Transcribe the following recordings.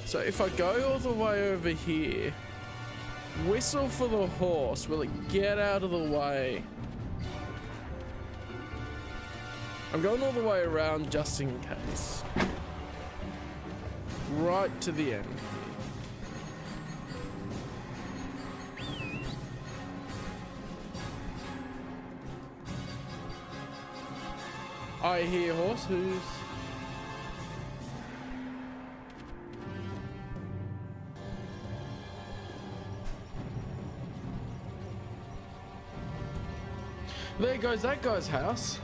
So if I go all the way over here, whistle for the horse, will it get out of the way? I'm going all the way around just in case. Right to the end. I hear horse hooves. There goes that guy's house.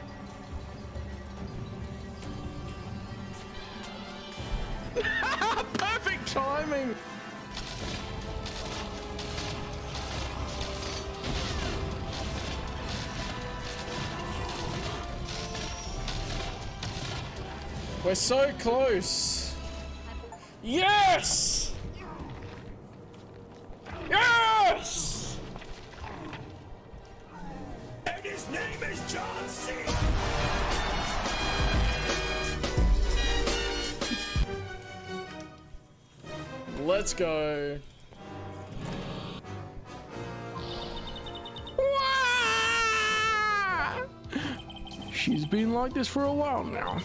Perfect timing! We're so close. Yes! Yes! And his name is John C. Let's go. Wah! She's been like this for a while now.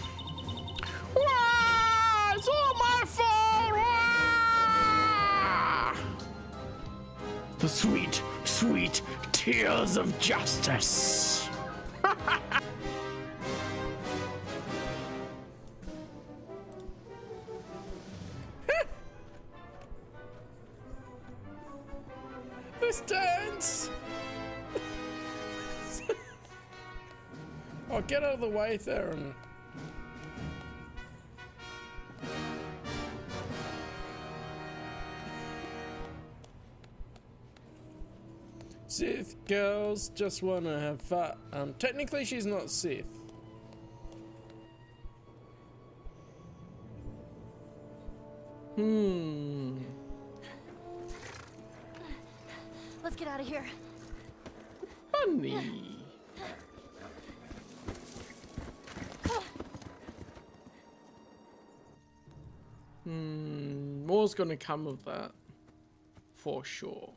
Wah! It's all my fault! Wah! The sweet, sweet tears of justice. This dance! Oh, get out of the way, Theron. Sith girls just wanna have fun. Technically she's not Sith. Let's get out of here. Honey. More's gonna come of that. For sure.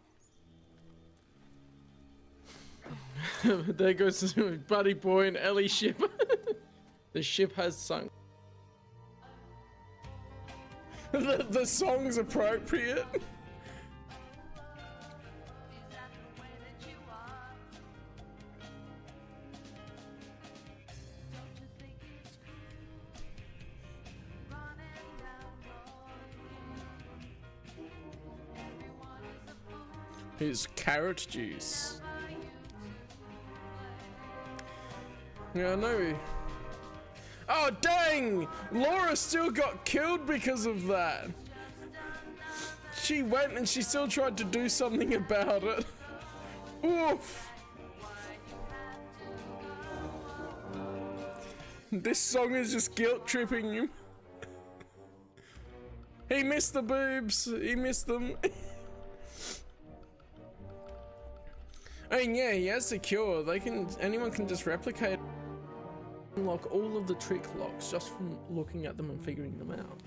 There goes Buddy Boy and Ellie ship. The ship has sunk. The song's appropriate. His carrot juice. Yeah, I know. Oh, dang! Laura still got killed because of that. She went and she still tried to do something about it. Oof! This song is just guilt tripping him. He missed the boobs. He missed them. I mean, yeah, he has the cure. Anyone can just replicate. Unlock all of the trick locks just from looking at them and figuring them out.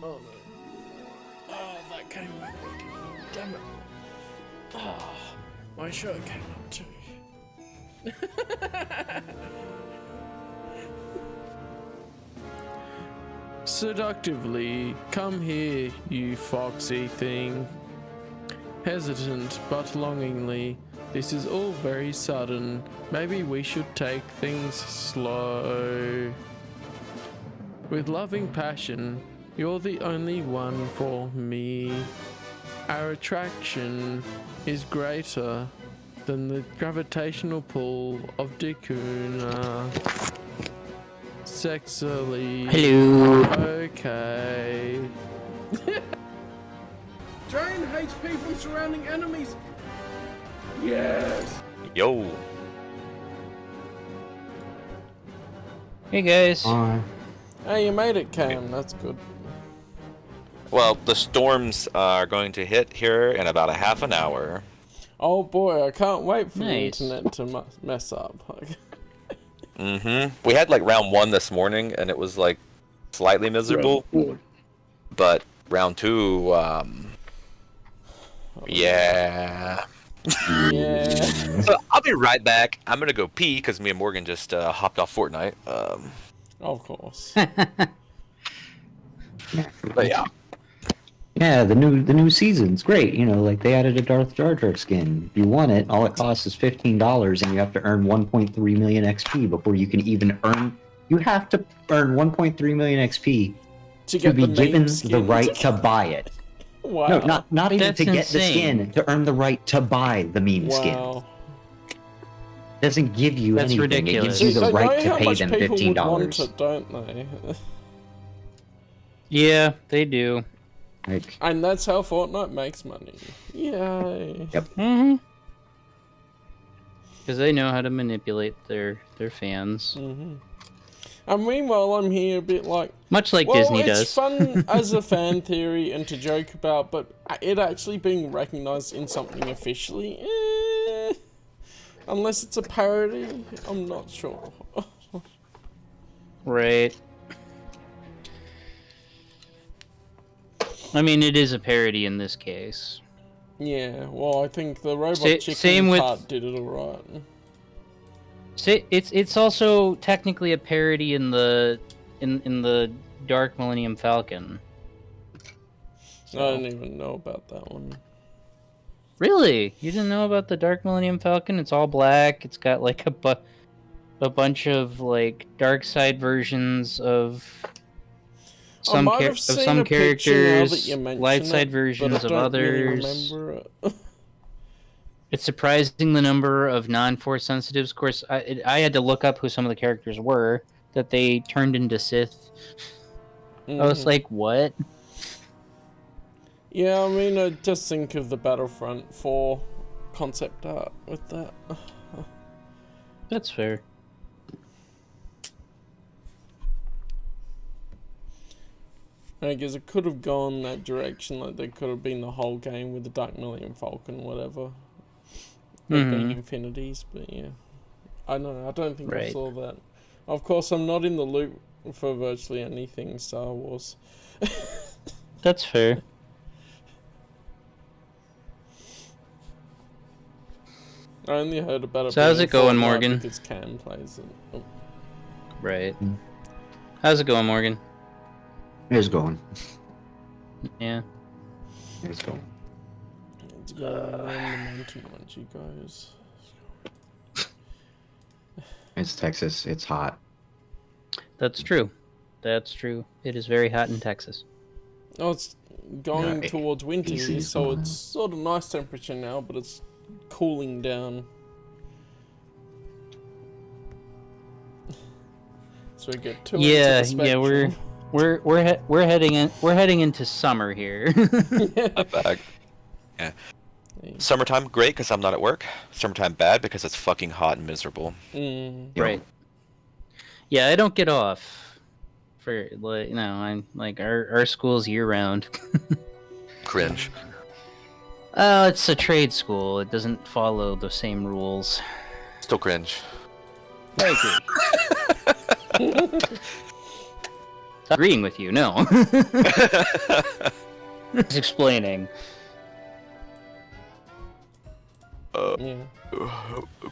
Oh no. Oh, that came back. Damn it. Oh, my shirt came up too. Seductively, come here, you foxy thing. Hesitant but longingly, this is all very sudden. Maybe we should take things slow. With loving passion, you're the only one for me. Our attraction is greater than the gravitational pull of Dakuna. Sexily. Hello. Okay. Drain HP from surrounding enemies. Yes. Yo. Hey guys. Hey, you made it, Cam. That's good. Well, the storms are going to hit here in about a half an hour. Oh boy, I can't wait for Nice. the internet to mess up. We had like round 1 this morning, and it was like slightly miserable. but round 2, yeah. Yeah. So I'll be right back. I'm gonna go pee because me and Morgan just hopped off Fortnite. Of course. But yeah. Yeah, the new season's great. You know, like they added a Darth Jar Jar skin. If you want it, all it costs is $15, and you have to earn 1.3 million XP before you can even earn. You have to earn 1.3 million XP to be given the right to buy it. Wow. No, not even That's to get insane. the skin, to earn the right to buy the meme skin. Wow. Doesn't give you That's anything. ridiculous. It gives you the They know right to how pay much them people would want $15. it, don't they? Yeah, they do. Like, And that's how Fortnite makes money. Yay. yep. Mm-hmm. Because they know how to manipulate their fans. And meanwhile, I'm here a bit like, Much like well, Disney it's does. fun as a fan theory and to joke about, but it actually being recognized in something officially, unless it's a parody, I'm not sure. Right. I mean, it is a parody in this case. Yeah, well, I think the robot Same chicken with- part did it alright. It's also technically a parody in the Dark Millennium Falcon. I don't even know about that one. Really? You didn't know about the Dark Millennium Falcon? It's all black. It's got like a bunch of like dark side versions of some might have seen some a picture now that characters, you mention light it, side but versions I of don't really others. remember it. It's surprising the number of non-force sensitives. Of course, I had to look up who some of the characters were that they turned into Sith. I was like, what? Yeah, I mean, I just think of the Battlefront 4 concept art with that. That's fair. I guess it could have gone that direction, like there could have been the whole game with the Dark Millennium Falcon, whatever. It being infinities, but yeah. I know, I don't think I Right. saw that. Of course, I'm not in the loop for virtually anything Star Wars. That's fair. I only heard about it. So how's being it going, Fortnite Morgan? Because Cam plays it. Oh. Right. How's it going, Morgan? Here's going. Yeah. Here's going. It's going around the mountain once you guys. It's Texas. It's hot. That's true. That's true. It is very hot in Texas. Oh, it's going Yeah, towards winter, AC is so on. it's sort of nice temperature now, but it's cooling down. So we get two. Yeah, ends of the yeah, spectrum. we're heading into summer here. Not bad. Yeah. Summertime, great because I'm not at work. Summertime, bad because it's fucking hot and miserable. Mm. Right. Yeah, I don't get off for like I'm like our school's year round. Cringe. It's a trade school. It doesn't follow the same rules. Still cringe. I agree. Agreeing with you, no. Just explaining. Yeah.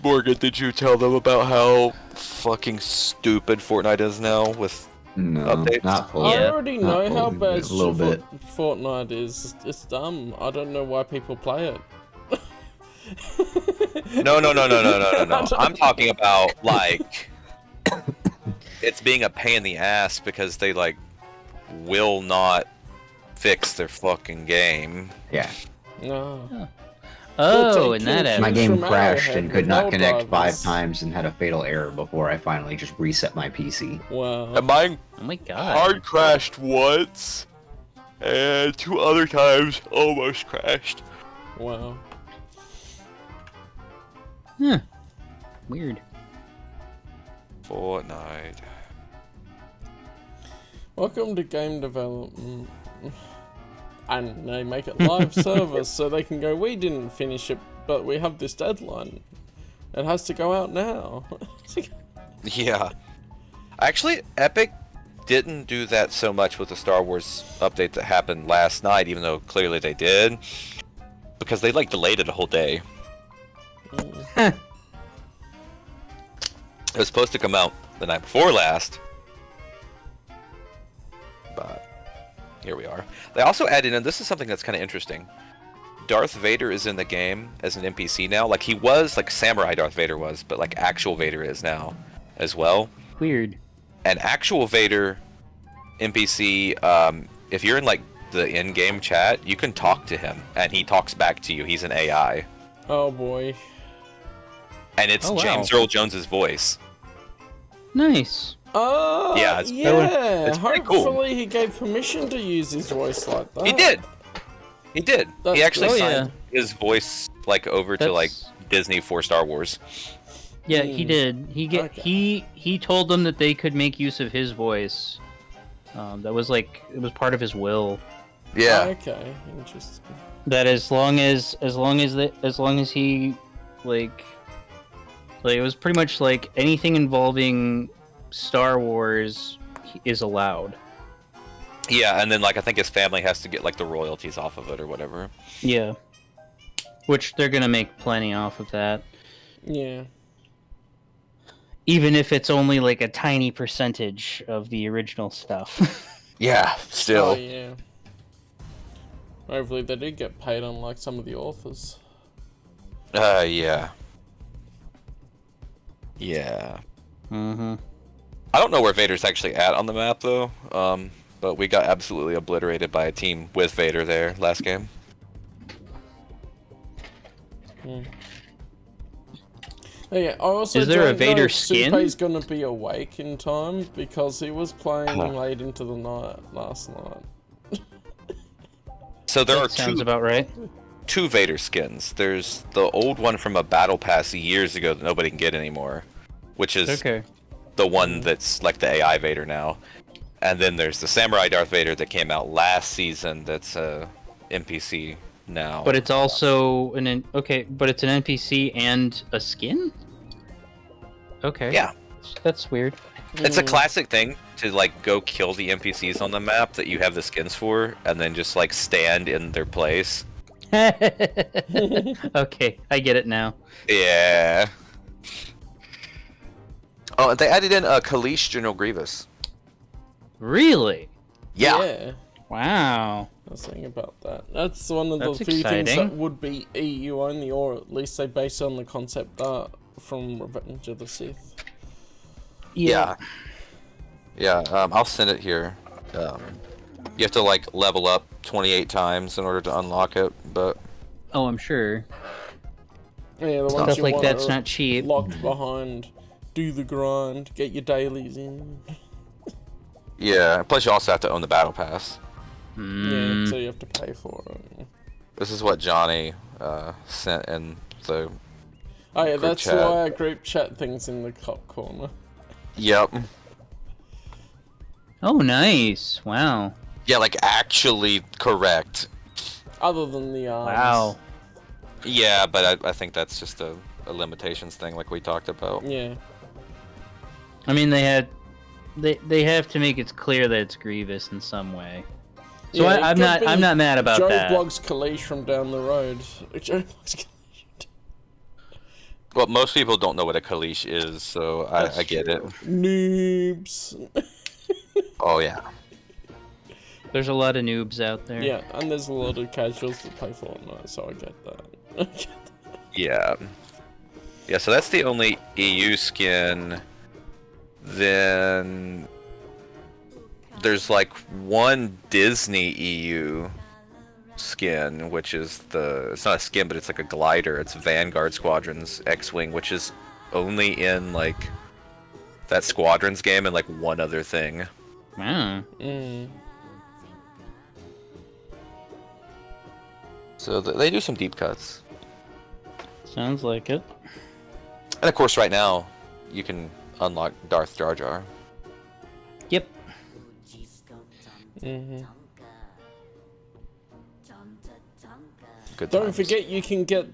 Morgan, did you tell them about how fucking stupid Fortnite is now with No, updates? not fully. I Yeah. already Not know how fully, bad a little bit. Fortnite is. It's dumb. I don't know why people play it. No. I'm talking about like it's being a pain in the ass because they like will not fix their fucking game. Yeah. No. Oh, We'll and take that you My happened. game from crashed Arrowhead and with could not no connect 5 drivers. times and had a fatal error before I finally just reset my PC. Wow. And mine Oh my god. hard crashed once, and 2 other times almost crashed. Wow. Huh. Weird. Fortnite. Welcome to game development. And they make it live service so they can go, we didn't finish it, but we have this deadline. It has to go out now. Yeah. Actually, Epic didn't do that so much with the Star Wars update that happened last night, even though clearly they did, because they like delayed it a whole day. It was supposed to come out the night before last, but here we are. They also added in, this is something that's kind of interesting. Darth Vader is in the game as an NPC now. Like, he was, like, Samurai Darth Vader was, but, like, actual Vader is now as well. Weird. And actual Vader NPC, if you're in, like, the in-game chat, you can talk to him, and he talks back to you. He's an AI. Oh, boy. And it's James Earl Jones's voice. Nice. Yeah, it's pretty Hopefully cool. he gave permission to use his voice like that. He did. He did. That's He actually good. signed his voice, like, over to, like, Disney for Star Wars. Yeah, he did. He told them that they could make use of his voice. That was like, it was part of his will. Yeah. Okay, interesting. That as long as he like it was pretty much like anything involving Star Wars is allowed. Yeah, and then, like, I think his family has to get, like, the royalties off of it or whatever. Yeah. Which they're gonna make plenty off of that. Yeah. Even if it's only like a tiny percentage of the original stuff. Yeah, still. Oh, yeah. Hopefully they did get paid, unlike some of the authors. Yeah. Yeah. Mm-hmm. I don't know where Vader's actually at on the map, though. But we got absolutely obliterated by a team with Vader there last game. Oh, yeah, I also Is there a don't know Vader if skin? Supei's gonna be awake in time because he was playing late into the night last night. So there That are sounds about right. two Vader skins. There's the old one from a battle pass years ago that nobody can get anymore, which is the one that's like the AI Vader now. And then there's the Samurai Darth Vader that came out last season that's a NPC now. But it's also but it's an NPC and a skin? Okay. Yeah. That's weird. It's a classic thing to, like, go kill the NPCs on the map that you have the skins for, and then just, like, stand in their place. Okay, I get it now. Yeah. Oh, and they added in Kalish General Grievous. Really? Yeah. Wow. I was thinking about that. That's one of the That's few things that exciting. would be EU only, or at least they base it on the concept art from Revenge of the Sith. Yeah. Yeah, I'll send it here. You have to, like, level up 28 times in order to unlock it, but... Oh, I'm sure. Yeah, the ones Stuff you like want that's are not cheap. locked behind. Do the grind, get your dailies in. Yeah, plus you also have to own the battle pass. Yeah, so you have to pay for it. This is what Johnny sent in the Oh yeah, group that's chat. why our group chat thing's in the top corner. Yep. Oh, nice. Wow. Yeah, like, actually correct. Other than the arms. Wow. Yeah, but I think that's just a limitations thing, like we talked about. Yeah. I mean, they have to make it clear that it's Grievous in some way. So Yeah, it I'm could not be mad about Joe that. blogs Kalish from down the road. Joe blogs Kalish. Well, most people don't know what a Kalish is, so I get it. Noobs. Oh, yeah. There's a lot of noobs out there. Yeah, and there's a lot of casuals that play Fortnite, so I get that. Yeah. Yeah, so that's the only EU skin. Then there's, like, one Disney EU skin, which is it's not a skin, but it's like a glider. It's Vanguard Squadron's X-Wing, which is only in, like, that Squadrons game and, like, one other thing. Wow. So they do some deep cuts. Sounds like it. And of course, right now, you can unlock Darth Jar Jar. Yep. Good Don't times. forget you can get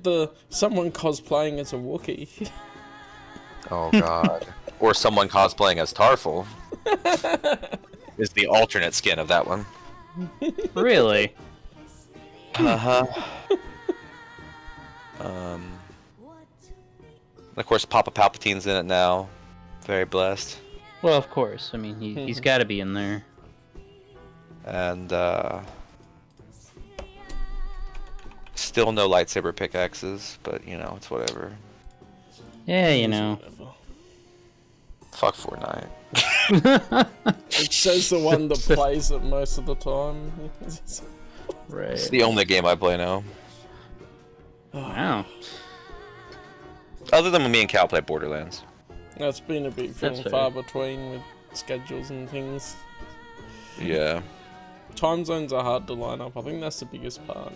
someone cosplaying as a Wookiee. Oh god. Or someone cosplaying as Tarful. is the alternate skin of that one. Really? Uh-huh. Of course, Papa Palpatine's in it now. Very blessed. Well, of course. I mean, he's got to be in there. And, still no lightsaber pickaxes, but, you know, it's whatever. Yeah, you know. Fuck Fortnite. It says the one that plays it most of the time. Right. It's the only game I play now. Wow. Other than when me and Cal play Borderlands. That's been a bit few That's and far between with schedules and things. Yeah. Time zones are hard to line up. I think that's the biggest part.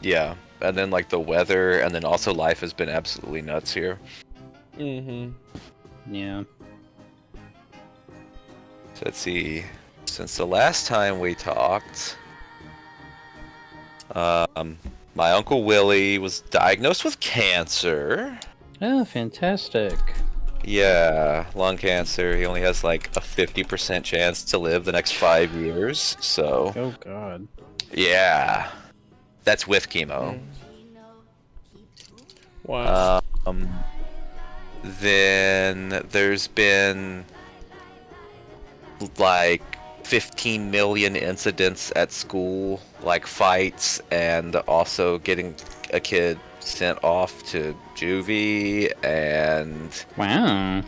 Yeah. And then, like, the weather, and then also life has been absolutely nuts here. Mm-hmm. Yeah. So let's see. Since the last time we talked, my Uncle Willie was diagnosed with cancer. Oh, fantastic. Yeah, lung cancer. He only has like a 50% chance to live the next 5 years, so... Oh, God. Yeah. That's with chemo. Wow. Then there's been like 15 million incidents at school, like fights, and also getting a kid sent off to juvie, and Wow.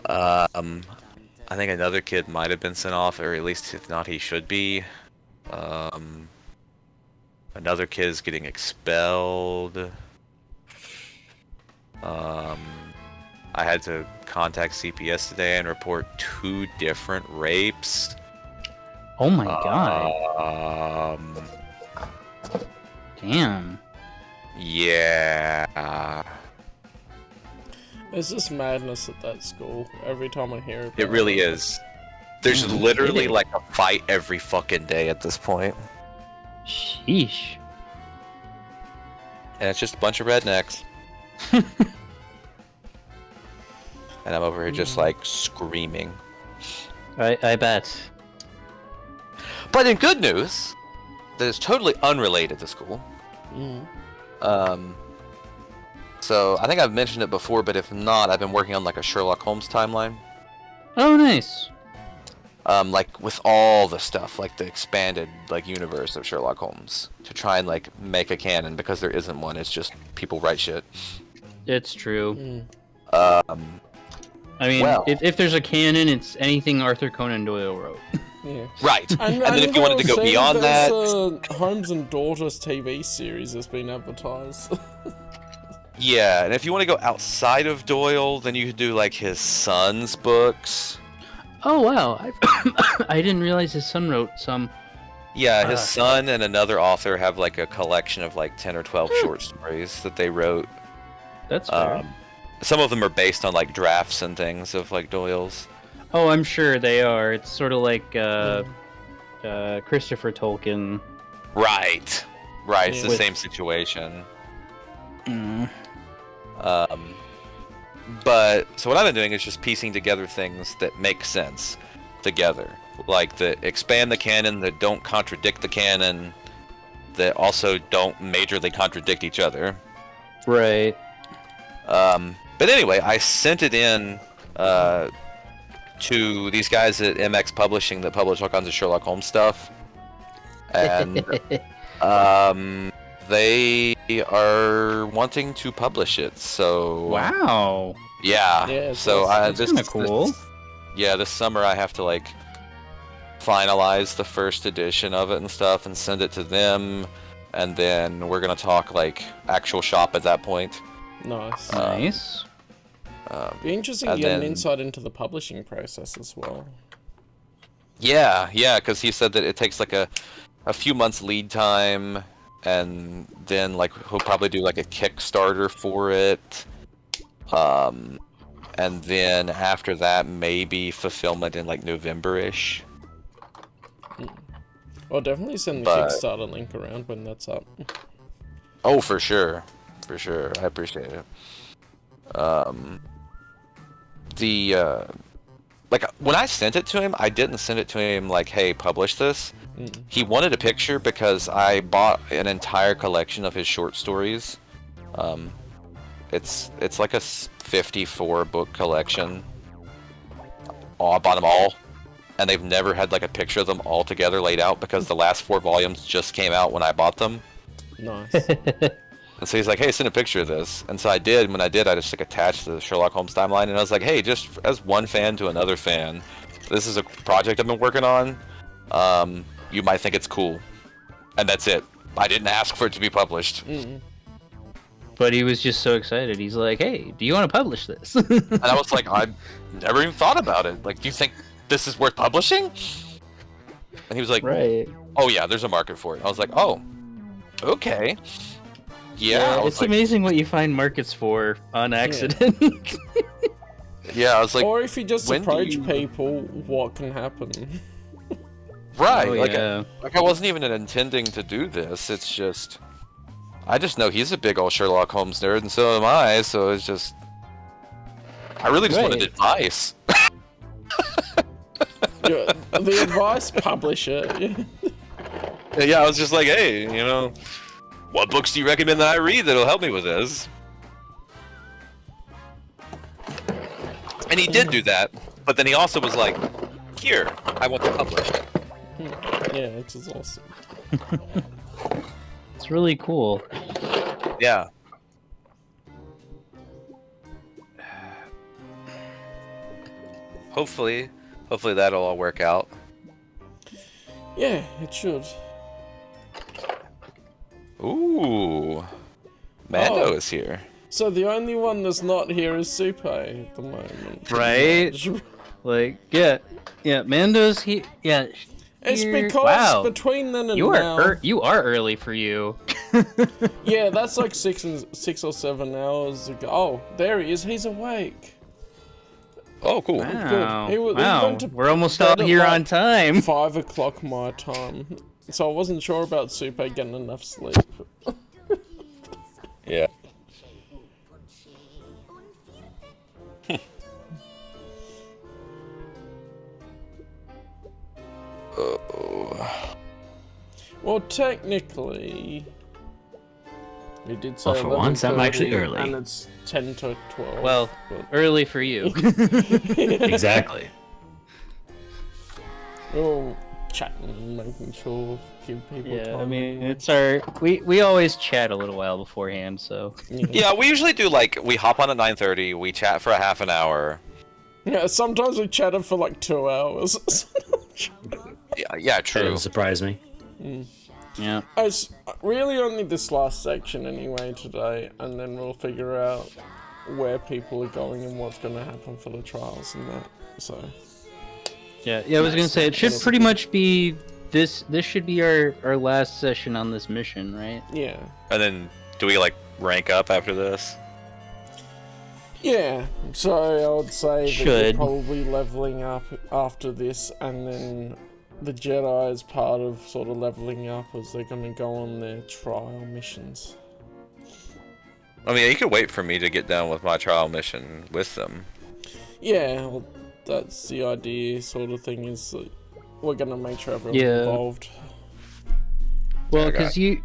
I think another kid might have been sent off, or at least if not, he should be. Another kid is getting expelled. I had to contact CPS today and report 2 different rapes. Oh my God. Damn. Yeah. There's just madness at that school every time I hear it. It really is. There's literally kidding. like a fight every fucking day at this point. Sheesh. And it's just a bunch of rednecks. And I'm over here just like screaming. I bet. But in good news, that is totally unrelated to school. So I think I've mentioned it before, but if not, I've been working on like a Sherlock Holmes timeline. Oh, nice. Like with all the stuff, like the expanded like universe of Sherlock Holmes, to try and like make a canon, because there isn't one. It's just people write shit. It's true. I mean, well- if there's a canon, it's anything Arthur Conan Doyle wrote. Yeah. Right. And then if you wanted to go beyond that, Holmes and Daughters TV series has been advertised. yeah. And if you want to go outside of Doyle, then you could do like his son's books. Oh, wow. I didn't realize his son wrote some. Yeah, his son and another author have like a collection of like 10 or 12 short stories that they wrote. That's fair. Some of them are based on like drafts and things of like Doyle's. Oh, I'm sure they are. It's sort of like Christopher Tolkien. Right. Right, it's the With- same situation. Mm. But so what I've been doing is just piecing together things that make sense together, like that expand the canon, that don't contradict the canon, that also don't majorly contradict each other. Right. But anyway, I sent it in to these guys at MX Publishing that publish all kinds of Sherlock Holmes stuff, and they are wanting to publish it. So Wow. yeah. Yeah, So that's this kinda cool. This summer I have to like finalize the first edition of it and stuff and send it to them, and then we're gonna talk like actual shop at that point. Nice. Nice. Be interesting to and get an then- insight into the publishing process as well. Yeah, because he said that it takes like a few months lead time, and then like he'll probably do like a Kickstarter for it, and then after that maybe fulfillment in like November-ish. Well, definitely send the But- Kickstarter link around when that's up. Oh, for sure, I appreciate it. like when I sent it to him, I didn't send it to him like, "Hey, publish this." He wanted a picture because I bought an entire collection of his short stories. It's like a 54 book collection. Oh, I bought them all, and they've never had like a picture of them all together laid out because the last 4 volumes just came out when I bought them. Nice. And so he's like, "Hey, send a picture of this." And so I did. And when I did, I just like attached the Sherlock Holmes timeline, and I was like, "Hey, just as one fan to another fan, this is a project I've been working on. You might think it's cool." And that's it. I didn't ask for it to be published. But he was just so excited. He's like, "Hey, do you want to publish this?" And I was like, "I never even thought about it. Like, do you think this is worth publishing?" And he was like, Right. "Oh yeah, there's a market for it." I was like, "Oh, okay." Yeah, I was it's like, amazing what you find markets for on accident. yeah, I was like, Or if you just when do approach you- people, what can happen? right, Oh, like, yeah. like I wasn't even intending to do this. It's just, I just know he's a big old Sherlock Holmes nerd, and so am I. So it's just, I really just wanted Right. advice. Yeah, the advice, publish it. Yeah, I was just like, "Hey, you know, what books do you recommend that I read that'll help me with this?" And he did do that, but then he also was like, "Here, I want to publish it." Yeah, which is awesome. It's really cool. Yeah. Hopefully that'll all work out. Yeah, it should. Ooh, Mando Oh. is here. So the only one that's not here is Supe at the moment. Right? Like, yeah, Mando's yeah. It's here- because wow. between then and You now, are you are early for you. yeah, that's like 6 or 7 hours ago. Oh, there he is. He's awake. Oh, cool. Wow. He Wow. went to We're almost bed out at, here like, on time. 5 o'clock my time, so I wasn't sure about Supe getting enough sleep. Yeah. Well, technically, we did say Well, for once, I'm 11:30, actually early. and it's 10 to 12. Well, but early for you. Exactly. we're all chatting, making sure give people Yeah, time. I mean, it's our we always chat a little while beforehand, so Yeah, we usually do like, we hop on at 9:30, we chat for a half an hour. Yeah, sometimes we chatted for like 2 hours. Yeah, That true. doesn't surprise me. yeah. It's really only this last section anyway today, and then we'll figure out where people are going and what's going to happen for the trials and that. So Yeah, I was gonna say it should pretty much be this should be our last session on this mission, right? yeah, And then, do we like rank up after this? yeah. So I would say that you're Should. probably leveling up after this, and then the Jedi is part of sort of leveling up as they're going to go on their trial missions. I mean, you could wait for me to get done with my trial mission with them. Yeah, well, that's the idea, sort of thing. Is that we're going to make sure everyone's Yeah. involved. Well, Okay.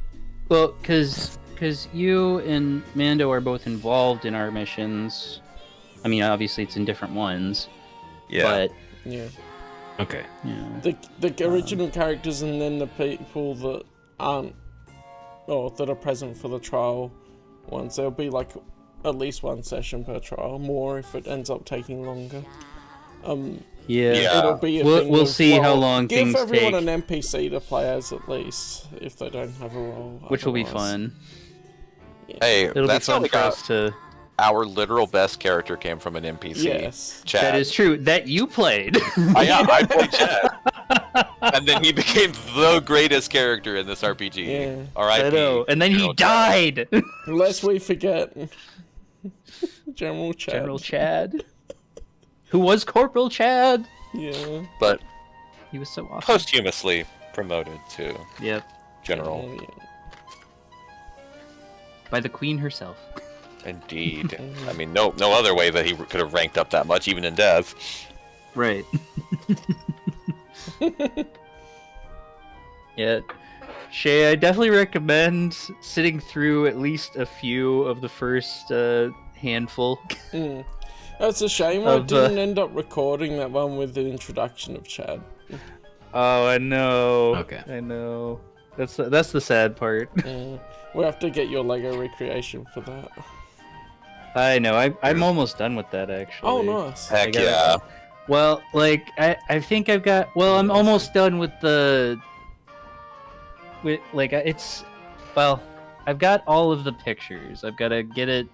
because you and Mando are both involved in our missions. I mean, obviously it's in different ones, Yeah. but Yeah. Okay. yeah. The original characters and then the people that aren't, or that are present for the trial ones. There'll be like at least one session per trial, more if it ends up taking longer. Yeah. It'll be a We'll- thing we'll of, see how well, long give things everyone take. an NPC to play as at least, if they don't have a role. Which will be otherwise. fun. Hey, It'll be that's how fun we for got us to. our literal best character came from an NPC. Yes. Chad. That is true. That you played. I played Chad. And then he became the greatest character in this RPG. Yeah. R.I.P. I know. And then he General Chad. died. Lest we forget General Chad. General Chad, who was Corporal Chad. Yeah. But He was so awesome. posthumously promoted to Yep. General. Oh, yeah. By the Queen herself. Indeed. I mean, no other way that he could have ranked up that much, even in death. Right. Yeah. Shay, I definitely recommend sitting through at least a few of the first handful. That's a shame I didn't end up recording that one with the introduction of Chad. Oh, I know. Okay. I know. That's the sad part. We have to get your Lego recreation for that. I know. I'm almost done with that actually. Oh, nice. Heck gotta- yeah. Well, like I think I've got. Well, I'm almost done with the. With like it's. Well, I've got all of the pictures. I've got to get it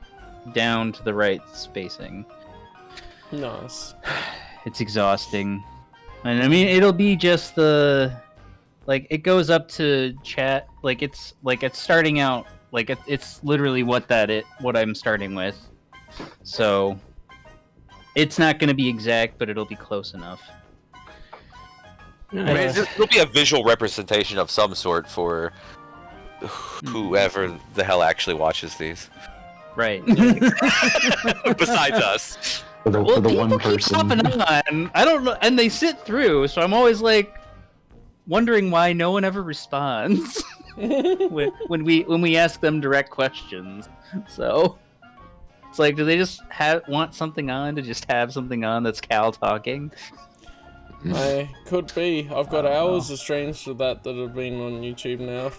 down to the right spacing. Nice. It's exhausting, and I mean it'll be just the. Like it goes up to chat. Like it's starting out. Like it's literally what I'm starting with. So. It's not going to be exact, but it'll be close enough. I mean, it'll be a visual representation of some sort for whoever the hell actually watches these. Right. Besides us. For the People one keep person. popping on. I don't know, and they sit through, so I'm always like wondering why no one ever responds when we ask them direct questions. So. It's like, do they just want something on to just have something on that's Cal talking? I could be. I've got hours of streams for that have been on YouTube now.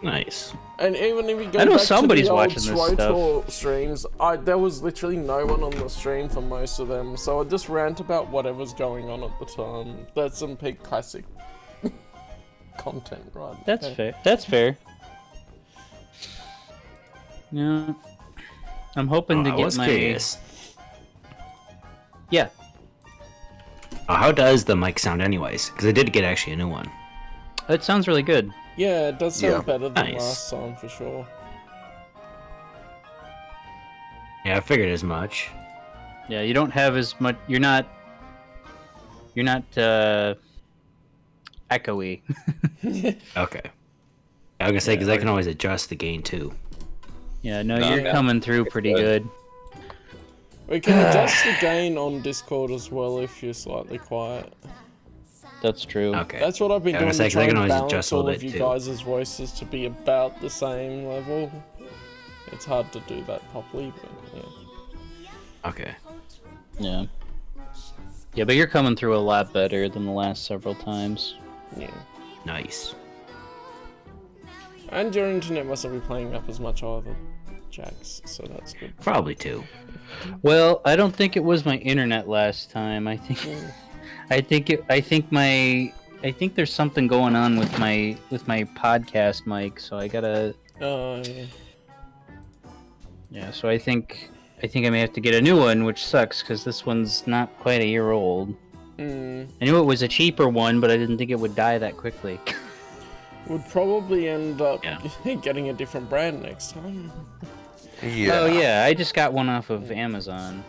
Nice. And even if you go I know back somebody's to the watching old this SWTOR streams, there was literally no one on the stream for most of them, so I just rant about whatever's going on at the time. That's some peak classic content, right? That's fair. That's fair. Yeah. I'm hoping to I get was my. curious. Yeah. How does the mic sound, anyways? Because I did get actually a new one. It sounds really good. Yeah, it does sound better than Nice. last time for sure. Yeah, I figured as much. Yeah, you don't have as much. You're not echoey. Okay. I was gonna say because I can always adjust the gain too. Yeah, no, No, you're yeah. coming through pretty good. We can adjust the gain on Discord as well if you're slightly quiet. That's true. Okay. That's what I've been I was doing gonna to say, 'cause I try can and always balance adjust a all little of bit, you too. guys' voices to be about the same level. It's hard to do that properly, but yeah. Okay. Yeah. Yeah, but you're coming through a lot better than the last several times. Yeah. Nice. And your internet mustn't be playing up as much either, Jax, so that's good. Probably two. Well, I don't think it was my internet last time. I think I think there's something going on with my podcast mic, so I gotta. Yeah. Yeah, so I think I may have to get a new one, which sucks because this one's not quite a year old. I knew it was a cheaper one, but I didn't think it would die that quickly. Would probably end up Yeah. getting a different brand next time. Yeah. Oh yeah, I just got one off of Amazon.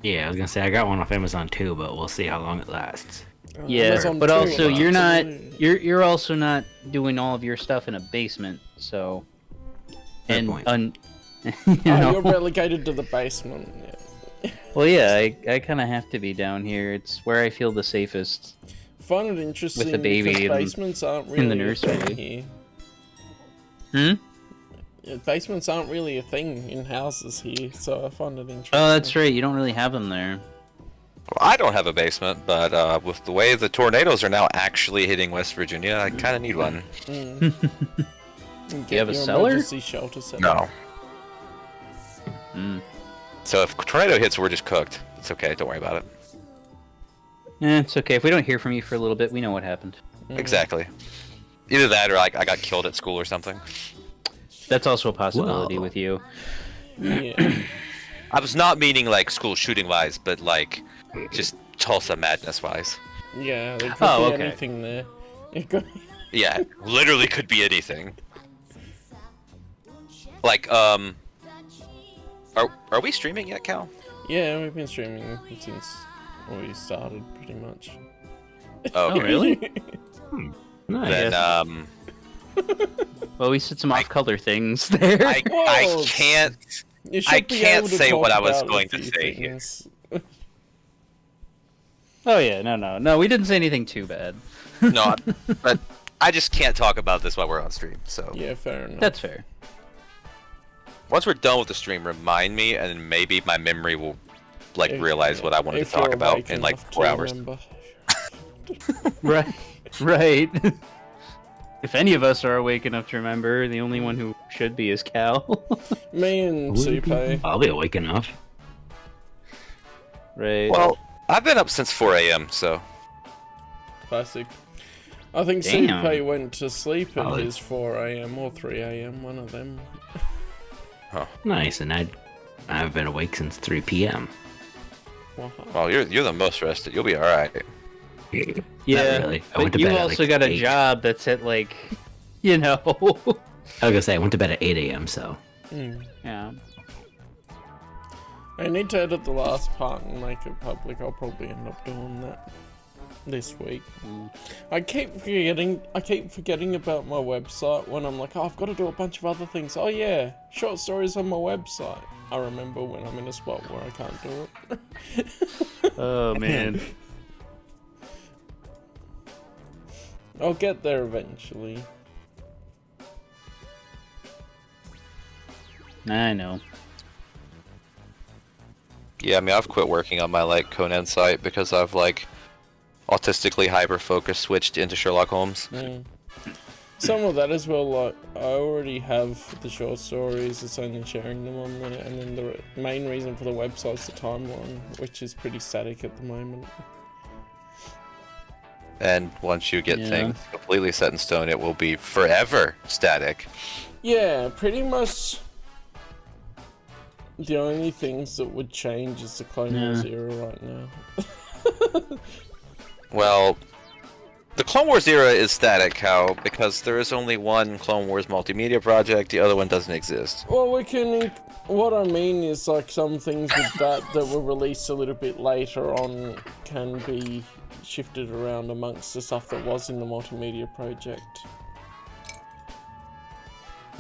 Yeah, I was gonna say I got one off Amazon too, but we'll see how long it lasts. Yeah, Amazon but too, also you're not absolutely. you're also not doing all of your stuff in a basement, so Fair and point. you Oh, know. you're relegated to the basement. Yeah. Well, yeah, I kind of have to be down here. It's where I feel the safest. Find it interesting the baby because in- basements aren't really in the a thing nursery. here. Hmm? Yeah, basements aren't really a thing in houses here, so I find it interesting. Oh, that's right. You don't really have them there. Well, I don't have a basement, but with the way the tornadoes are now actually hitting West Virginia, I kind of need one. And you get have a your cellar? emergency shelter set up. No. Mm. So if a tornado hits, we're just cooked. It's okay. Don't worry about it. It's okay. If we don't hear from you for a little bit, we know what happened. Exactly. Either that or like I got killed at school or something. That's also a possibility Whoa. with you. Yeah. I was not meaning like school shooting wise, but like just Tulsa madness wise. Yeah, there could Oh, be okay. anything there. It could... Yeah, literally could be anything. Like are we streaming yet, Cal? Yeah, we've been streaming since we started, pretty much. Oh, Oh, really? Nice. Then Well, we said some off-color things there. I Whoa. can't You should I be can't able to say talk what I was about a going to few say here. things. Oh yeah, no. We didn't say anything too bad. No, but I just can't talk about this while we're on stream. So Yeah, fair enough. That's fair. once we're done with the stream, remind me, and maybe my memory will like realize what I wanted to If you're talk about awake in like enough 4 to hours. remember. Right. If any of us are awake enough to remember, the only one who should be is Cal. Me and Supe. I'll be awake enough. Right. Well, I've been up since 4 a.m. So Classic. I think Damn. Supe went to sleep at Oh, his 4 a.m. or 3 a.m. One of them. Nice, and I've been awake since 3 p.m. Wow. well, you're the most rested. You'll be all right. yeah, really. I went but to you bed at, also like, got a 8. job that's at like, I was gonna say I went to bed at 8 a.m. So yeah. I need to edit the last part and make it public. I'll probably end up doing that this week. I keep forgetting about my website when I'm like, oh, I've got to do a bunch of other things. Oh yeah, short stories on my website. I remember when I'm in a spot where I can't do it. Oh man. I'll get there eventually. I know. Yeah, I mean, I've quit working on my like Conan site because I've like autistically hyper-focused switched into Sherlock Holmes. Some of that as well, like, I already have the short stories, it's only sharing them on there, and then the main reason for the website's the timeline, which is pretty static at the moment. And once you get Yeah. things completely set in stone, it will be forever static. Yeah, pretty much the only things that would change is the Clone Wars era right now. Well, the Clone Wars era is static, Cal, because there is only one Clone Wars multimedia project, the other one doesn't exist. Well, what I mean is, like, some things with that were released a little bit later on can be shifted around amongst the stuff that was in the multimedia project.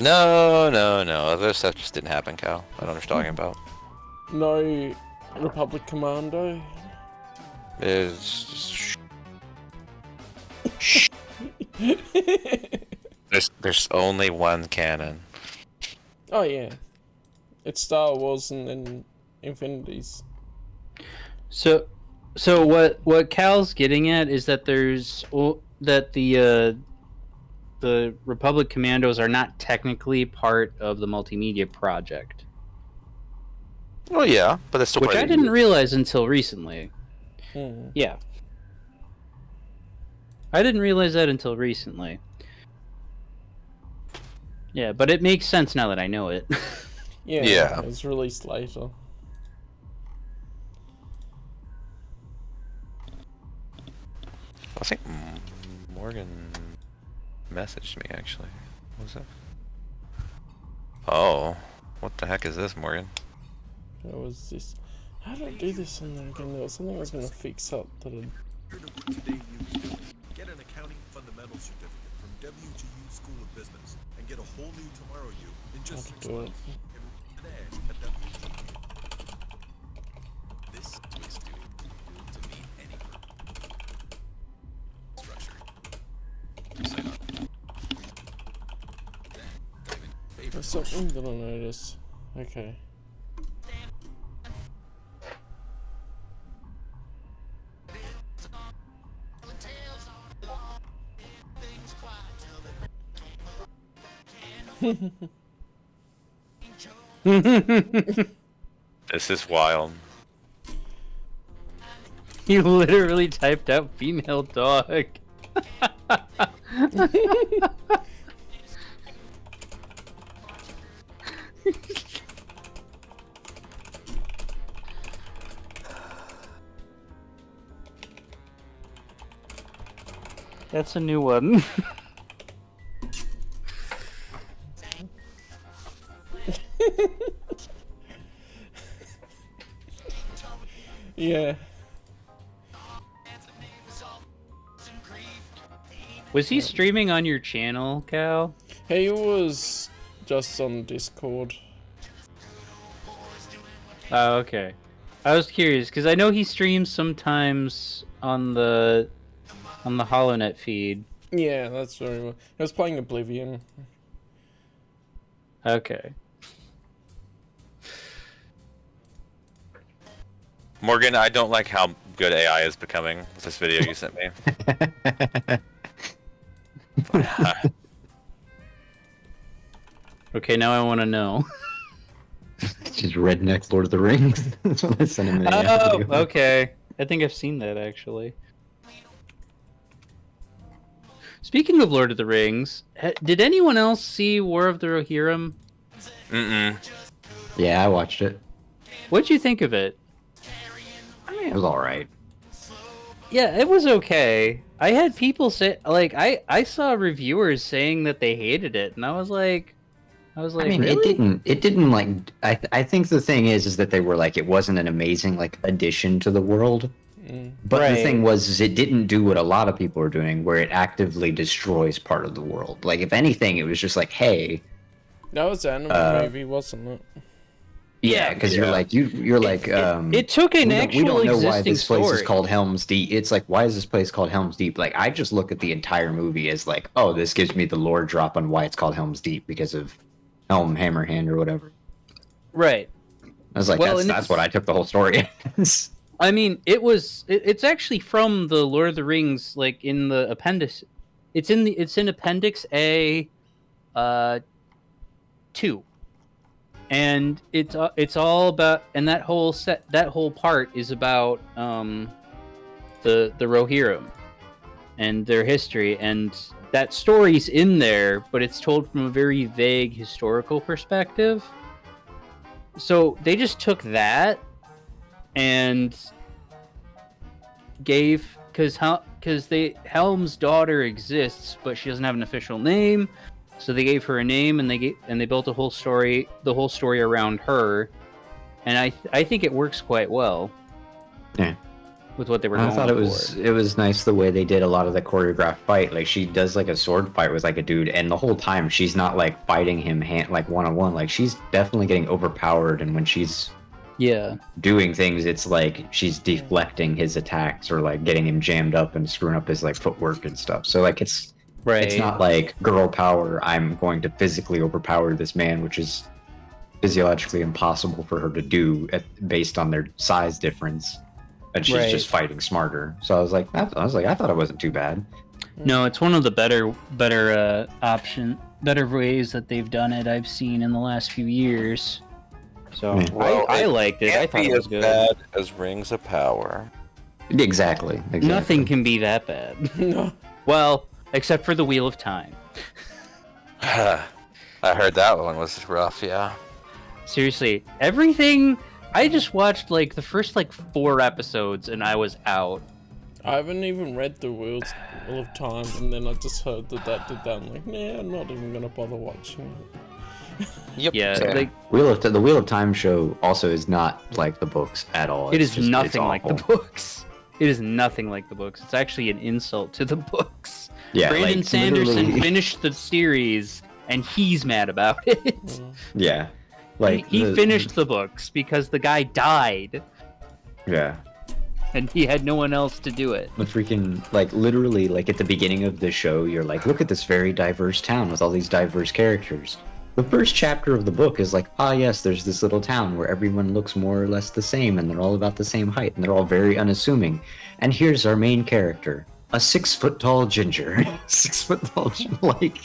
No. Other stuff just didn't happen, Cal. I don't know what you're talking about. No Republic Commando? There's only one canon. Oh yeah. It's Star Wars and then Infinities. So what Cal's getting at is that the Republic Commandos are not technically part of the multimedia project, Well, yeah, but that's still which part I of the- didn't realize until recently. Yeah. I didn't realize that until recently. Yeah, but it makes sense now that I know it. Yeah. It was released later. I think Morgan messaged me, actually. What was that? Oh. What the heck is this, Morgan? What was this? How did I do this on there again? There was something I was going to fix up that I'd... Get an accounting fundamental certificate from WGU School of Business and get a whole new Tomorrow You in just How to 6 do it. months. Today at WGU. This is due to meet any structure. There's something that I noticed. Okay. This is wild. He literally typed out female dog. That's a new one. Yeah. Was he streaming on your channel, Cal? He was just on Discord. Oh, okay. I was curious because I know he streams sometimes on the HoloNet feed. Yeah, that's very well. I was playing Oblivion. Okay. Morgan, I don't like how good AI is becoming with this video you sent me. Okay, now I want to know. Just redneck Lord of the Rings. That's what I sent him. Oh, okay. I think I've seen that actually. Speaking of Lord of the Rings, did anyone else see War of the Rohirrim? Mm-mm. Yeah, I watched it. What'd you think of it? I mean, it was all right. Yeah, it was okay. I had people say, like, I saw reviewers saying that they hated it, and I was like, I mean, really? it didn't like. I think the thing is that they were like, it wasn't an amazing like addition to the world. But the Right. thing was, is it didn't do what a lot of people are doing, where it actively destroys part of the world. Like, if anything, it was just like, hey, That was an anime movie, wasn't it? yeah, because you're like you're like It took an actual we don't know why existing this place story. is called Helm's Deep. It's like, why is this place called Helm's Deep? Like, I just look at the entire movie as like, oh, this gives me the lore drop on why it's called Helm's Deep because of Helm Hammerhand or whatever. Right. I was like, Well, and that's what I took the whole story as. I mean, it's actually from the Lord of the Rings, like in the appendix. It's in Appendix A, 2, and it's all about, and that whole part is about the Rohirrim and their history, and that story's in there, but it's told from a very vague historical perspective. So they just took that and gave, because Helm's daughter exists, but she doesn't have an official name, so they gave her a name, and they built the whole story around her, and I think it works quite well. Yeah. With what they were I going thought it was nice the way they did a lot of the choreographed fight. Like, she does like a sword fight with like a dude, and the whole time she's not like fighting him like one-on-one. Like, she's definitely getting overpowered, and when she's doing things, it's like she's deflecting his attacks or like getting him jammed up and screwing up his like footwork and stuff. So like it's not like girl power, I'm going to physically overpower this man, which is physiologically impossible for her to do based on their size difference. And she's just fighting smarter. So I was like, I thought it wasn't too bad. No, it's one of the better ways that they've done it I've seen in the last few years. So Well, I liked it. I thought it was as good. bad as Rings of Power. Exactly. Nothing can be that bad. No. Well, except for the Wheel of Time. I heard that one was rough, yeah. Seriously, everything. I just watched like the first like 4 episodes and I was out. I haven't even read the Wheel of Time, and then I just heard that did that. I'm like, nah, I'm not even gonna bother watching it. Yep. Yeah, like the Wheel of Time show also is not like the books at all. it It's is just- nothing it's like the awful. books. It is nothing like the books. It's actually an insult to the books. Yeah, Brandon like, Sanderson literally- finished the series and he's mad about it. Yeah, like he finished the books because the guy died Yeah, and he had no one else to do it. the freaking like literally like at the beginning of the show, you're like, look at this very diverse town with all these diverse characters. The first chapter of the book is like, yes, there's this little town where everyone looks more or less the same, and they're all about the same height, and they're all very unassuming. And here's our main character, a 6-foot-tall ginger. 6-foot-tall, like.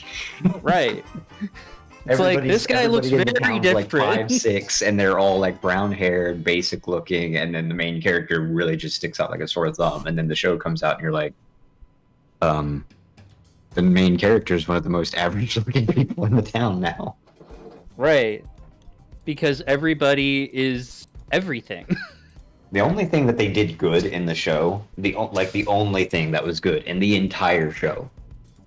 Right. It's like, this guy looks everybody in the very town's like different. 5'6", and they're all like brown haired, basic looking, and then the main character really just sticks out like a sore thumb. And then the show comes out, and you're like, the main character is one of the most average looking people in the town now. Right. Because everybody is everything. The only thing that they did good in the show, the only thing that was good in the entire show,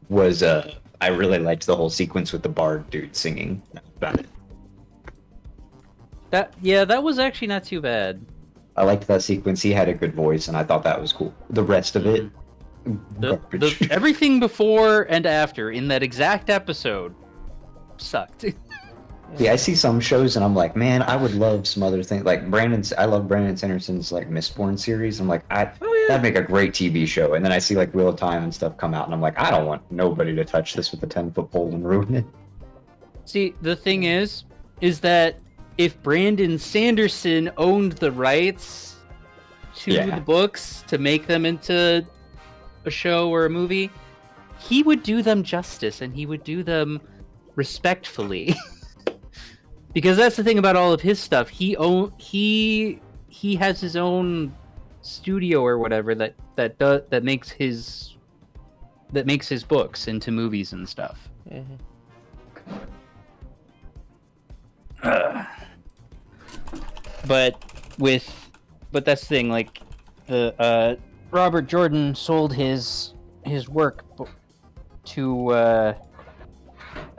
was I really liked the whole sequence with the bard dude singing. That's about it. That was actually not too bad. I liked that sequence. He had a good voice, and I thought that was cool. The rest of it, garbage. Everything before and after in that exact episode sucked. Yeah, I see some shows and I'm like, man, I would love some other things. Like I love Brandon Sanderson's like Mistborn series. I'm like, that'd make a great TV show. And then I see like Wheel of Time and stuff come out, and I'm like, I don't want nobody to touch this with a 10-foot pole and ruin it. See, the thing is that if Brandon Sanderson owned the rights to the books to make them into a show or a movie, he would do them justice and he would do them respectfully. Because that's the thing about all of his stuff. He has his own studio or whatever that makes his books into movies and stuff. But that's the thing. Like the Robert Jordan sold his work to.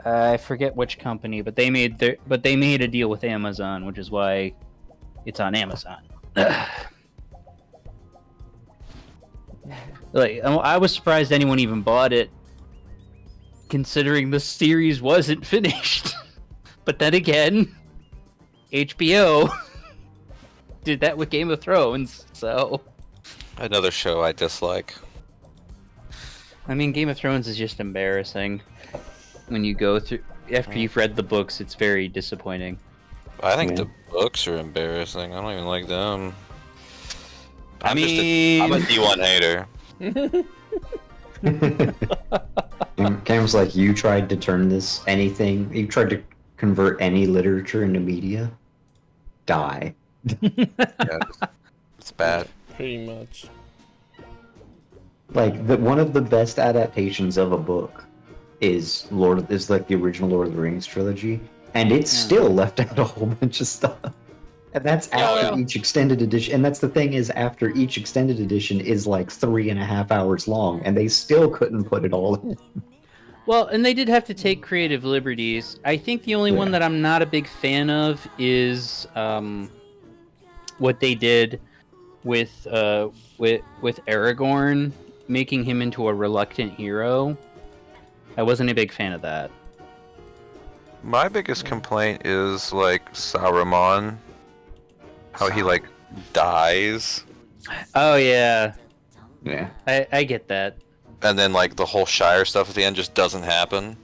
I forget which company, but they made a deal with Amazon, which is why it's on Amazon. Like, I was surprised anyone even bought it, considering the series wasn't finished. But then again, HBO did that with Game of Thrones, so... Another show I dislike. I mean, Game of Thrones is just embarrassing. When you go through... After you've read the books, it's very disappointing. I think the books are embarrassing. I don't even like them. I'm a D1 hater. Cam's like, you tried to turn this anything... You tried to convert any literature into media? Die. Yeah, it's bad. Pretty much. Like, one of the best adaptations of a book is like the original Lord of the Rings trilogy, and it's still left out a whole bunch of stuff. And that's after each extended edition. And that's the thing, is after each extended edition is like 3.5 hours long, and they still couldn't put it all in. Well, and they did have to take creative liberties. I think the only one that I'm not a big fan of is what they did with Aragorn, making him into a reluctant hero. I wasn't a big fan of that. My biggest complaint is like Saruman, how he like dies. Oh yeah. Yeah. I get that. And then like the whole Shire stuff at the end just doesn't happen.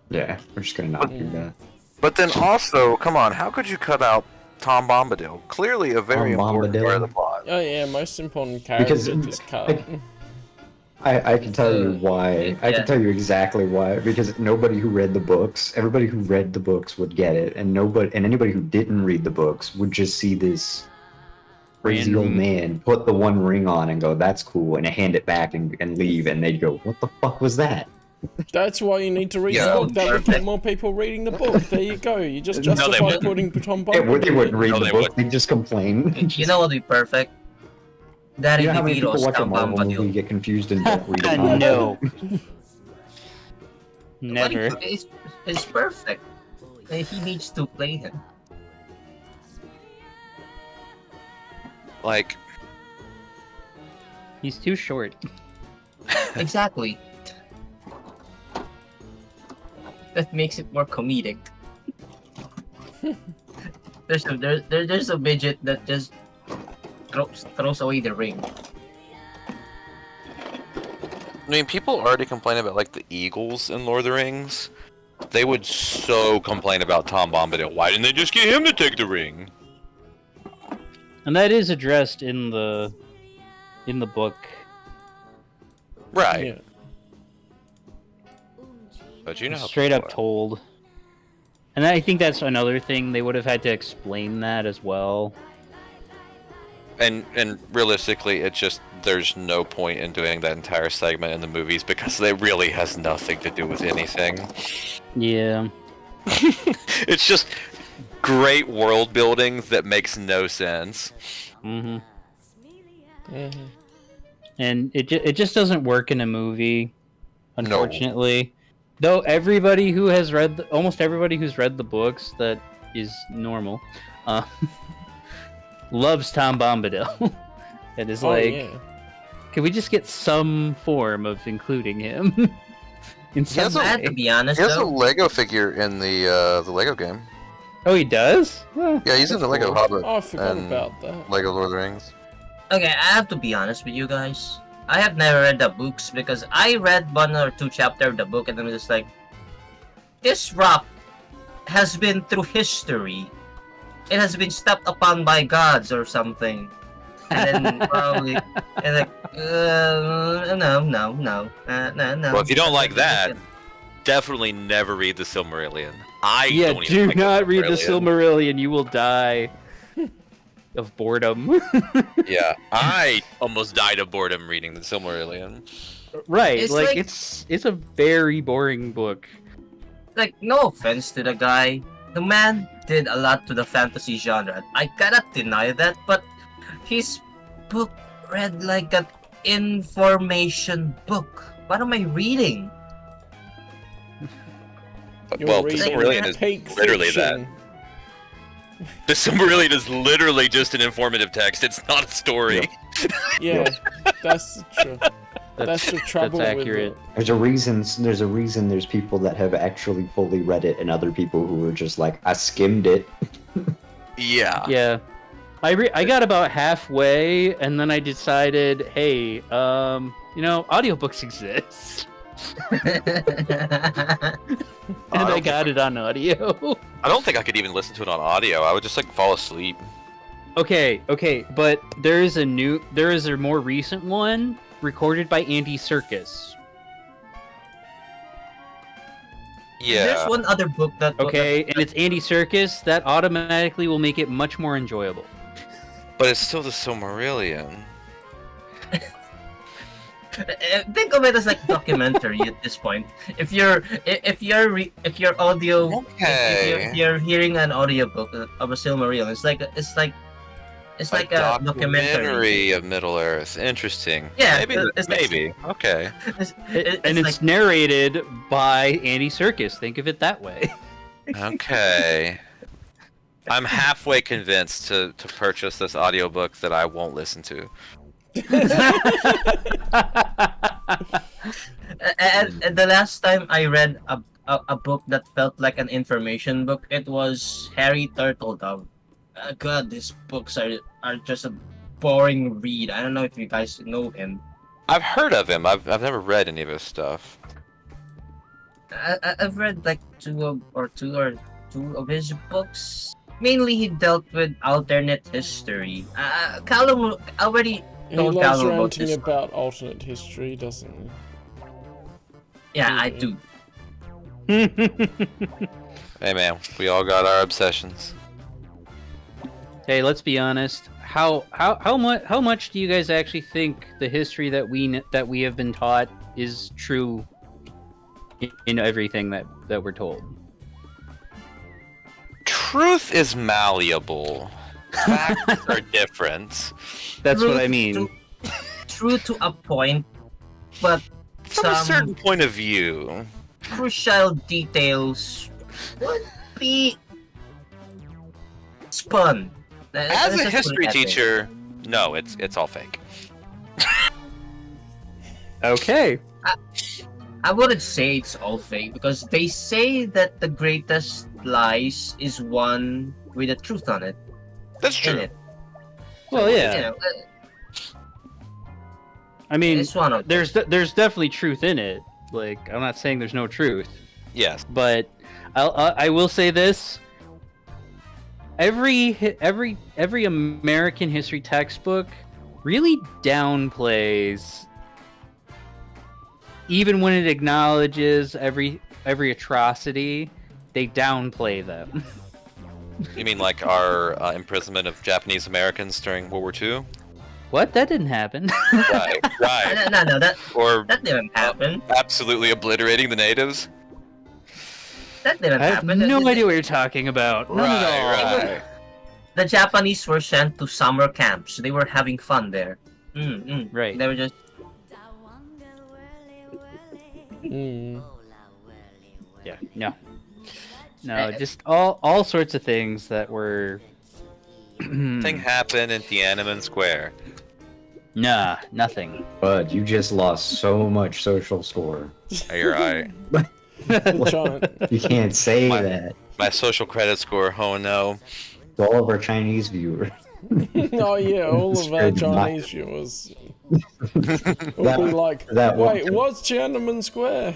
Yeah, we're just gonna not do that. But then also, come on, how could you cut out Tom Bombadil? Clearly a very important part of the plot. Oh yeah, most important character just cut. I can tell you why. I can tell you exactly why. Because everybody who read the books would get it, and anybody who didn't read the books would just see this crazy old man put the one ring on and go, "That's cool," and hand it back and leave, and they'd go, "What the fuck was that?" That's why you need to read the book. That would get more people reading the book. There you go. You just justify putting Tom Bombadil. They wouldn't read the book. They'd just complain. You know what would be perfect? That You know how many people individual watch a Marvel movie, Bombadil. get confused, and don't read it? No. Never. It's perfect. He needs to play him. Like, He's too short. Exactly. That makes it more comedic. There's a midget that just throws away the ring. I mean, people already complain about like the Eagles in Lord of the Rings. They would so complain about Tom Bombadil. Why didn't they just get him to take the ring? And that is addressed in the book. Right. Yeah. But you know, how Straight people up are. told. And I think that's another thing, they would have had to explain that as well. And realistically, it's just there's no point in doing that entire segment in the movies because it really has nothing to do with anything. Yeah. It's just great world building that makes no sense. Mm-hmm. And it just doesn't work in a movie, unfortunately. Though everybody who has read almost everybody who's read the books that is normal loves Tom Bombadil. And is can we just get some form of including him in some Not to way? be honest, He has a though. Lego figure in the Lego game. Oh, he does? Huh. Yeah, he's in the Lego Hobbit. Oh, I forgot and about that. Lego Lord of the Rings. Okay, I have to be honest with you guys. I have never read the books because I read 1 or 2 chapters of the book and I'm just like, this rock has been through history. It has been stepped upon by gods or something. And then probably, and like, no. Well, if you don't like that, definitely never read the Silmarillion. Yeah, don't even do like not read the Silmarillion. Silmarillion. You will die of boredom. Yeah, I almost died of boredom reading the Silmarillion. Right, It's like like- it's a very boring book. Like, no offense to the guy. The man did a lot to the fantasy genre. I cannot deny that, but his book read like an information book. What am I reading? You're Well, the reading Silmarillion is peak literally fiction. that. The Silmarillion is literally just an informative text. It's not a story. Yeah, that's true. That's the trouble That's with accurate. it. There's a reason. There's people that have actually fully read it, and other people who are just like, I skimmed it. Yeah. Yeah. I got about halfway and then I decided, hey, audiobooks exist. And I got it on audio. I don't think I could even listen to it on audio. I would just like fall asleep. Okay, but there is a more recent one recorded by Andy Serkis. Yeah. There's one other book that. Okay, and it's Andy Serkis. That automatically will make it much more enjoyable. But it's still the Silmarillion. Think of it as like documentary at this point. If you're audio, Okay. if you're hearing an audiobook of a Silmarillion, it's like a documentary. of Middle Earth. Interesting. Yeah, Maybe. it's- Maybe. Okay. And it's narrated by Andy Serkis. Think of it that way. Okay. I'm halfway convinced to purchase this audiobook that I won't listen to. And the last time I read a book that felt like an information book, it was Harry Turtledove. God, these books are just a boring read. I don't know if you guys know him. I've heard of him. I've never read any of his stuff. I've read like two of his books. Mainly, he dealt with alternate history. Callum already He told loves Callum about ranting this. about alternate history, doesn't he? Yeah, I do. Hey man, we all got our obsessions. Hey, let's be honest. How much do you guys actually think the history that we have been taught is true in everything that we're told? Truth is malleable. Facts are different. That's what I True mean. True to a point, but From a some certain point of view. crucial details would be spun. As Let's a just put it history that way. teacher, no, it's all fake. Okay. I wouldn't say it's all fake because they say that the greatest lies is one with the truth on it. That's In true. it. Well, yeah. You know, I mean, it's one of them. there's definitely truth in it. Like, I'm not saying there's no truth, Yes. but I will say this: every American history textbook really downplays, even when it acknowledges every atrocity, they downplay them. You mean like our imprisonment of Japanese Americans during World War II? What? That didn't happen. Right, right. No, Or that didn't happen. absolutely obliterating the natives? That didn't I have happen. no idea what you're talking about. None at all. Right. The Japanese were sent to summer camps. They were having fun there. Right. They were just Mm. Yeah. No, just all sorts of things that were. Thing happened in Tiananmen Square. Nah, nothing. Bud, you just lost so much social score. You're right. Giant. You can't say My- that. My social credit score. Oh no. To all of our Chinese viewers. Oh yeah, all of our Straight not- Chinese viewers will be like, that wait, one- what's Tiananmen Square?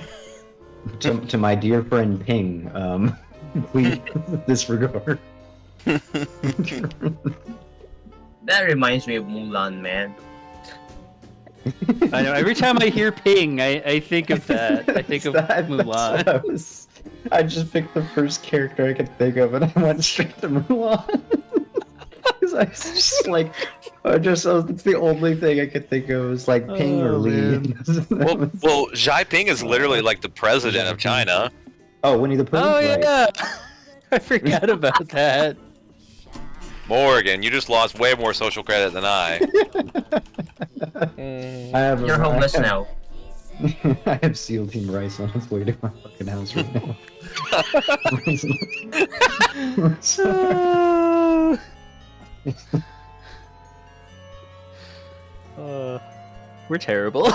To my dear friend Ping, please disregard. That reminds me of Mulan, man. I know. Every time I hear ping, I think of that. I think of Mulan. I just picked the first character I could think of, and I went straight to Mulan. Because I was just like, that's the only thing I could think of was like Ping or Li. Well, Xi Ping is literally like the president of China. Oh, Winnie the Pooh. Oh right. yeah, I forgot about that. Morgan, you just lost way more social credit than I. I have You're homeless now. I have SEAL Team Rice on his way to my fucking house right now. We're terrible.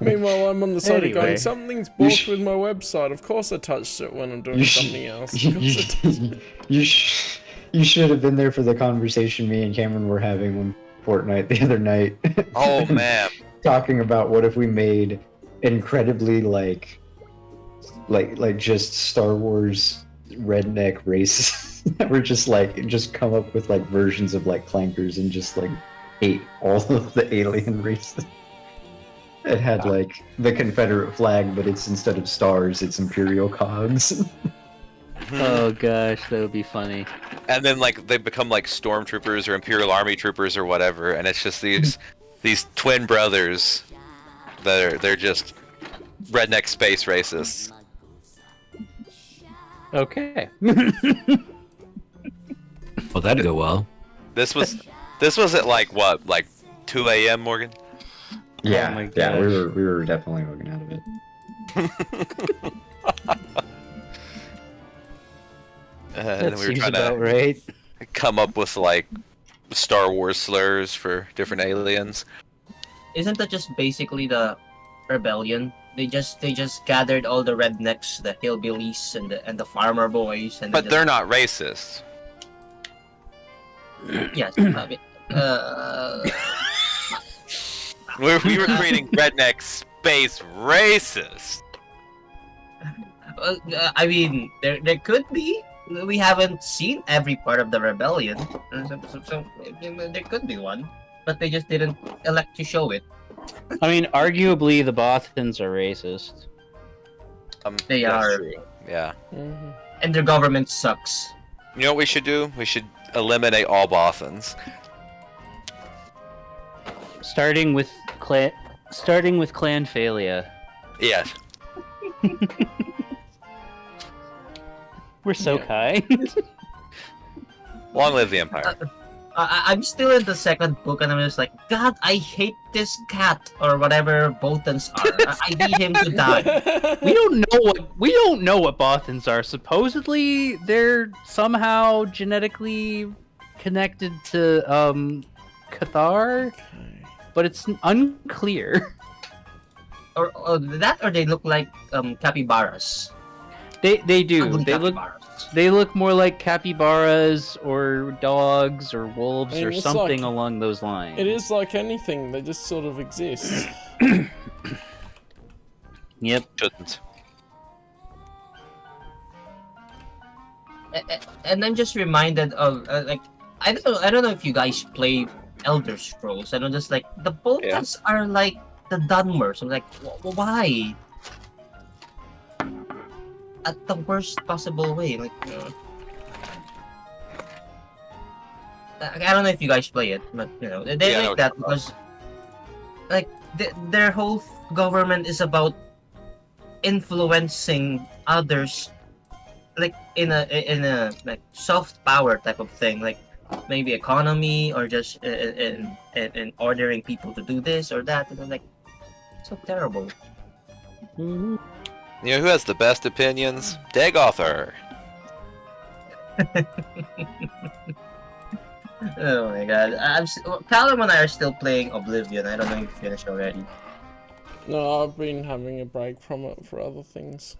Meanwhile, I'm on the side Anyway. going, something's bought with my website. Of course I touched it when I'm doing something else. Of course I touched it. You should have been there for the conversation me and Cameron were having when Fortnite the other night. Oh man. Talking about what if we made incredibly like just Star Wars redneck races that were just come up with like versions of like clankers and just like ate all of the alien races. It had like the Confederate flag, but it's instead of stars, it's Imperial cogs. Oh gosh, that would be funny. And then like they become like stormtroopers or Imperial Army troopers or whatever, and it's just these twin brothers that they're just redneck space racists. Okay. Well, that'd go well. This was at like what, like 2 a.m. Morgan? Yeah, Oh my yeah, gosh. we were definitely looking out of it. And That then we were seems trying about to right. come up with like Star Wars slurs for different aliens. Isn't that just basically the rebellion? They just gathered all the rednecks, the hillbillies, and the farmer boys, and But they're not racist. yes. I mean, We were creating redneck space racists. I mean, there could be. We haven't seen every part of the rebellion, so there could be one, but they just didn't elect to show it. I mean, arguably the Bothans are racist. They That's are. true. Yeah. Mhm. And their government sucks. You know what we should do? We should eliminate all Bothans. Starting with clan failure. Yes. We're so Yeah. kind. Long live the Empire. I'm still in the second book, and I'm just like, God, I hate this cat or whatever Bothans are. I need him to die. We don't know what Bothans are. Supposedly they're somehow genetically connected to Cathar, but it's unclear. Or that, or they look like capybaras. They do. Ugly capybaras. They look more like capybaras or dogs or wolves I mean, or it's something like- along those lines. It is like anything, they just sort of exist. Yep. Shouldn't. And I'm just reminded of like I don't know if you guys play Elder Scrolls, and I'm just like the Bothans are like the Dunmers. I'm like, why? At the worst possible way, like. I don't know if you guys play it, but you know they Yeah, I know like that what you're because, like, their whole government is about influencing others, like in a like soft power type of thing, like maybe economy or just in ordering people to do this or that, and I'm like, so terrible. You know who has the best opinions? Dagother. Oh my god, Callum and I are still playing Oblivion. I don't know if you finished already. No, I've been having a break from it for other things.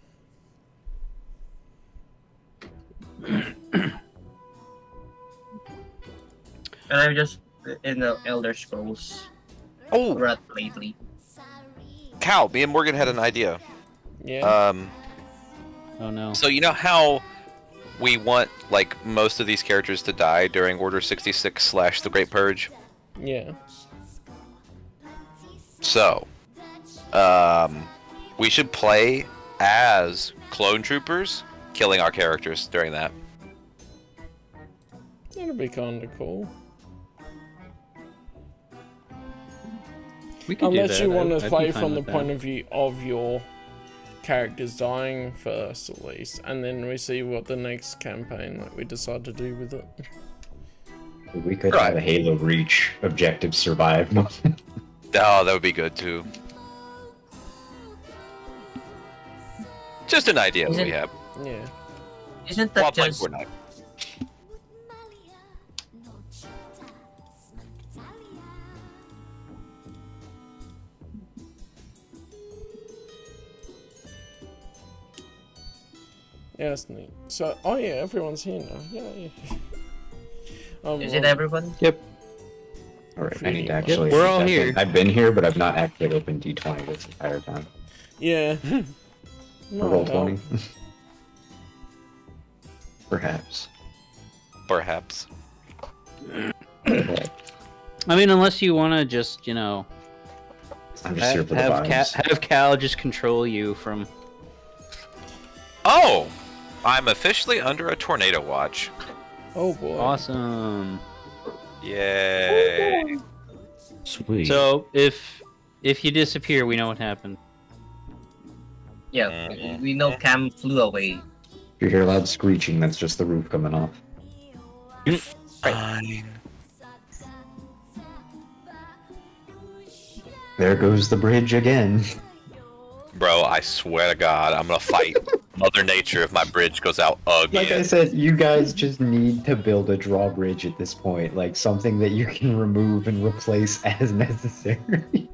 And I'm just in the Elder Scrolls Oh, rut lately. Cal, me and Morgan had an idea. Yeah. Oh no. So you know how we want like most of these characters to die during Order 66 / The Great Purge? Yeah. So, we should play as clone troopers, killing our characters during that. That'd be kind of cool. We could do Unless that. you want I'd to be play fine from the with point that. of view of your characters dying first, at least, and then we see what the next campaign that we decide to do with it. We could have a Halo Reach objective survive mode. Oh, that would be good too. Just an idea that we have. Yeah. Isn't While that playing just... Fortnite. Yeah, that's neat. So, oh yeah, everyone's here now. Yeah. Is it everyone? Yep. Alright, I need to Yep, actually. we're all here. I've been here, but I've not actually opened D20 this entire time. Yeah. Or roll Might 20. help. Perhaps. Perhaps. I mean, unless you want to just, you know, I'm just here for the have vibes. have Cal just control you from. Oh! I'm officially under a tornado watch. Oh boy. Awesome. Yay! Sweet. So if you disappear, we know what happened. Yeah, we know Cam flew away. If you hear loud screeching, that's just the roof coming off. Fine. There goes the bridge again. Bro, I swear to God, I'm gonna fight Mother Nature if my bridge goes out again. Like I said, you guys just need to build a drawbridge at this point. Like something that you can remove and replace as necessary.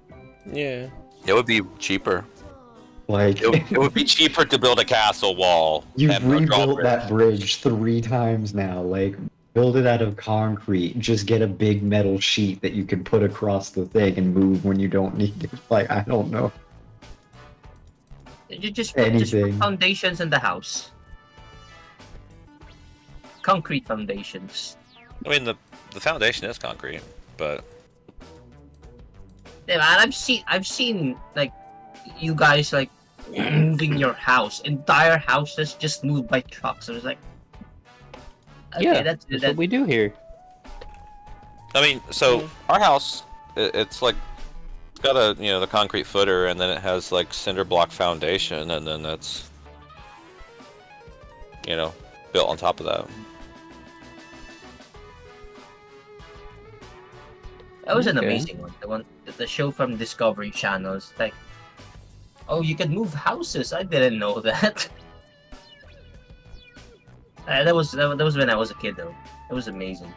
Yeah. It would be cheaper. Like, It would be cheaper to build a castle wall. you've than a rebuilt drawbridge. that bridge 3 times now. Like, build it out of concrete. Just get a big metal sheet that you can put across the thing and move when you don't need it. Like, I don't know. You just put Anything. foundations in the house. Concrete foundations. I mean, the foundation is concrete, but Yeah, man, I've seen like you guys like moving your house, entire houses just moved by trucks. I was like, okay, Yeah, that's what we do here. I mean, so our house, it's like it's got a the concrete footer, and then it has like cinder block foundation, and then that's built on top of that. That was an Okay. amazing one. The show from Discovery Channel. It's like, oh, you can move houses. I didn't know that. That was when I was a kid, though. It was amazing.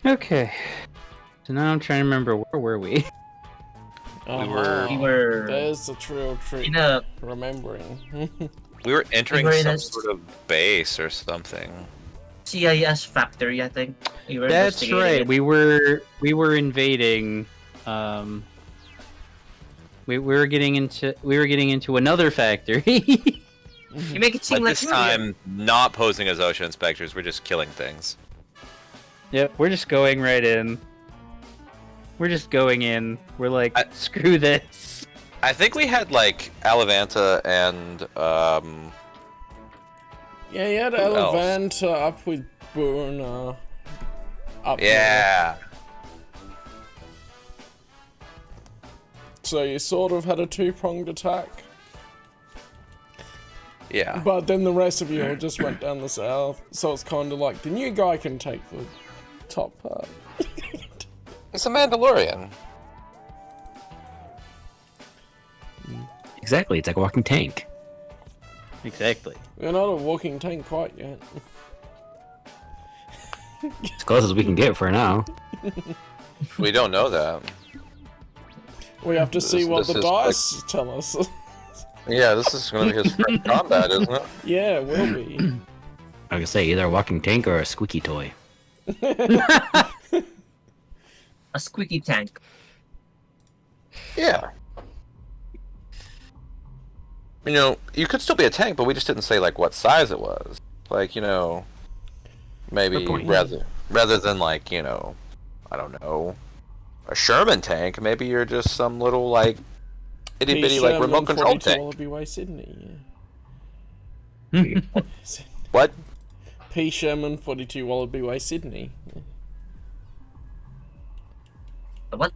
Okay. So now I'm trying to remember where were we? Uh-huh. We were There's the real trick. in a Remembering. We were entering We were in some a- sort of base or something. CIS factory, I think. We were That's investigating right. it. We were invading. We were getting into another factory. You make it seem But like this we were- time, not posing as OSHA inspectors, we're just killing things. Yep, we're just going right in. We're just going in. We're like, screw this. I think we had like Alavanta and Yeah, you had Who else? Elevant up with Burner. Up there. yeah. So you sort of had a two-pronged attack. Yeah. But then the rest of you all just went down the south. So it's kind of like the new guy can take the top part. It's a Mandalorian. Exactly, it's like a walking tank. Exactly. We're not a walking tank quite yet. As close as we can get for now. We don't know that. We have to see what this the is dice tell us. Yeah, this is going to be his first combat, isn't it? Yeah, it will be. I can say either a walking tank or a squeaky toy. A squeaky tank. Yeah. You know, you could still be a tank, but we just didn't say like what size it was. Like, you know, maybe Good point. rather than like, you know, I don't know, a Sherman tank, maybe you're just some little like itty bitty like remote control tank. Wallaby Way, Sydney. What? P. Sherman, 42 Wallaby Way, Sydney. What?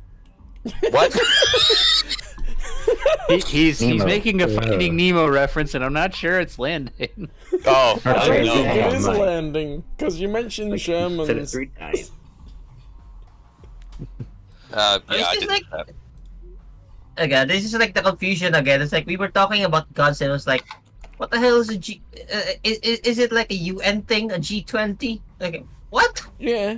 What? He's Nemo. making a Finding Nemo reference, and I'm not sure it's landing. Oh, I I don't know. think it is Right. landing, because you mentioned Said it Sherman's. 3 times. Yeah, It's I just did like- that. Again, this is like the confusion again. It's like we were talking about guns and it was like, what the hell is a G? Is it like a UN thing, a G20? Like, what? Yeah.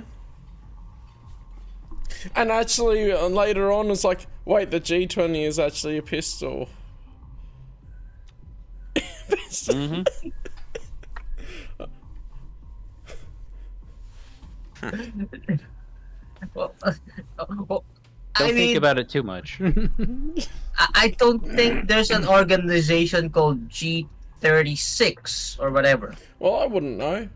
And actually, later on, it's like, wait, the G20 is actually a pistol. Mm-hmm. Well, Don't I think mean, about it too much. I don't think there's an organization called G36 or whatever. Well, I wouldn't know.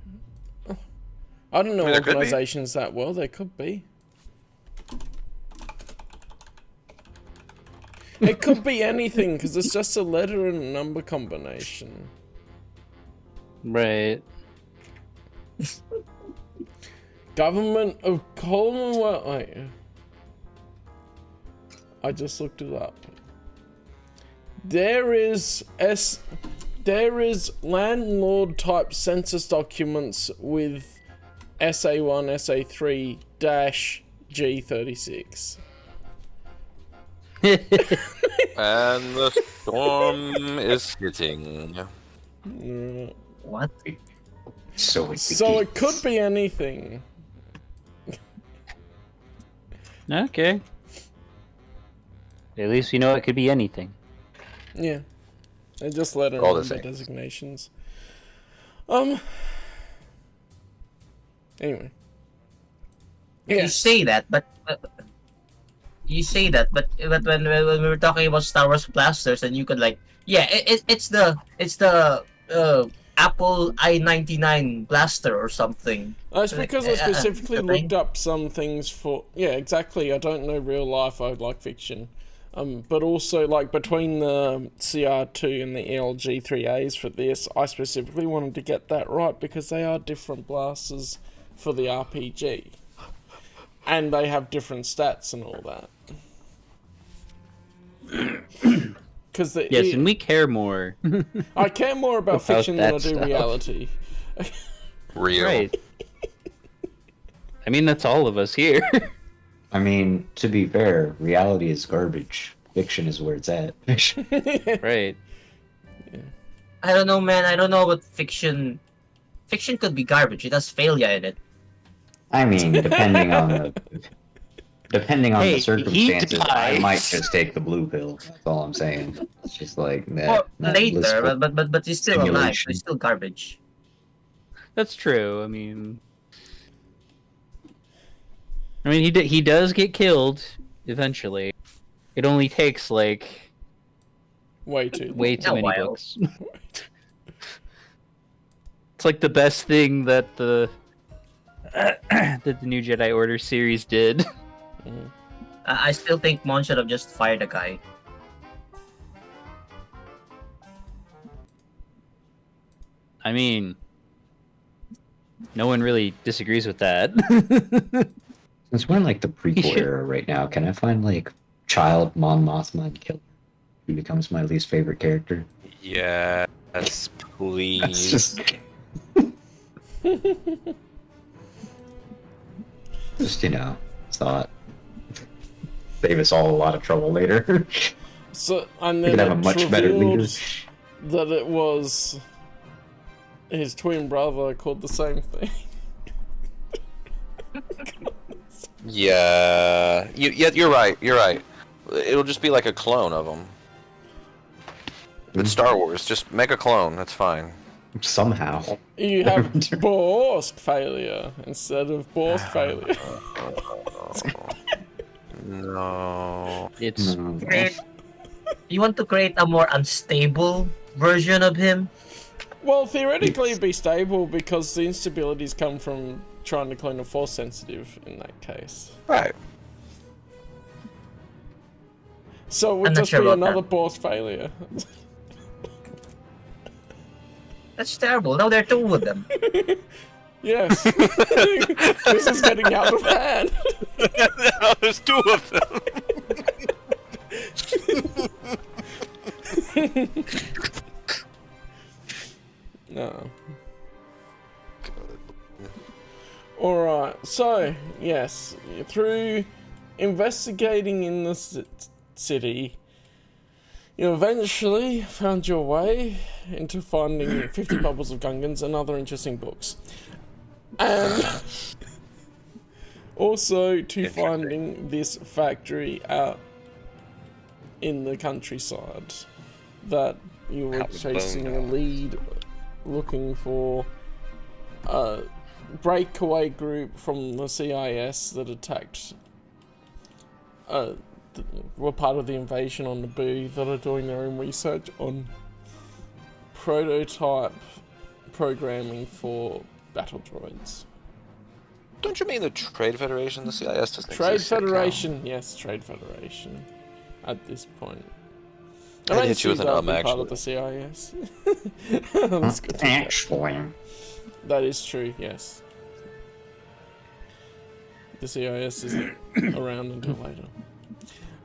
I don't know I mean, there could be. organizations that well. There could be. It could be anything, because it's just a letter and a number combination. Right. Government of Commonwealth. Wait. I just looked it up. There is landlord type census documents with SA1, SA3 G36. And the storm is hitting. What? So it could be anything. Okay. At least we know it could be anything. Yeah. They just let All the number things. designations. Anyway. You Yes. say that, but you say that, but when we were talking about Star Wars blasters, and you could like, yeah, it's the Apple i99 blaster or something. It's because I specifically the thing. looked up some things for... Yeah, exactly. I don't know real life. I like fiction. But also, like, between the CR2 and the LG3As for this, I specifically wanted to get that right because they are different blasters for the RPG. And they have different stats and all that. Because Yes, and we care more. I care more about About fiction than I that do stuff. reality. Real. Right. I mean, that's all of us here. I mean, to be fair, reality is garbage. Fiction is where it's at. Right. I don't know, man. I don't know about fiction. Fiction could be garbage. It has failure in it. I mean, depending on Hey, the he circumstances, I dies. might just take the blue pill. That's all I'm saying. It's just like that. Or that later, blissful- but he's still alive. So simulation. it's still garbage. That's true. I mean, he does get killed eventually. It only takes like Way too. way too A many while. books. It's like the best thing that the that the New Jedi Order series did. I still think Mon should have just fired the guy. I mean, no one really disagrees with that. Since we're in like the prequel era right now, can I find like child Mon Mothma and kill her? Who becomes my least favorite character? Yes, That's please. just you know, thought save us all a lot of trouble later. So, and We then could have a it much better leader. revealed that it was his twin brother called the same thing. Yeah, you're right. You're right. It'll just be like a clone of them. It's Star Wars. Just make a clone. That's fine. Somehow. You have Borsk failure instead of Borsk failure. No. It's You want to create a more unstable version of him? Well, theoretically it'd be stable because the instabilities come from trying to clone a force sensitive in that case. Right. So it would I'm not just sure be about another that. Borsk failure. That's terrible. Now there are two of them. Yes. This is getting out of hand. No, there's two of them. No. Alright, so, yes, through investigating in the city, you eventually found your way into finding 50 Bubbles of Gungans and other interesting books. And also to finding this factory out in the countryside that you were Out with chasing bone a lead, looking for a breakaway group from the CIS that attacked, were part of the invasion on Naboo, that are doing their own research on prototype programming for battle droids. Don't you mean the Trade Federation? The CIS doesn't Trade exist yet, Cal. Federation, yes, Trade Federation. At this point, I'd hit you with an that'd be part actually. of the CIS. That's good to know. Actually. That is true, yes. The CIS isn't around until later.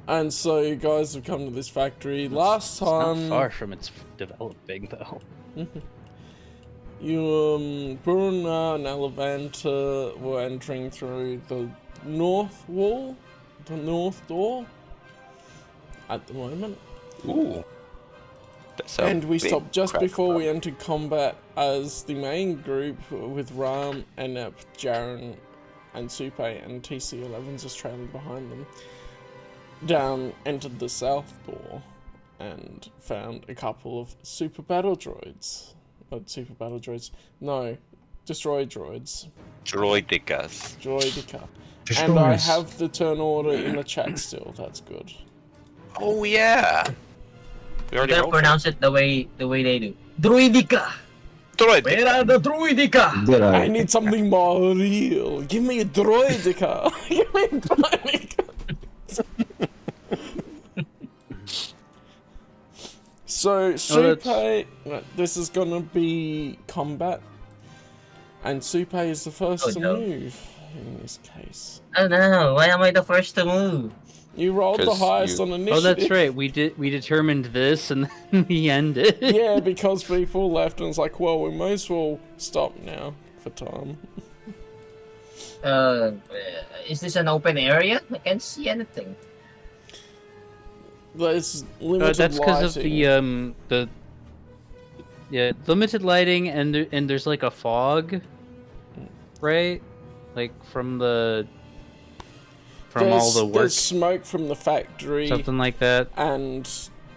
And so you guys have come to this factory. Last not time far from its developing though. you, Bruna and Alavanta were entering through the north wall, the north door, at the moment. Ooh. That sounds And we big stopped just crap. before we entered combat as the main group with Ram, Enep, Jaren, and Supe and TC-11s just trailing behind them, entered the south door and found a couple of super battle droids. Super battle droids? No, destroy droids. Droidicas. Droidica. And I have the turn order in the chat still, that's good. Oh yeah. We You already gotta rolled for pronounce it the way they do. Druidica! Droid. Where are the Druidica? Did I I? need something more real. Give me a droidica. Give me a droidica. So, Supe, this is gonna be combat. And Supe is the first to no. move in this case. Oh no, why am I the first to move? You rolled the 'Cause highest you- on initiative. Oh, that's right. We determined this, and then we ended. Yeah, because people left and it's like, well, we might as well stop now for time. Is this an open area? I can't see anything. There's limited That's because of lighting. the limited lighting, and there's like a fog, right? Like from all the work, There's smoke from the factory, something like that. and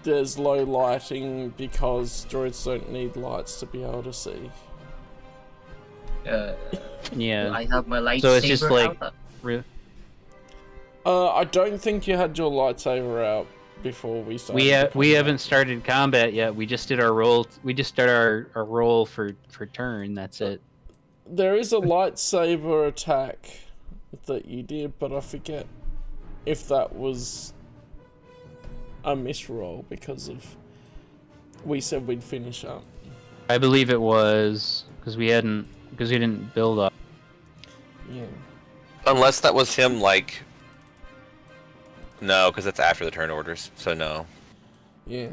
there's low lighting because droids don't need lights to be able to see. Yeah. I have my lightsaber So it's just like out. I don't think you had your lightsaber out before we started. we haven't started combat yet. We just did our roll. We just start our roll for turn. That's it. There is a lightsaber attack that you did, but I forget if that was a misroll because we said we'd finish up. I believe it was because we didn't build up. Yeah. Unless that was him, like. No, because that's after the turn orders. So no. Yeah.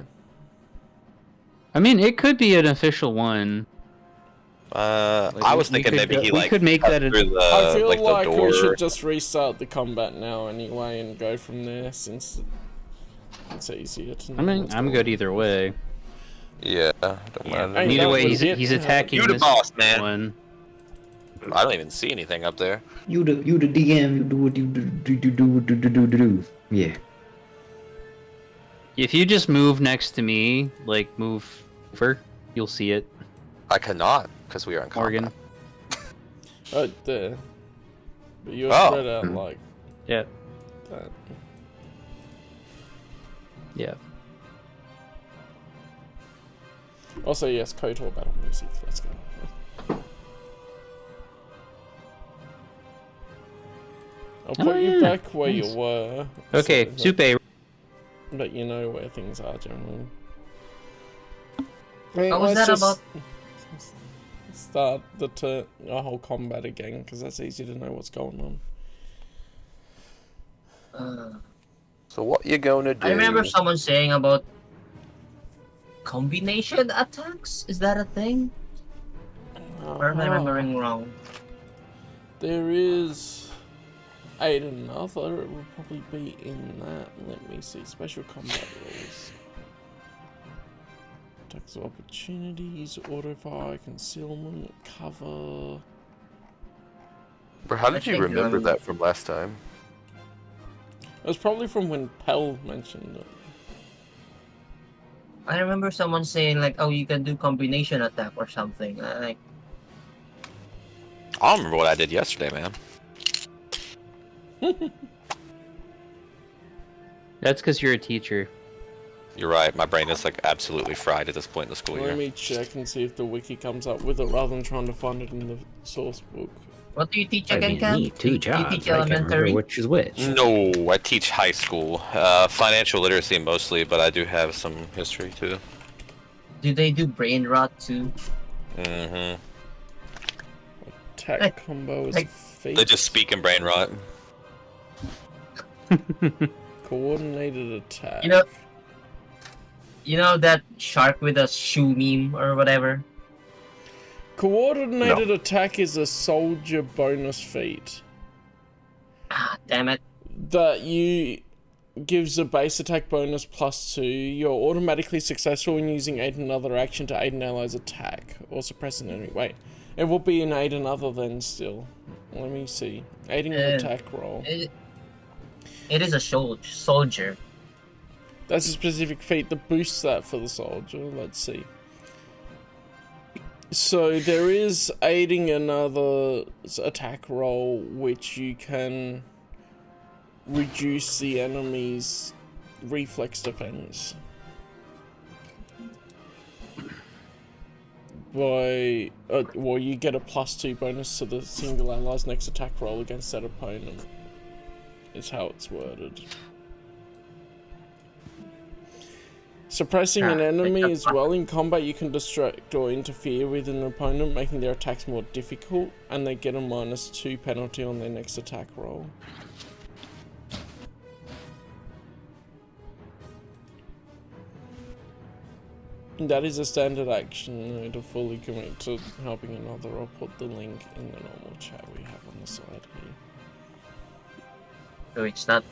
I mean, it could be an official one. I was thinking maybe he we like could make cut that a- through the I feel like like the door. we should just restart the combat now anyway and go from there since it's easier to know. I mean, what's I'm going good either way. Yeah, don't mind. Ain't Either that way, what he's hit? attacking You the this boss, man. one. I don't even see anything up there. You the DM. You do what you do. Yeah. If you just move next to me, like move over, you'll see it. I cannot, because we are in combat. Morgan. Right there. But you're Oh. spread out like Yeah. that. Yeah. Also, yes, KOTOR battle music. Let's go. I'll put you yeah. back where Nice. you were. Okay, so that, Supe. that you know where things are generally. What was that about? Start the whole combat again, because that's easy to know what's going on. So what you gonna do? I remember someone saying about combination attacks. Is that a thing? Or am I remembering wrong? There is 8 another. It would probably be in that. Let me see. Special combat rules. Attacks of opportunities, auto fire, concealment, cover. Bro, how I did you think, remember that from last time? It was probably from when Pell mentioned it. I remember someone saying like, "Oh, you can do combination attack or something." Like, I don't remember what I did yesterday, man. That's because you're a teacher. You're right, my brain is like absolutely fried at this point in the school year. Let me check and see if the wiki comes up with it rather than trying to find it in the source book. what do you teach I again, mean, Cam? me, two You jobs. teach I can't remember elementary. which is which. No, I teach high school. Financial literacy mostly, but I do have some history too. Do they do brain rot too? Mm-hmm. Attack Like- combo is like- a feat. They just speak in brain rot. Coordinated attack. You know that shark with a shoe meme or whatever? Coordinated attack is a soldier bonus feat Ah, damn it. that you gives a base attack bonus +2. You're automatically successful in using aid another action to aid an ally's attack or suppress an enemy. Wait, it will be an aid another then still. Let me see. Aiding an attack roll. It is a soldier. That's a specific feat that boosts that for the soldier. Let's see. So there is aiding another attack roll, which you can reduce the enemy's reflex defense by well, you get a +2 bonus to the single ally's next attack roll against that opponent. Is how it's worded. Suppressing an enemy as well in combat, you can distract or interfere with an opponent, making their attacks more difficult, and they get a -2 penalty on their next attack roll. And that is a standard action. To fully commit to helping another, I'll put the link in the normal chat we have on the side here. So it's not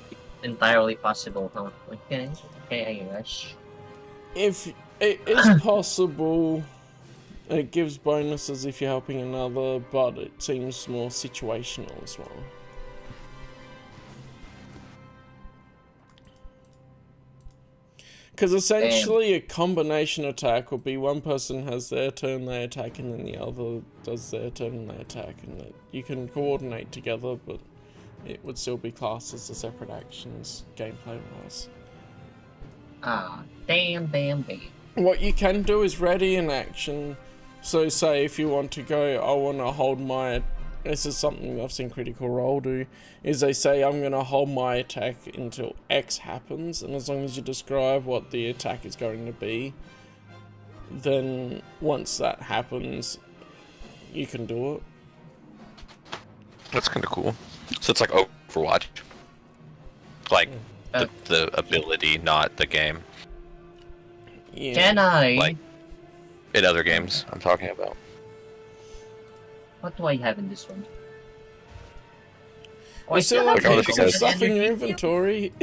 entirely possible, huh? Okay, I guess. If it is possible, it gives bonuses if you're helping another, but it seems more situational as well. Because essentially a combination attack would be one person has their turn, they attack, and then the other does their turn and they attack, and that you can coordinate together, but it would still be classed as the separate actions, gameplay-wise. Ah, damn. What you can do is ready an action. So say if you want to go, I want to hold my... This is something I've seen Critical Role do, is they say I'm going to hold my attack until X happens, and as long as you describe what the attack is going to be, then once that happens, you can do it. That's kind of cool. So it's like Overwatch. Like, the ability, not the game. Yeah. Can I? Like, in other games, I'm talking about. What do I have in this one? Oh, You still have Look, I'll let heaps you of guys- stuff in your energy shield? inventory.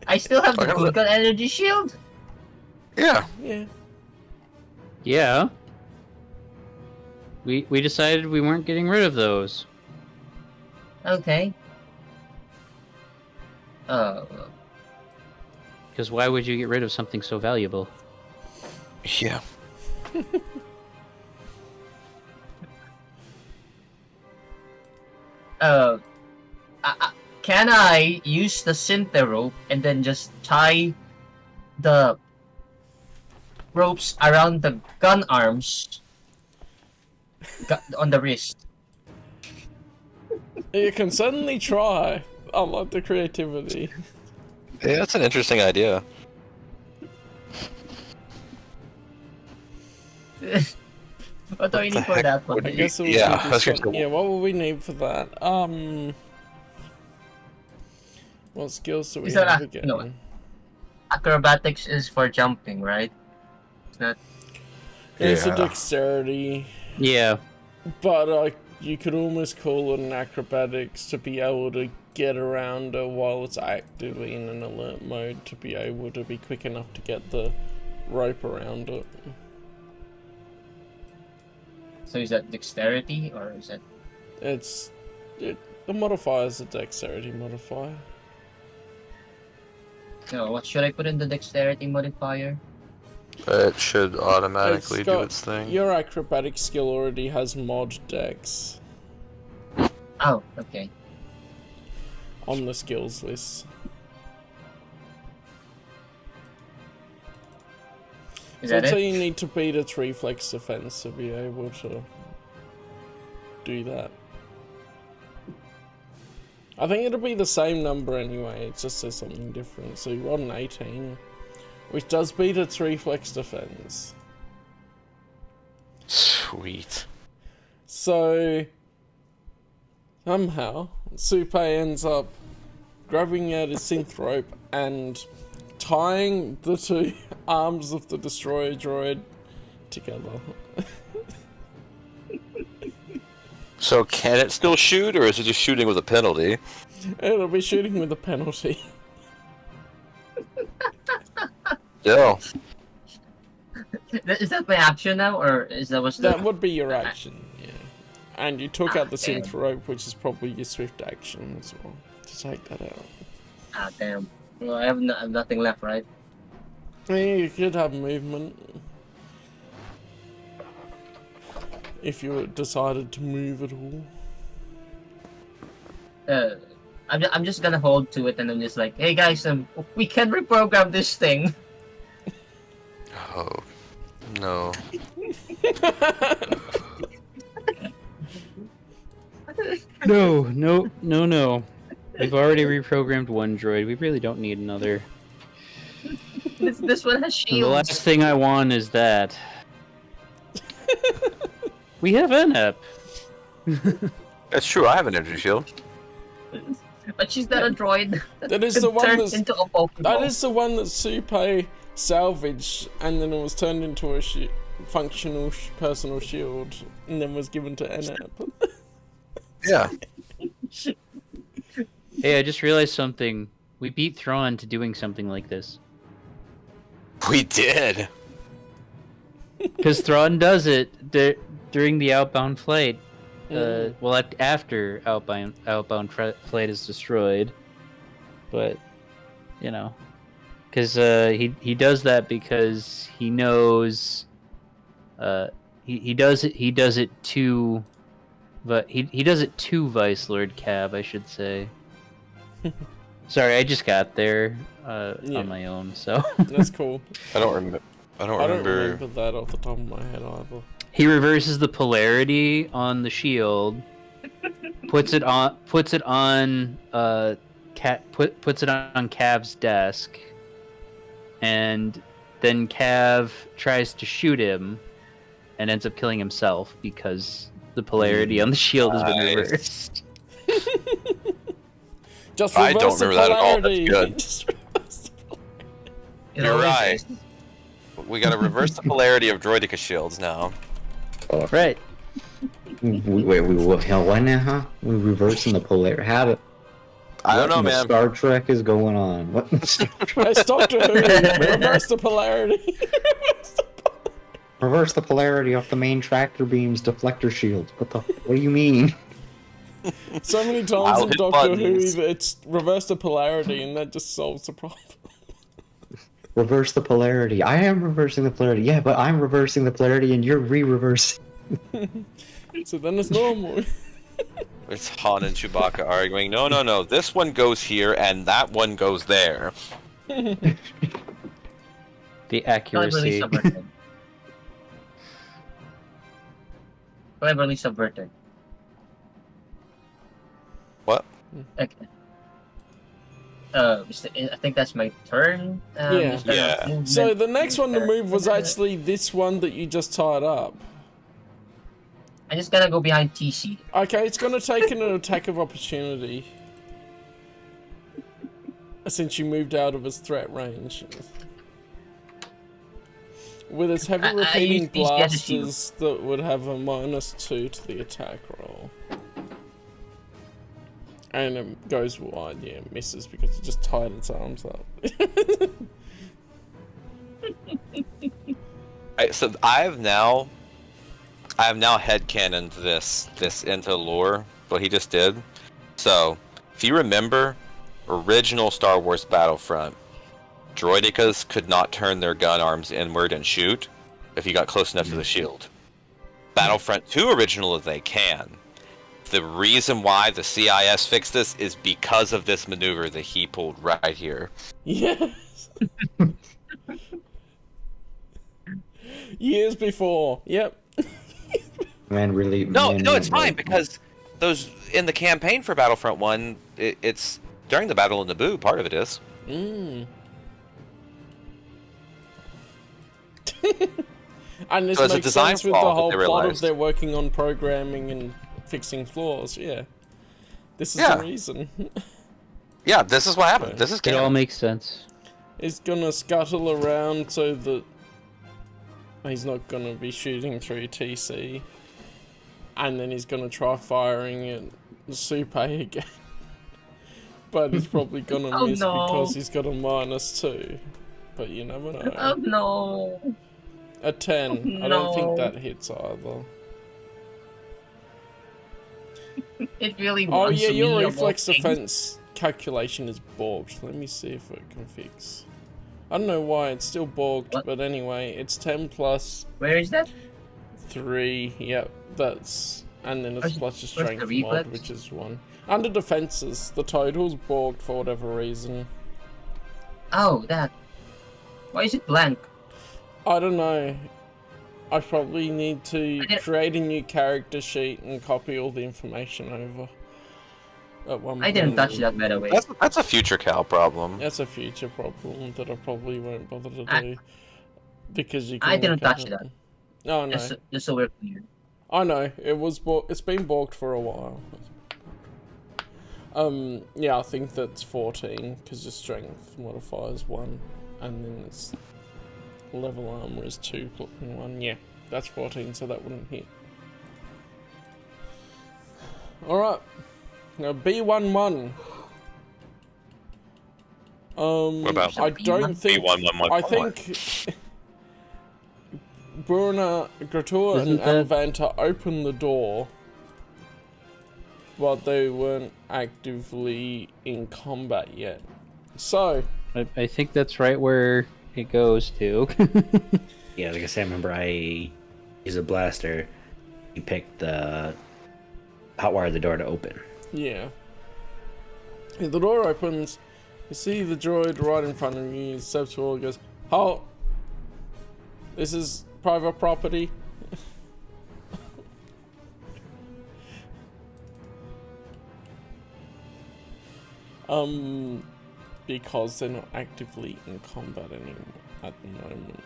I still have the I have good gun energy shield. Yeah. Yeah. Yeah. We decided we weren't getting rid of those. Okay. Because why would you get rid of something so valuable? Yeah. Can I use the synth rope and then just tie the ropes around the gun arms on the wrist? You can certainly try. I like the creativity. Yeah, that's an interesting idea. What do we need for that one? I guess it would Yeah, be that's this good. one. Yeah, what will we need for that? What skills do we Is that have a- again? no. Acrobatics is for jumping, right? It's not. It's a Yeah. dexterity, Yeah. but you could almost call it an acrobatics to be able to get around it while it's actively in an alert mode, to be able to be quick enough to get the rope around it. So is that dexterity or is that? The modifier is a dexterity modifier. No, what should I put in the dexterity modifier? It should automatically It's do got- its thing. Your acrobatic skill already has mod dex Oh, okay. on the skills list. Is So that I'd say it? you need to beat its reflex defense to be able to do that. I think it'll be the same number anyway, it just says something different. So you rolled an 18, which does beat its reflex defense. Sweet. So somehow Supe ends up grabbing out his synth rope and tying the two arms of the destroyer droid together. So can it still shoot, or is it just shooting with a penalty? It'll be shooting with a penalty. Still. Is that my action now, or is that what's That the? would be your action, yeah. And you took out the damn. synth rope, which is probably your swift action as well, to take that out. Ah, damn. Well, I have nothing left, right? Yeah, you could have movement. If you decided to move at all. I'm just gonna hold to it, and I'm just like, hey guys, we can reprogram this thing. Oh. No. No. We've already reprogrammed one droid. We really don't need another. This one has And the last shields. thing I want is that. We have NEP. That's true, I have an energy shield. But she's not a droid. That is the one Turned that's... into a Pokemon. That is the one that Supe salvaged, and then it was turned into a functional personal shield, and then was given to NAP. Yeah. Hey, I just realized something. We beat Thrawn to doing something like this. We did. Because Thrawn does it during the outbound flight. After outbound flight is destroyed. But, you know. Because he does that because he knows... he does it to... But he does it to Vice Lord Cab, I should say. Sorry, I just got there on my own, so... That's cool. I don't remember. I don't remember that off the top of my head either. He reverses the polarity on the shield, puts it on Cav's desk, and then Cav tries to shoot him, and ends up killing himself because the polarity on the shield has been Nice. reversed. Just I reverse don't the remember that at all, that's polarity. good. Just reverse the It You're always right. is. We gotta reverse the polarity of droidica shields now. Right. Wait, what now, huh? We're reversing the polarity. How do... I don't what know, in the man. Star Trek is going on? What? Hey, Doctor Who, reverse the polarity. Reverse the polarity off the main tractor beam's deflector shields. What do you mean? So many times I'll in hit Doctor Who, buttons. it's reverse the polarity, and that just solves the problem. reverse the polarity. I am reversing the polarity. Yeah, but I'm reversing the polarity and you're re-reversing. So then it's normal. It's Han and Chewbacca arguing. No, no, no. This one goes here, and that one goes there. The Cleverly accuracy. subverted. Cleverly subverted. What? Okay. I think that's my turn. Yeah. Mr. Yeah. Movement, So the next one to Mr. move was actually this one that you just tied up. I just gotta go behind TC. Okay, it's gonna take an attack of opportunity. Since you moved out of his threat range. With its heavy I repeating used these as a shield. blasters that would have a -2 to the attack roll. And it goes wide, yeah, misses because it just tied its arms up. So I have now headcanoned this into lore, what he just did. So, if you remember, original Star Wars Battlefront, droidicas could not turn their gun arms inward and shoot if you got close enough to the shield. Battlefront 2 original, they can. The reason why the CIS fixed this is because of this maneuver that he pulled right here. Yes. Years before. Yep. Man, really. No, man, no, it's man, fine because those in the campaign for Battlefront 1, it's during the Battle of Naboo. Part of it is. Mm. And this So it's a makes design sense with the flaw that whole they plot of realized. they're working on programming and fixing flaws. Yeah. This is Yeah. the reason. Yeah, this is what happened. Okay. This is It all canon. makes sense. He's gonna scuttle around so that he's not gonna be shooting through TC. And then he's gonna try firing at Supe again. But he's probably gonna Oh, miss no. because he's got a -2. But you never know. Oh no! A 10. Oh, I don't think no. that hits either. It really Oh wants yeah, me your of all reflex things. defense calculation is borked. Let me see if it can fix. I don't know why it's still borked, What? but anyway, it's 10 plus Where is that? 3. Yep, that's... And then it's Where's- plus your where's the strength mod, reflex? which is 1. Under defenses, the total's borked for whatever reason. Oh, that. Why is it blank? I don't know. I probably need to I didn't- create a new character sheet and copy all the information over. At one I didn't point. touch that, by the way. That's a future Cal problem. That's a future problem that I probably won't bother to I- do. Because you can I didn't look at touch it. that. Oh no. Just so we're clear. I know. It's been balked for a while. Yeah, I think that's 14, because your strength modifier is 1. And then it's level armor is 2 plus 1. Yeah, that's 14, so that wouldn't hit. Alright. Now B11. What about I don't think... B111? I think... Bruna, Gratua, and Isn't that- Alvanta opened the door, but they weren't actively in combat yet. So, I think that's right where it goes to. Yeah, like I said, I remember I used a blaster. You picked the hotwire the door to open. yeah. If the door opens, you see the droid right in front of you, steps forward, goes, "Halt! This is private property." Because they're not actively in combat anymore at the moment.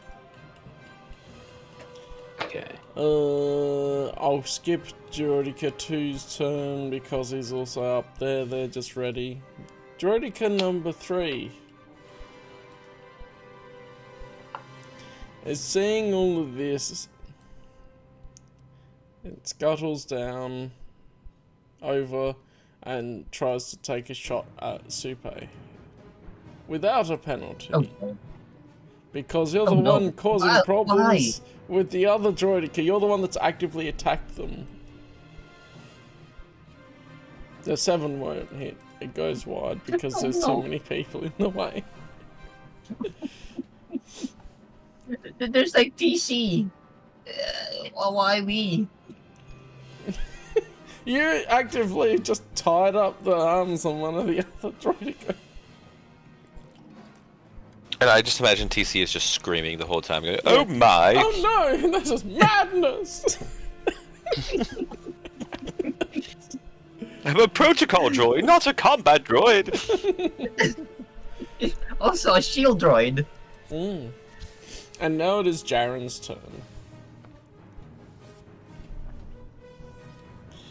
Okay. I'll skip Droidica 2's turn because he's also up there. They're just ready. Droidica number 3 is seeing all of this. It scuttles down over and tries to take a shot at Supe without a penalty. Oh, Because you're Oh, the no. one causing Why? problems with the other droidica. You're the one that's actively attacked them. The 7 won't hit. It goes wide because Oh, there's so no. many people in the way. There's like TC. Why we? You actively just tied up the arms on one of the other droids. And I just imagine TC is just screaming the whole time, going, "Oh my!" Oh no, this is madness! I'm a protocol droid, not a combat droid. Also a shield droid. And now it is Jaren's turn.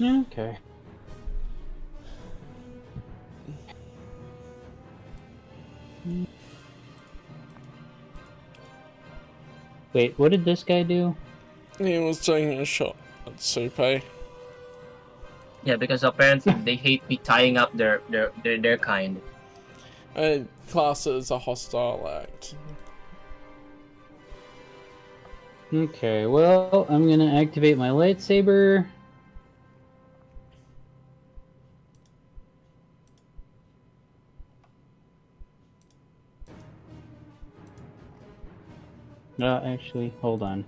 Okay. Wait, what did this guy do? He was taking a shot at Supe. Yeah, because apparently they hate me tying up their kind. Class it as a hostile act. Okay, well, I'm gonna activate my lightsaber. No, actually, hold on.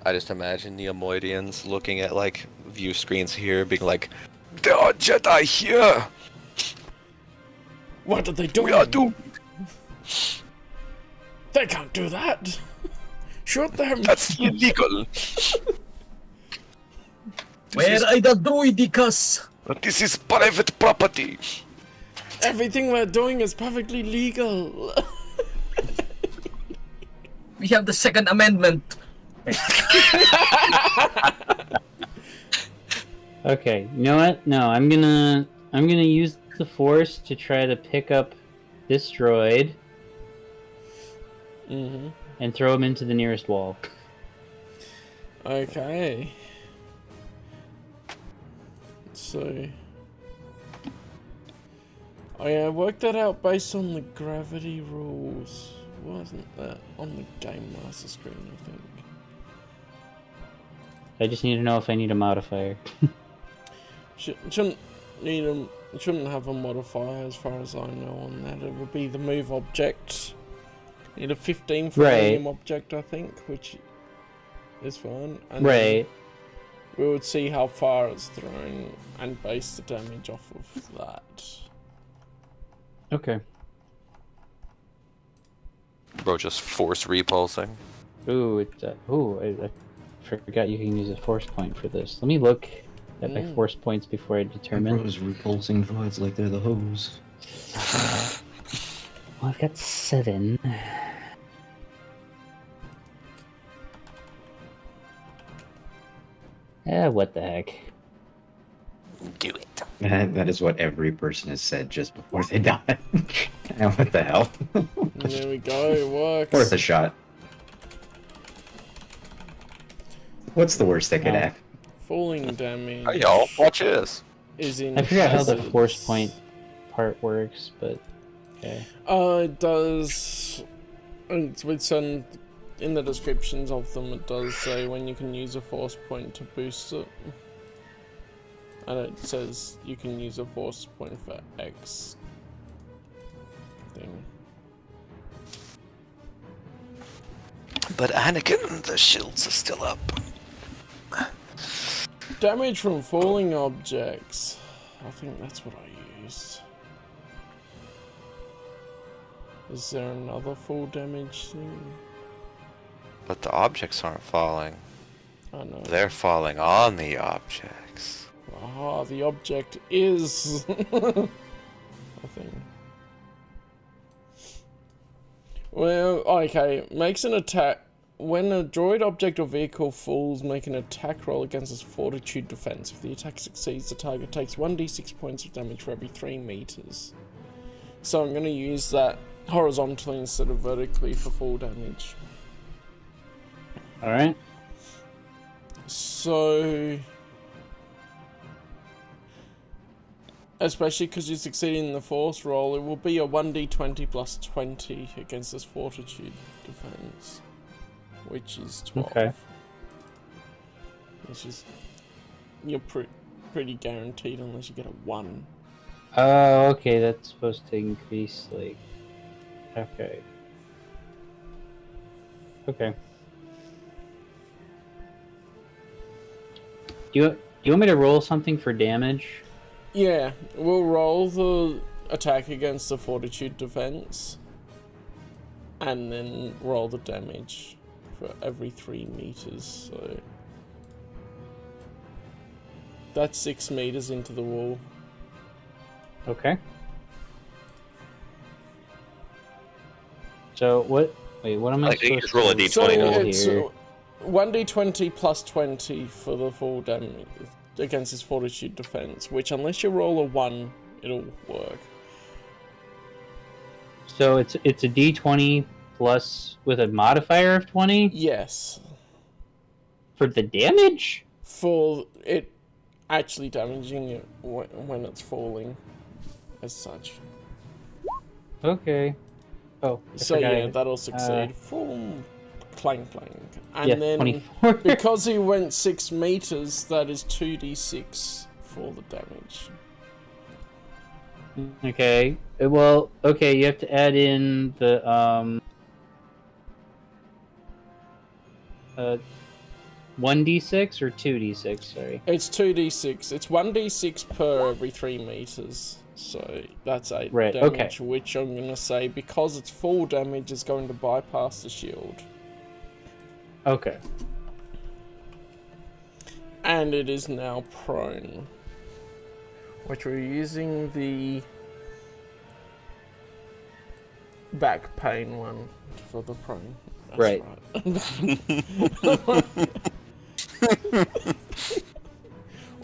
I just imagine Neomoidians looking at like view screens here, being like, "There are Jedi here. What are they doing? We are doomed. They can't do that. Shoot them. That's illegal. Where are the droidicas? This is private property." Everything we're doing is perfectly legal. We have the Second Amendment. Okay, you know what? No, I'm gonna use the Force to try to pick up this droid and throw him into the nearest wall. Okay. So, I worked that out based on the gravity rules. Wasn't that on the Game Master screen, I think? I just need to know if I need a modifier. Shouldn't need a, shouldn't have a modifier as far as I know on that. It would be the move object. Need a 15 for medium object, I think, which is fine. And right. we would see how far it's thrown and base the damage off of that. Okay. Bro, just force repulsing. Ooh, it's I forgot you can use a force point for this. Let me look at my force points before I determine. Those repulsing droids like they're the hose. Well, I've got 7. What the heck? Do it. That is what every person has said just before they die. What the hell? There we go, it works. Worth a shot. What's the worst that could happen? Falling damage. Hey y'all, watch this. Is in I forgot how the hazards. force point part works, but okay. It does. It's with some in the descriptions of them. It does say when you can use a force point to boost it, and it says you can use a force point for X thing. But Anakin, the shields are still up. Damage from falling objects. I think that's what I used. Is there another full damage thing? But the objects aren't falling. I know. They're falling on the objects. Ah, the object is a thing. Well, okay. Makes an attack. When a droid object or vehicle falls, make an attack roll against its fortitude defense. If the attack succeeds, the target takes 1d6 points of damage for every 3 meters. So I'm going to use that horizontally instead of vertically for full damage. Alright. So, especially because you succeeded in the force roll, it will be a 1d20 plus 20 against this fortitude defense, which is 12. Okay. Which is, you're pretty guaranteed unless you get a 1. Oh, okay, that's supposed to increase, like... Okay. Okay. Do you want me to roll something for damage? Yeah, we'll roll the attack against the fortitude defense, and then roll the damage for every 3 meters. So that's 6 meters into the wall. Okay. So what? Wait, what am I Like, you supposed just roll a to d20 So roll it's here? 1d20 plus 20 for the full damage against his fortitude defense, which unless you roll a 1, it'll work. So it's a d20 plus with a modifier of 20 Yes. for the damage? For it actually damaging it when it's falling, as such. Okay. Oh, I So forgot yeah, I- that'll succeed. Full clang clang. And yeah, then 24. because he went 6 meters, that is 2d6 for the damage. Okay. Well, okay, you have to add in the 1d6 or 2d6, sorry. It's 2d6. It's 1d6 per every 3 meters. So that's 8 Right, damage, okay. which I'm gonna say, because it's full damage, is going to bypass the shield. Okay. And it is now prone. Which we're using the back pain one for the prone. That's Right.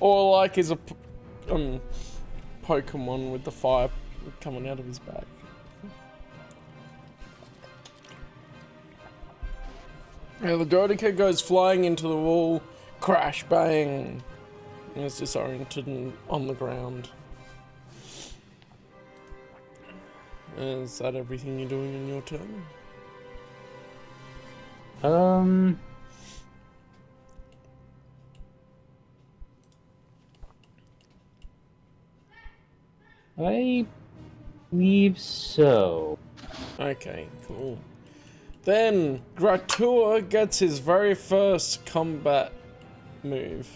Or like is a Pokemon with the fire coming out of his back. Yeah, the Droideka goes flying into the wall, crash, bang, and is disoriented and on the ground. Is that everything you're doing in your turn? I believe so. Okay, cool. Then, Gratua gets his very first combat move.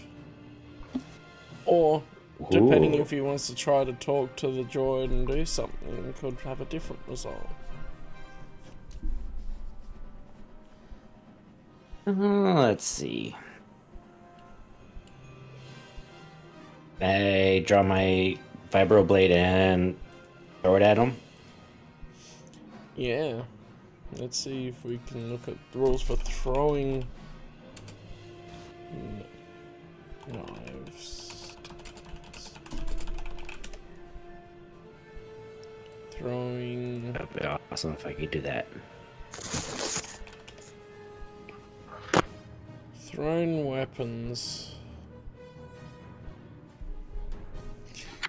Or, depending Ooh. if he wants to try to talk to the droid and do something, could have a different result. Let's see. I draw my vibroblade and throw it at him. Yeah. Let's see if we can look at the rules for throwing knives. Throwing That'd be awesome if I could do that. thrown weapons.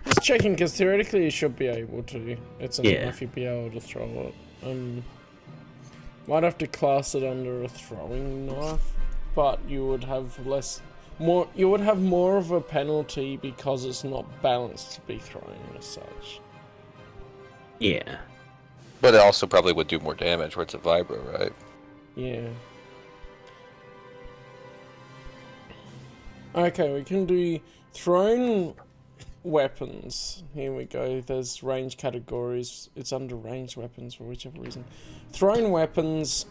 Just checking, because theoretically you should be able to. It's an Yeah. if you'd be able to throw it. Might have to class it under a throwing knife, but you would have you would have more of a penalty because it's not balanced to be thrown as such. Yeah. But it also probably would do more damage where it's a vibro, right? Yeah. Okay, we can do thrown weapons. Here we go. There's range categories. It's under ranged weapons for whichever reason. Thrown weapons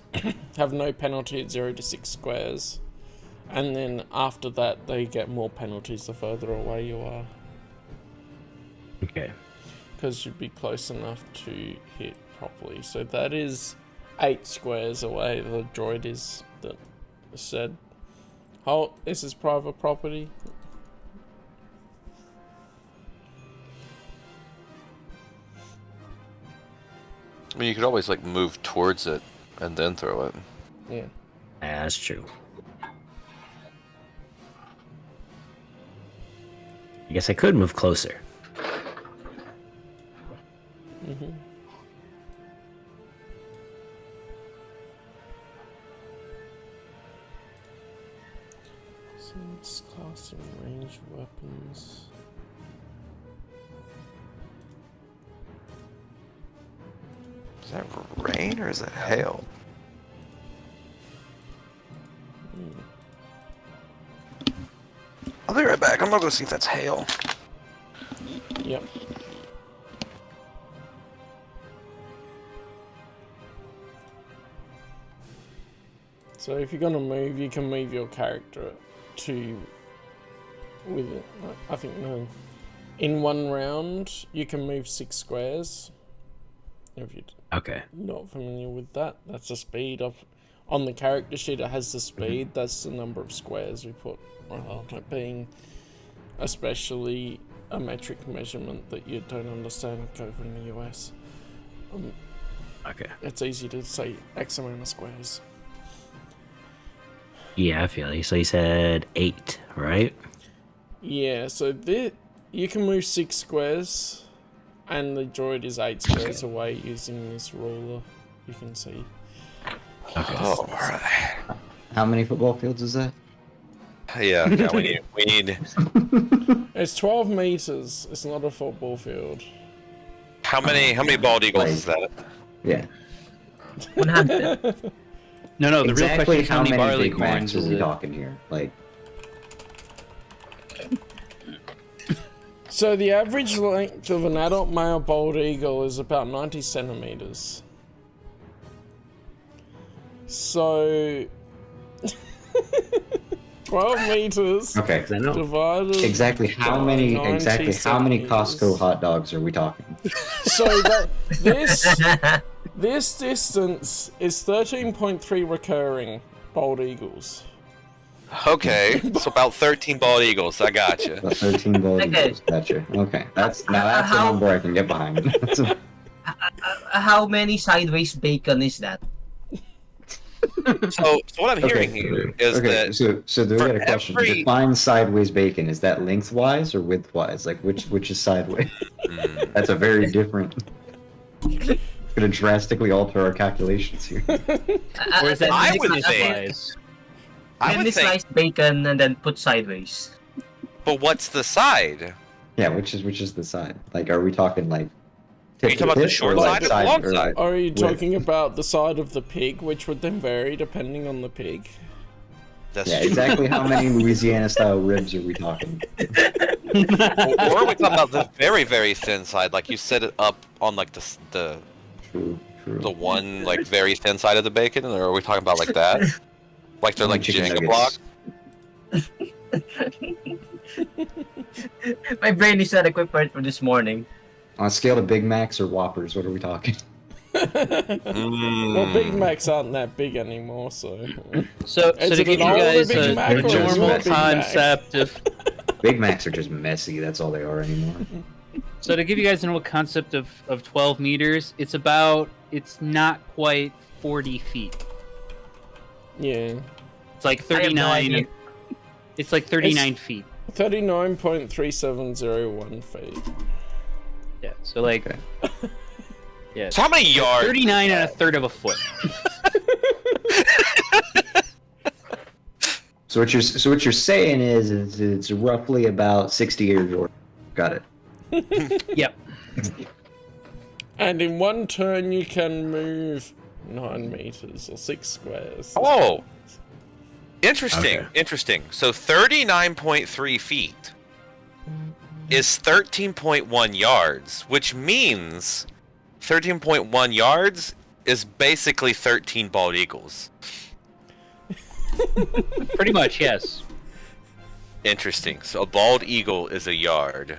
have no penalty at 0 to 6 squares. And then after that, they get more penalties the further away you are. Okay. Because you'd be close enough to hit properly. So that is 8 squares away. The droid is that said. Oh, this is private property. I mean, you could always like move towards it and then throw it. Yeah. That's true. I guess I could move closer. Mhm. So it's classing ranged weapons. Is that rain or is that hail? I'll be right back. I'm gonna go see if that's hail. Yep. So if you're gonna move, you can move your character to with it. I think no. In one round, you can move 6 squares. If you're Okay. not familiar with that, that's the speed of. On the character sheet, it has the speed. That's the number of squares we put. Well, it being especially a metric measurement that you don't understand over in the US. Okay. It's easy to say X amount of squares. Yeah, I feel you. So you said 8, right? Yeah, so you can move 6 squares, and the droid is 8 squares away using this ruler. You can see. Okay. Oh, alright. How many football fields is that? Yeah, we need. It's 12 meters. It's not a football field. How many bald eagles is that? Yeah. 100. No, the real question is how many barley Big Macs corns are is we it? talking here? Like, So the average length of an adult male bald eagle is about 90 centimeters. So 12 meters okay. I know. divided. Exactly how by many 90 how many Costco centimeters. hot dogs are we talking? So that this distance is 13.3 recurring bald eagles. Okay, so about 13 bald eagles. I got you. About 13 gold Okay. eagles. Gotcha. Okay. That's a number I can get behind. How many sideways bacon is that? So what I'm hearing here is that so do we for got a question? every- Define sideways bacon. Is that lengthwise or widthwise? Like which is sideways? That's a very different. Gonna drastically alter our calculations here. Or is that I would thickness think- wise? I Can we would think. slice bacon and then put sideways? But what's the side? Yeah, which is the side? Like, are we talking like? Are you talking about the short side or the long side? Are you width? talking about the side of the pig, which would then vary depending on the pig? That's Yeah, true. exactly how many Louisiana-style ribs are we talking? Or are we talking about the very, very thin side? Like you set it up on like the True. one like very thin side of the bacon, or are we talking about like that? Like they're like Chicken Jenga nuggets. blocks? My brain is not equipped for this morning. On a scale of Big Macs or Whoppers, what are we talking? Well, Big Macs aren't that big anymore, so. So Is to it give you an older guys Big a Mac or a normal small Big Mac? concept of Big Macs are just messy. That's all they are anymore. So to give you guys a normal concept of 12 meters, it's not quite 40 feet. Yeah. It's like I have no 39. idea. It's like 39 feet. 39.3701 feet. Yeah. So like. Okay. Yeah. So how many yards? 39 and a third of a foot. So what you're saying is it's roughly about 60 years old. Got it. Yep. And in one turn, you can move 9 meters or 6 squares. Oh, interesting. Okay. Interesting. So 39.3 feet is 13.1 yards, which means 13.1 yards is basically 13 bald eagles. Pretty much, yes. Interesting. So a bald eagle is a yard.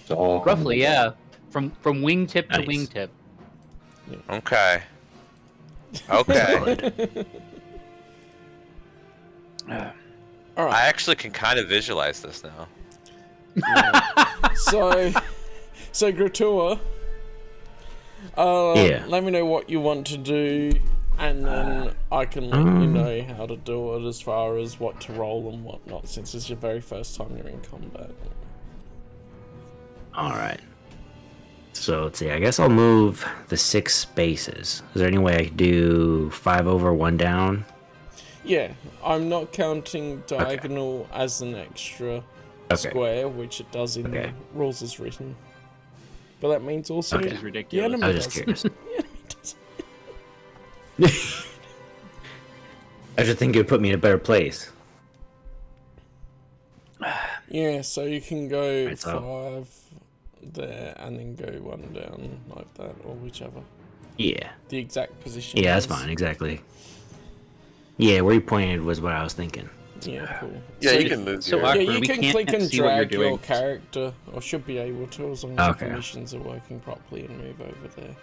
It's all Roughly, yeah. From wingtip to Nice. wingtip. Okay. Okay. All I right. actually can kind of visualize this now. So Gratua. Yeah. Let me know what you want to do, and then I can let you know how to do it as far as what to roll and whatnot, since it's your very first time you're in combat. All right. So let's see. I guess I'll move the 6 spaces. Is there any way I could do 5 over, 1 down? Yeah, I'm not counting diagonal as an extra square, which it does in the rules as written. But that means also Okay. Which is the ridiculous. enemy I was just doesn't. curious. The enemy doesn't. I just think it would put me in a better place. Yeah, so you can go Right, so- 5 there and then go 1 down like that, or whichever. Yeah. The exact position. Yeah, that's is. fine. Exactly. Yeah, where you pointed was what I was thinking. Yeah, cool. Yeah, So you can move so your. awkward. Yeah, you We can can't click and see what you're drag your doing. character, or should be able to, as long as Okay. the permissions are working properly, and move over there.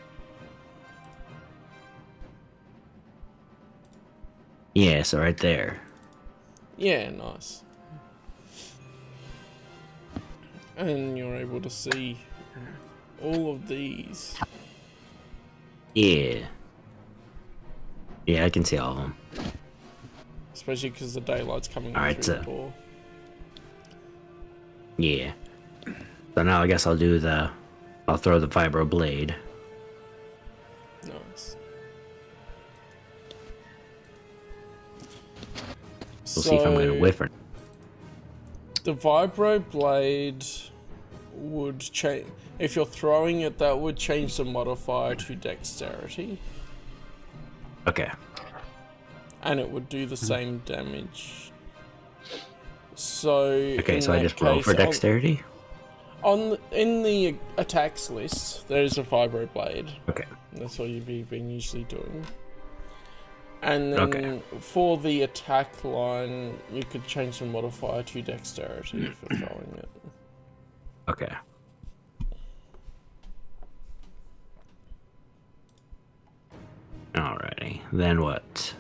Yeah, so right there. Yeah, nice. And you're able to see all of these. Yeah. Yeah, I can see all of them. Especially because the daylight's coming Alright, through so- the door. Yeah. So now I guess I'll throw the vibro blade. Nice. We'll see if I'm gonna whiff or The vibro blade would change. If you're throwing it, that would change the modifier to dexterity, Okay. and it would do the same damage. So Okay, in so I that just roll for case, dexterity? in the attacks list, there is a vibro blade. Okay. That's what you've been usually doing. And then Okay. for the attack line, you could change the modifier to dexterity if you're throwing it. Okay. Alrighty. Then what?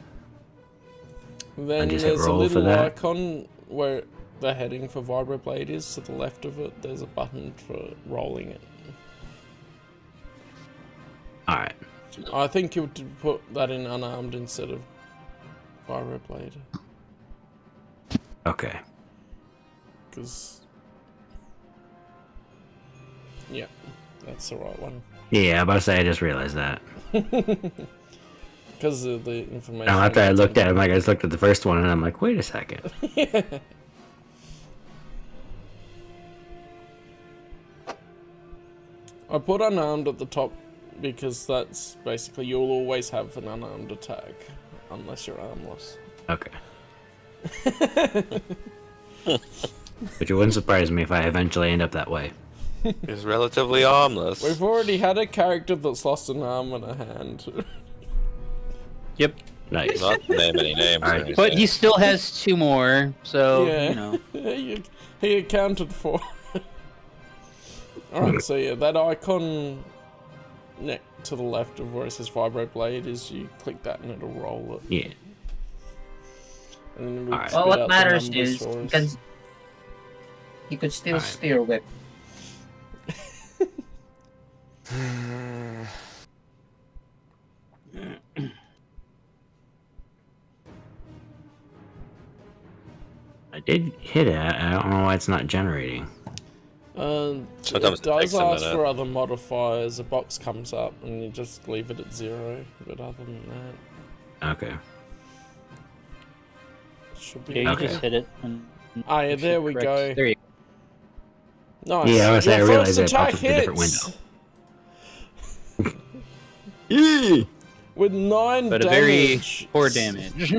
Then just hit there's a roll for little that. icon where the heading for vibroblade is. To the left of it, there's a button for rolling it. Alright. I think you would put that in unarmed instead of vibroblade, Okay. because yeah, that's the right one. Yeah, I'm about to say I just realized that. Because of the information. Now after I looked at it, I just looked at the first one and I'm like, wait a second. I put unarmed at the top because that's basically you'll always have an unarmed attack unless you're armless. Okay. Which it wouldn't surprise me if I eventually end up that way. It's relatively harmless. We've already had a character that's lost an arm and a hand. Yep. Nice. Not to name any names. or Alright. anything. But he still has 2 more, so Yeah. you know. he accounted for. Alright, so yeah, that icon to the left of where it says vibroblade is you click that and it'll roll it. Yeah. And then it'll Alright. spit Well, what out the matters numbers is for us. you could still Alright. steer whip. I did hit it. I don't know why it's not generating. Sometimes it it takes does a ask minute. for other modifiers. A box comes up and you just leave it at 0. But other than that, Okay. it should be Yeah, you Okay. just hit it. And Ah, yeah, it should there we correct. go. There you Nice. Yeah, I was saying, Your I realized first it popped attack up in a different hits window. with 9 But a damage. very poor damage.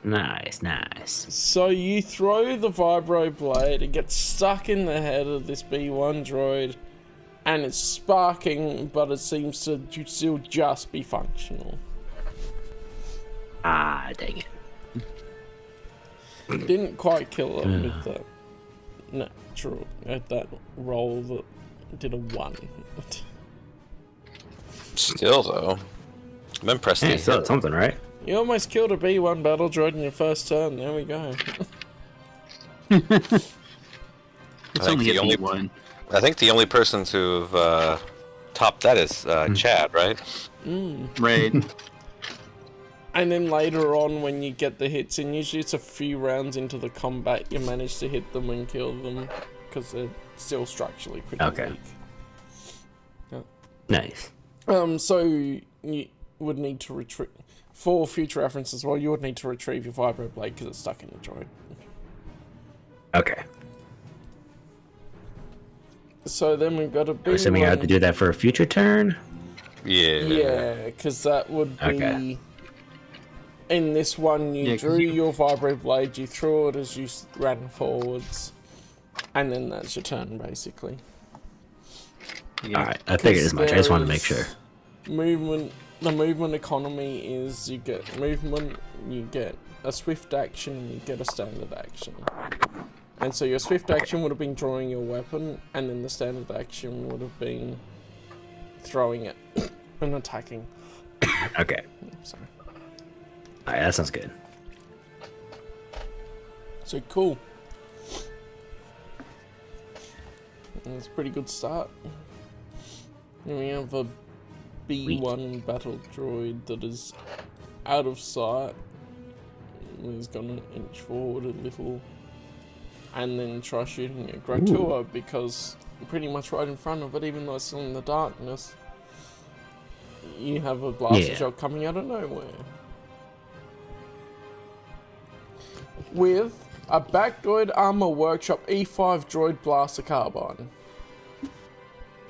Nice, nice. So you throw the vibro blade, it gets stuck in the head of this B1 droid, and it's sparking, but it seems to still just be functional. Ah, dang it. Didn't quite kill it with that natural, that roll that did a 1. Still though, I'm impressed. Hey, that so he it's hit it. something, right? You almost killed a B1 battle droid in your first turn, there we go. It's think only the a only- B1. I think the only person to have topped that is Chad, right? Right. And then later on, when you get the hits, and usually it's a few rounds into the combat, you manage to hit them and kill them, because they're still structurally pretty Okay. weak. Nice. So you would need to retrieve, for future reference as well, you would need to retrieve your vibro blade because it's stuck in the droid. Okay. So then we've got a I'm big assuming I have to do that for a future turn? Yeah. Yeah, because that would be Okay. in this one, you Yeah, 'cause drew you- your vibrate blade, you threw it as you ran forwards, and then that's your turn, basically. Yeah. Alright, I figured as much. I just wanted to make sure. Movement. The movement economy is you get movement, you get a swift action, and you get a standard action. And so your swift action would have been drawing your weapon, and then the standard action would have been throwing it and attacking. Okay. Sorry. Alright, that sounds good. So cool. That's a pretty good start. And we have a B1 battle droid that is out of sight. He's gonna inch forward a little and then try shooting at Gratua because pretty much right in front of it, even though it's still in the darkness, you have a blaster shot coming out of nowhere. With a Backdroid Armor Workshop E5 Droid Blaster Carbine.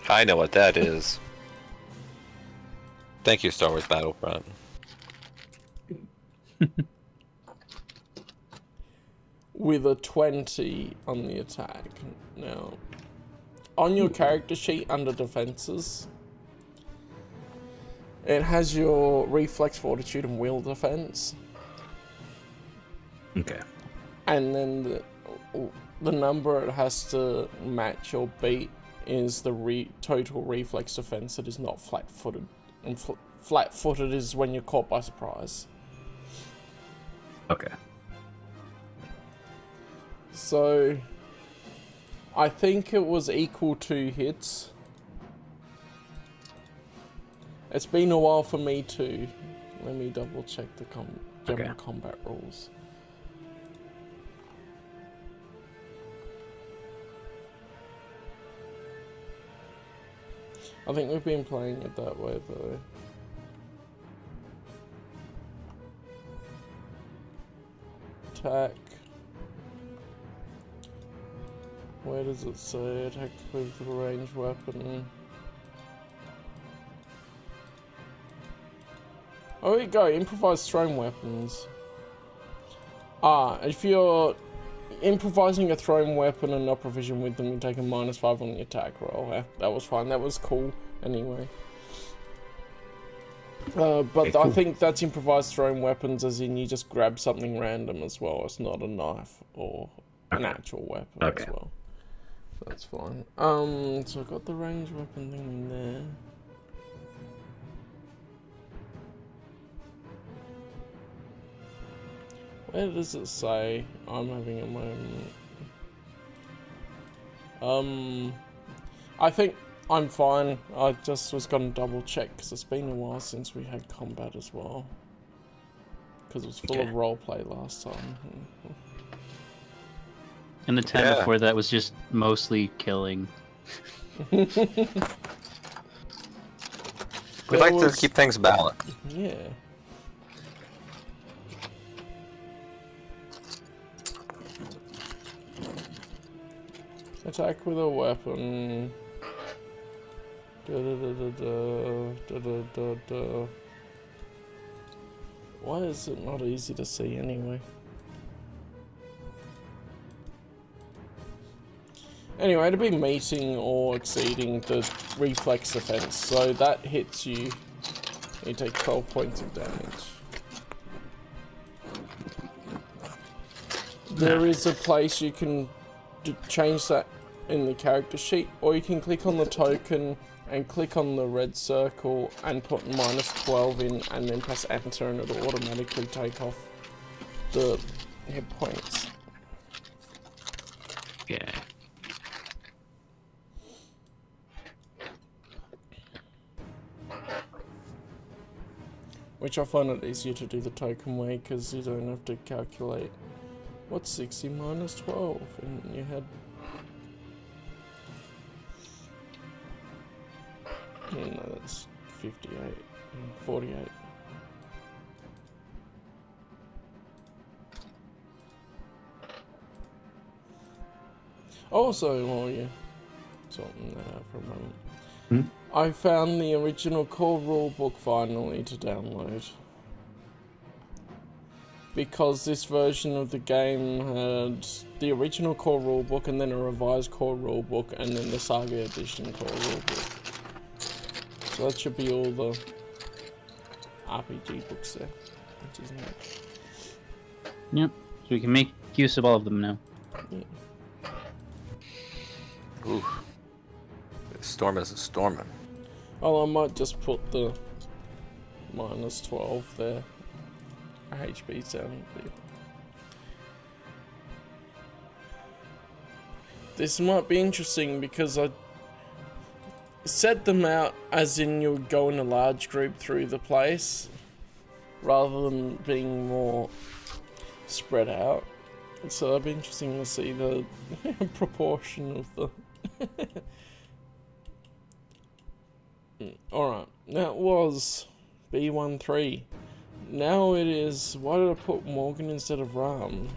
I know what that is. Thank you, Star Wars Battlefront. With a 20 on the attack. Now, on your character sheet under defenses, it has your reflex, fortitude, and will defense. Okay. And then the number it has to match or beat is the total reflex defense that is not flat-footed. And flat-footed is when you're caught by surprise. Okay. So, I think it was equal to hits. It's been a while for me too. Let me double check the general combat rules. I think we've been playing it that way though. Attack. Where does it say attack with a ranged weapon? Oh, here you go, improvised thrown weapons. If you're improvising a thrown weapon and not proficient with them, you take a -5 on the attack roll. Yeah, that was fine, that was cool anyway. But Okay, cool. I think that's improvised thrown weapons as in you just grab something random as well. It's not a knife or an actual weapon as well. That's fine. So I've got the ranged weapon thing in there. Where does it say I'm having a moment? I think I'm fine. I just was gonna double check because it's been a while since we had combat as well. Because it was full of roleplay last time. And the time before that was just mostly killing. We like to keep things balanced. Yeah. Attack with a weapon. Why is it not easy to see anyway? Anyway, to be meeting or exceeding the reflex defense, so that hits you. You take 12 points of damage. There is a place you can change that in the character sheet, or you can click on the token and click on the red circle and put -12 in and then press enter and it'll automatically take off the hit points. Yeah. Which I find it easier to do the token way because you don't have to calculate what's 60 minus 12 in your head. No, that's 58, 48. Also, while you're sorting that out for a moment, I found the original core rulebook finally to download. because this version of the game had the original core rulebook and then a revised core rulebook and then the Saga Edition core rulebook. So that should be all the RPG books there, which is nice. Yep. So we can make use of all of them now. Yeah. Ooh. Storm isn't storming. Oh, I might just put the -12 there. HP sounding big. This might be interesting because I set them out as in you would go in a large group through the place rather than being more spread out. So it'd be interesting to see the proportion of the Alright, that was B13. Now it is... Why did I put Morgan instead of Ram?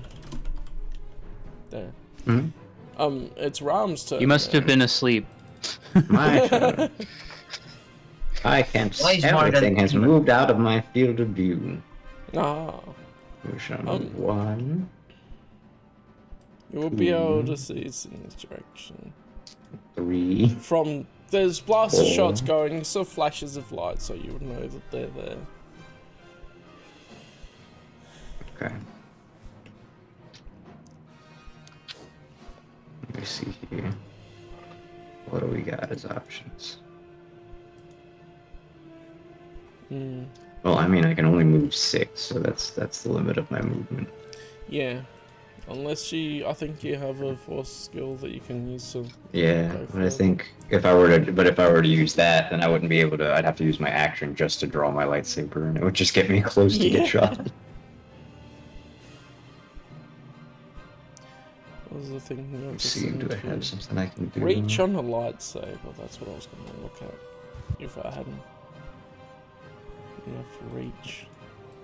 There. Mm-hmm. It's Ram's turn. You must have been asleep. My turn. I can't. Why is Morgan- Everything has moved out of my field of view. Ah. Version 1. You will be able to see it's in this direction. 3. From... There's blaster 4. shots going, so flashes of light, so you would know that they're there. Okay. Let me see here. What do we got as options? Well, I mean, I can only move 6, so that's the limit of my movement. Yeah. Unless I think you have a force skill that you can use to... Yeah, go but I further. think if I were to use that, then I wouldn't be able to. I'd have to use my action just to draw my lightsaber, and it would just get me close to Yeah. get shot. What was the thing here? Let's see, do I have something I can do? Reach on a lightsaber, that's what I was going to look at. If I hadn't enough reach.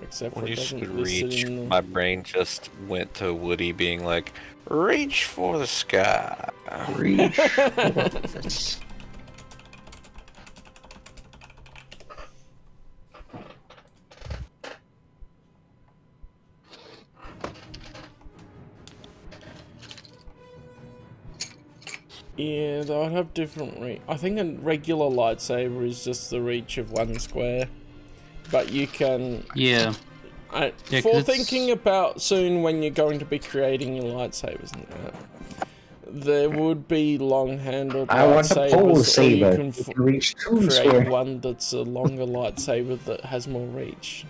Except for When it you said doesn't list it reach, in the... my brain just went to Woody being like, reach for the sky. Reach. Yeah, they would have different reach. I think a regular lightsaber is just the reach of 1 square. But you can... Yeah. Yeah, 'cause for it's- thinking about soon when you're going to be creating your lightsabers and that, there would be long-handled I want a lightsabers, pole or saber. you can It can reach 2 create square. one that's a longer lightsaber that has more reach.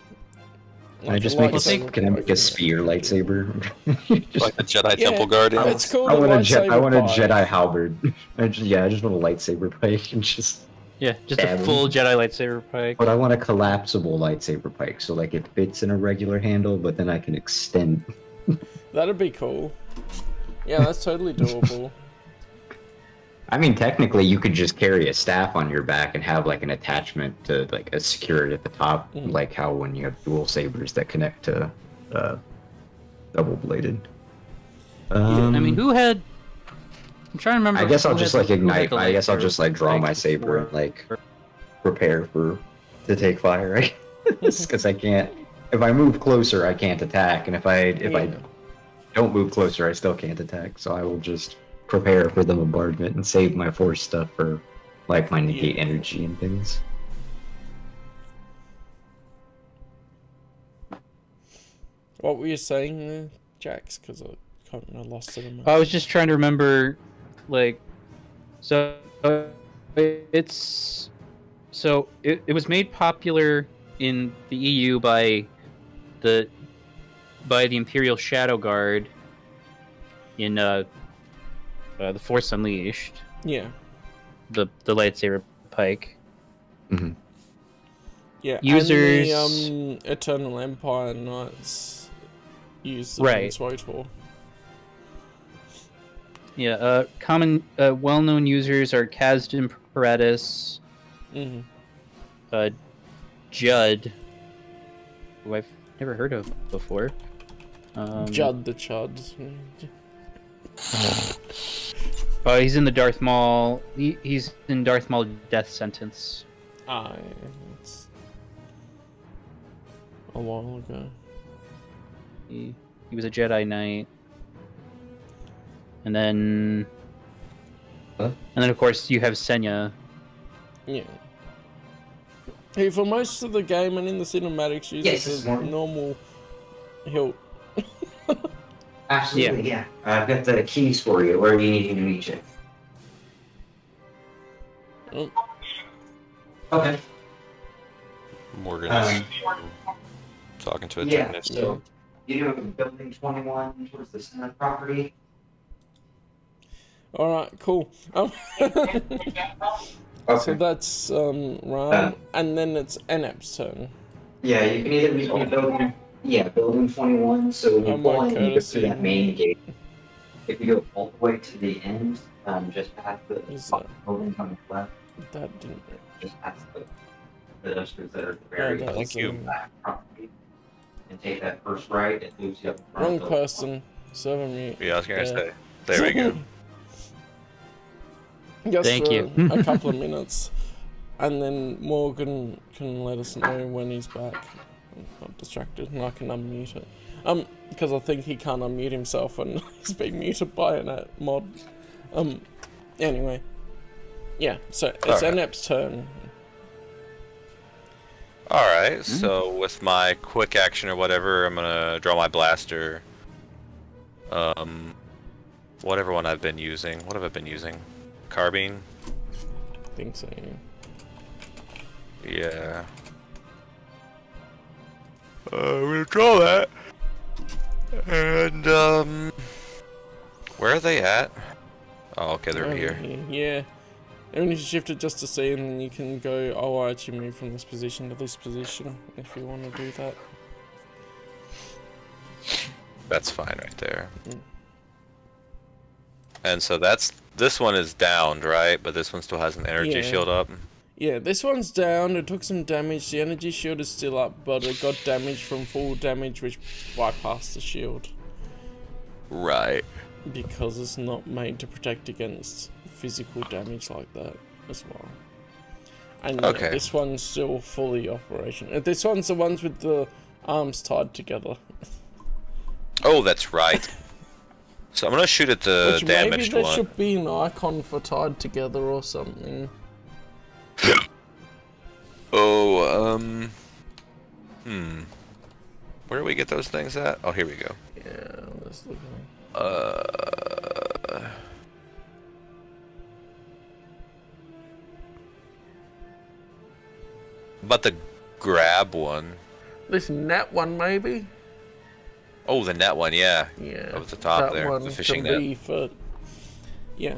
Can I Like just a make a, lightsaber can I make a broken. spear lightsaber? Like the Jedi Yeah, Temple Guardian. It's called I a want a lightsaber pike. Jedi halberd. I just want a lightsaber pike and just. Yeah, just Damn. a full Jedi lightsaber pike. But I want a collapsible lightsaber pike, so like it fits in a regular handle, but then I can extend. That'd be cool. Yeah, that's totally doable. I mean, technically, you could just carry a staff on your back and have like an attachment to like a secure it at the top, like how when you have dual sabers that connect to double bladed. I mean, who had? I'm trying to remember. I guess who I'll had just the- like who had ignite. the I guess I'll lightsaber just like draw my pike saber and before? like prepare to take fire, right? Because I can't. If I move closer, I can't attack, and if I don't move closer, I still can't attack. So I will just prepare for the bombardment and save my force stuff for like my negate energy and things. What were you saying there, Jax? Because I lost it a minute. I was just trying to remember, like, so it's it was made popular in the EU by the Imperial Shadow Guard in the Force Unleashed, Yeah. the lightsaber pike. Mm-hmm. Yeah, Users- and the Eternal Empire Knights use the Right. SWTOR. Yeah, common well-known users are Kazdan Paratus, Mm-hmm. Judd, who I've never heard of before. Judd the Chud. Oh, he's in the Darth Maul. He's in Darth Maul death sentence. It's a while ago. He was a Jedi Knight. And then... Huh? And then, of course, you have Senya. Yeah. He, for most of the game and in the cinematics, uses a normal hilt. Absolutely, yeah. I've got the keys for you. Where do you need me to meet you? Oh. Okay. Morgan's talking to a Yeah, technician. so you know building 21 towards the center property? Alright, cool. So that's Ram, and then it's Enep's turn. Yeah, you can either meet me building... Yeah, building 21, so when you pull in, you go through that main gate. If you go all the way to the end, just past the building on the left, That didn't work. just past the dumpsters that are at the very Thank you. back property, and take that first right, it moves you up front. Wrong of the- person. Server mute. Yeah, I was gonna Yeah. say. There we go. Just Thank for you. a couple of minutes, and then Morgan can let us know when he's back. I'm not distracted, and I can unmute it. Because I think he can't unmute himself, and he's being muted by a mod. Anyway, yeah. So it's Alright. Enep's turn. Alright, so with my quick action or whatever, I'm gonna draw my blaster. Whatever one I've been using. What have I been using? Carbine? I think so. Yeah. Yeah. I'm gonna draw that. And, where are they at? Oh, okay, they're over here. Yeah. You need to shift it just to see, and then you can go, oh, I actually move from this position to this position, if you want to do that. That's fine right there. Mm. And so this one is downed, right? But this one still has an energy Yeah. shield up. Yeah, this one's down, it took some damage, the energy shield is still up, but it got damage from full damage, which bypassed the shield. Right. Because it's not made to protect against physical damage like that as well. And yeah, Okay. this one's still fully operational. This one's the ones with the arms tied together. Oh, that's right. So I'm gonna shoot at the Which maybe damaged there one. should be an icon for tied together or something. Oh, where do we get those things at? Oh, here we go. Yeah, let's look at it. But the grab one. This net one, maybe? Oh, the net one, yeah. Yeah. Up at the top that there, one the fishing can net. be for, yeah.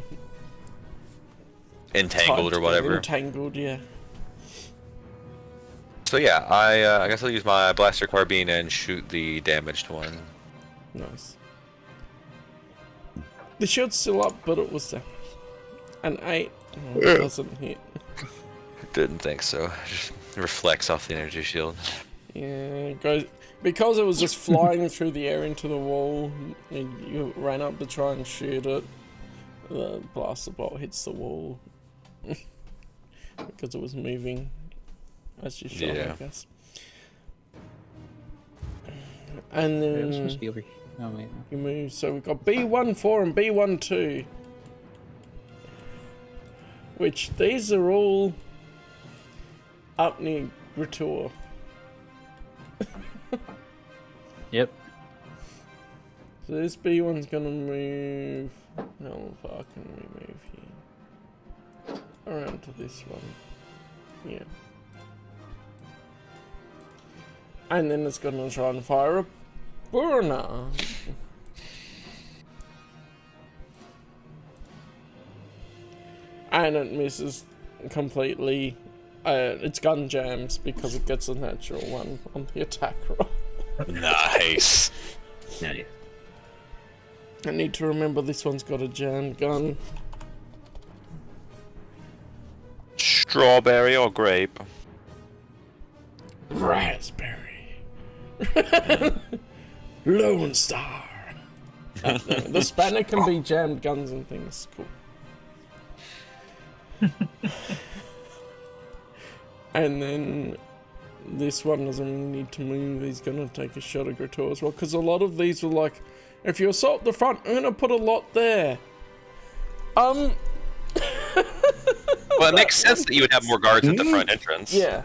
Entangled tied or whatever. Entangled, yeah. So yeah, I guess I'll use my blaster carbine and shoot the damaged one. Nice. The shield's still up, but it was damaged. An 8 doesn't hit. Didn't think so. Just reflects off the energy shield. Yeah, it goes because it was just flying through the air into the wall. You ran up to try and shoot it. The blaster bolt hits the wall because it was moving as you shot, Yeah. I guess. And It's supposed then to be over here. Oh, wait. you move. So we've got B14 and B12, which these are all up near Grator. Yep. So this B1's gonna move. How far can we move here? Around to this one. Yeah. And then it's gonna try and fire a burner. And it misses completely. Its gun jams because it gets a natural one on the attack roll. Nice. No, yeah. I need to remember this one's got a jammed gun. Strawberry or grape? Raspberry. Lone Star. No, the spanner can be jammed guns and things. Cool. And then this one doesn't really need to move. He's gonna take a shot at Grator as well, because a lot of these were like, if you assault the front, I'm gonna put a lot there. Well, it makes sense that you would have more guards at the front entrance. Yeah.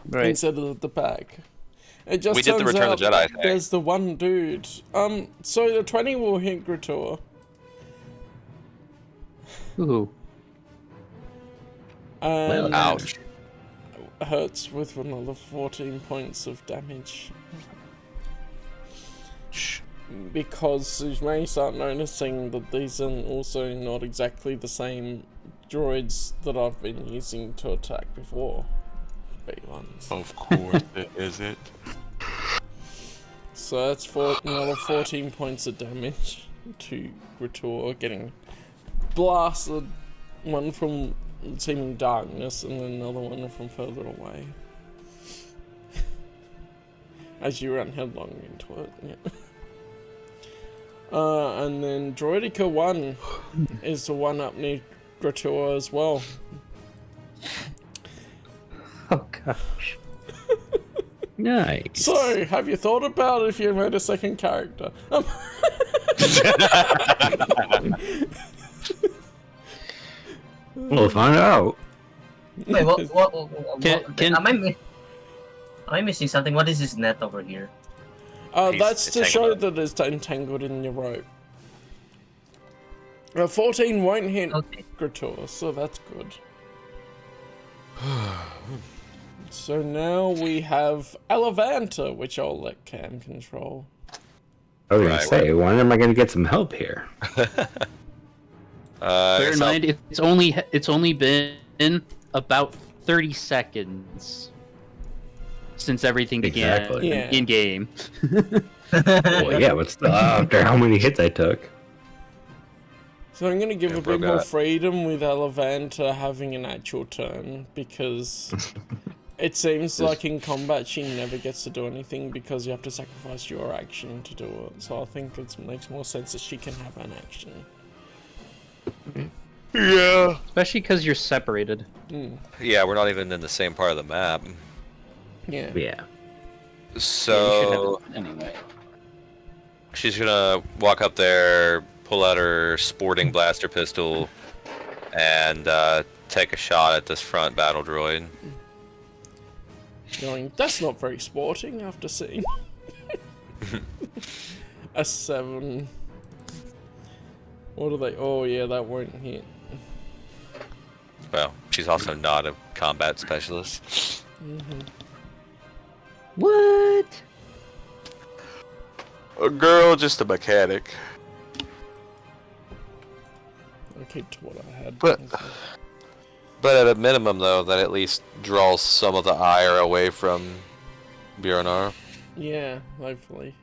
Right. Instead of the back. It just We did the turns Return of out the Jedi thing. there's the one dude. So the 20 will hit Grator. Ooh. And Ouch. hurts with another 14 points of damage. Because you may start noticing that these are also not exactly the same droids that I've been using to attack before. B1s. Of course it isn't. So that's another 14 points of damage to Grator, getting blasted, one from seeming darkness and then another one from further away. As you run headlong into it, yeah. And then Droidica 1 is the one up near Grator as well. Oh gosh. Nice. So, have you thought about if you made a second character? We'll find out. Wait, what Can- am I missing something? What is this net over here? That's to show entangled. that it's entangled in your rope. 14 won't hit Okay. Grator, so that's good. So now we have Elevanta, which I'll let Cam control. I was gonna Right, say, when am I gonna get some help here? Bear in mind, it's only been about 30 seconds since everything began Exactly. Yeah. in game. Well, yeah, but still, after how many hits I took. So I'm gonna give Yeah, a bro bit more got it. freedom with Elevanta having an actual turn, because it seems like in combat she never gets to do anything because you have to sacrifice your action to do it. So I think it makes more sense that she can have an action. Yeah. Especially because you're separated. Yeah, we're not even in the same part of the map. Yeah. Yeah. So Anyway. she's gonna walk up there, pull out her sporting blaster pistol, and take a shot at this front battle droid. Going, that's not very sporting after seeing a 7. What are they? Oh yeah, that won't hit. Well, she's also not a combat specialist. What? A girl, just a mechanic. I'll keep to what I had. But at a minimum, though, that at least draws some of the ire away from Bjornar. Yeah, hopefully.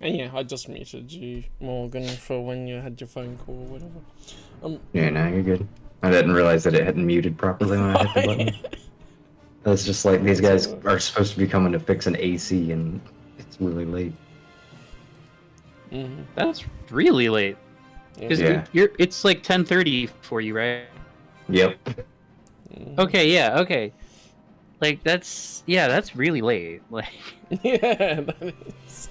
And yeah, I just muted you, Morgan, for when you had your phone call or whatever. Yeah, no, you're good. I didn't realize that it hadn't muted properly when I hit the button. It's just like these guys are supposed to be coming to fix an AC and it's really late. That's really late. Because Yeah. it's like 10:30 for you, right? Yep. Okay, yeah, okay. Like that's really late. Like Yeah, that is.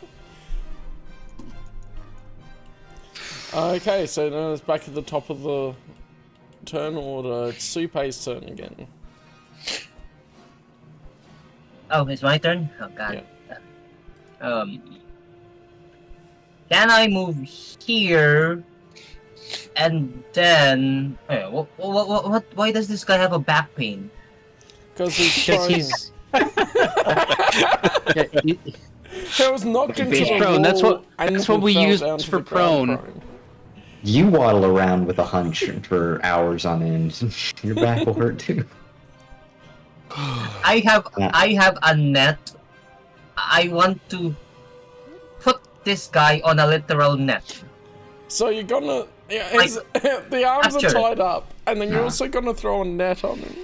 Okay, so now it's back at the top of the turn order. It's Supei's turn again. Oh, it's my turn? Oh god. Can I move here and then what why does this guy have a back pain? Because he's because prone. he's yeah, He was knocked into He's the prone, wall that's what and we fell use down to for the ground prone. You waddle around with a hunch for hours on end. Your back will hurt too. I have a net. I want to put this guy on a literal net. So you're gonna... Yeah, the arms are capture it. tied up, and then you're also gonna throw a net on him.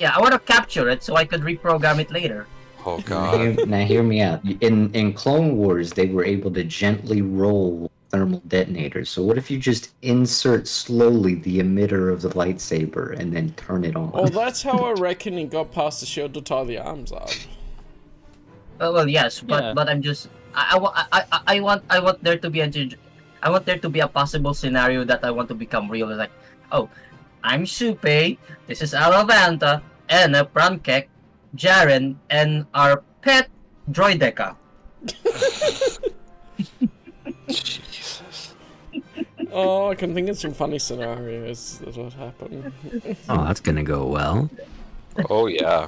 Yeah, I want to capture it so I could reprogram it later. Oh god. Now hear me out. In Clone Wars, they were able to gently roll thermal detonators. So what if you just insert slowly the emitter of the lightsaber and then turn it on? Well, that's how I reckon he got past the shield to tie the arms up. Well, yes, but Yeah. I'm just I want there to be I want there to be a possible scenario that I want to become real. Like, oh, I'm Supe, this is Alavanta, Enna, Prankek, Jaren, and our pet Droideka. Jesus. Oh, I can think of some funny scenarios that would happen. Oh, that's gonna go well. Oh yeah.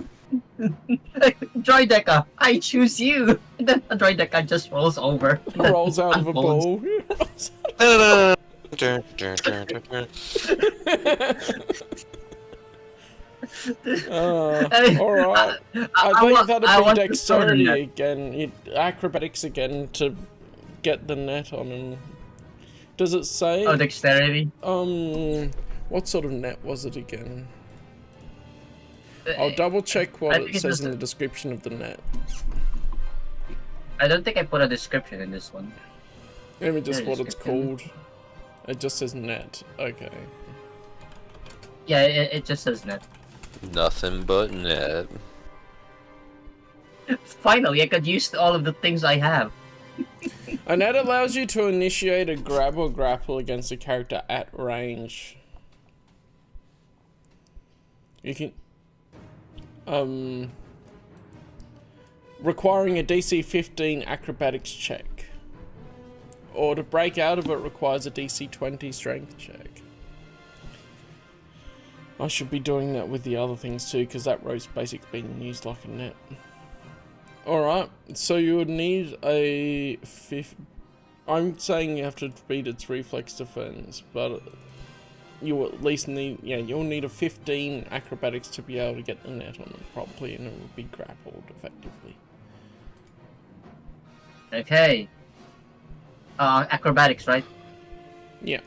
Droideka, I choose you. And then the Droideka just rolls over. and then Rolls out of a unfolds. ball. Alright. I think that'd be dexterity again, acrobatics again to get the net on him. Does it say? Oh, dexterity. What sort of net was it again? I'll double check what I it think it says just- in the description of the net. I don't think I put a description in this one. Let me just There what it it's is. called. It just says net. Okay. Yeah, it just says net. Nothing but net. Finally, I could use all of the things I have. A net allows you to initiate a grab or grapple against a character at range. You can... requiring a DC 15 acrobatics check. Or to break out of it requires a DC 20 strength check. I should be doing that with the other things too, because that rope's basically being used like a net. Alright, so you would need a I'm saying you have to beat its reflex defense, but you at least need, you'll need a 15 acrobatics to be able to get the net on it properly, and it will be grappled effectively. Okay. Acrobatics, right? Yeah.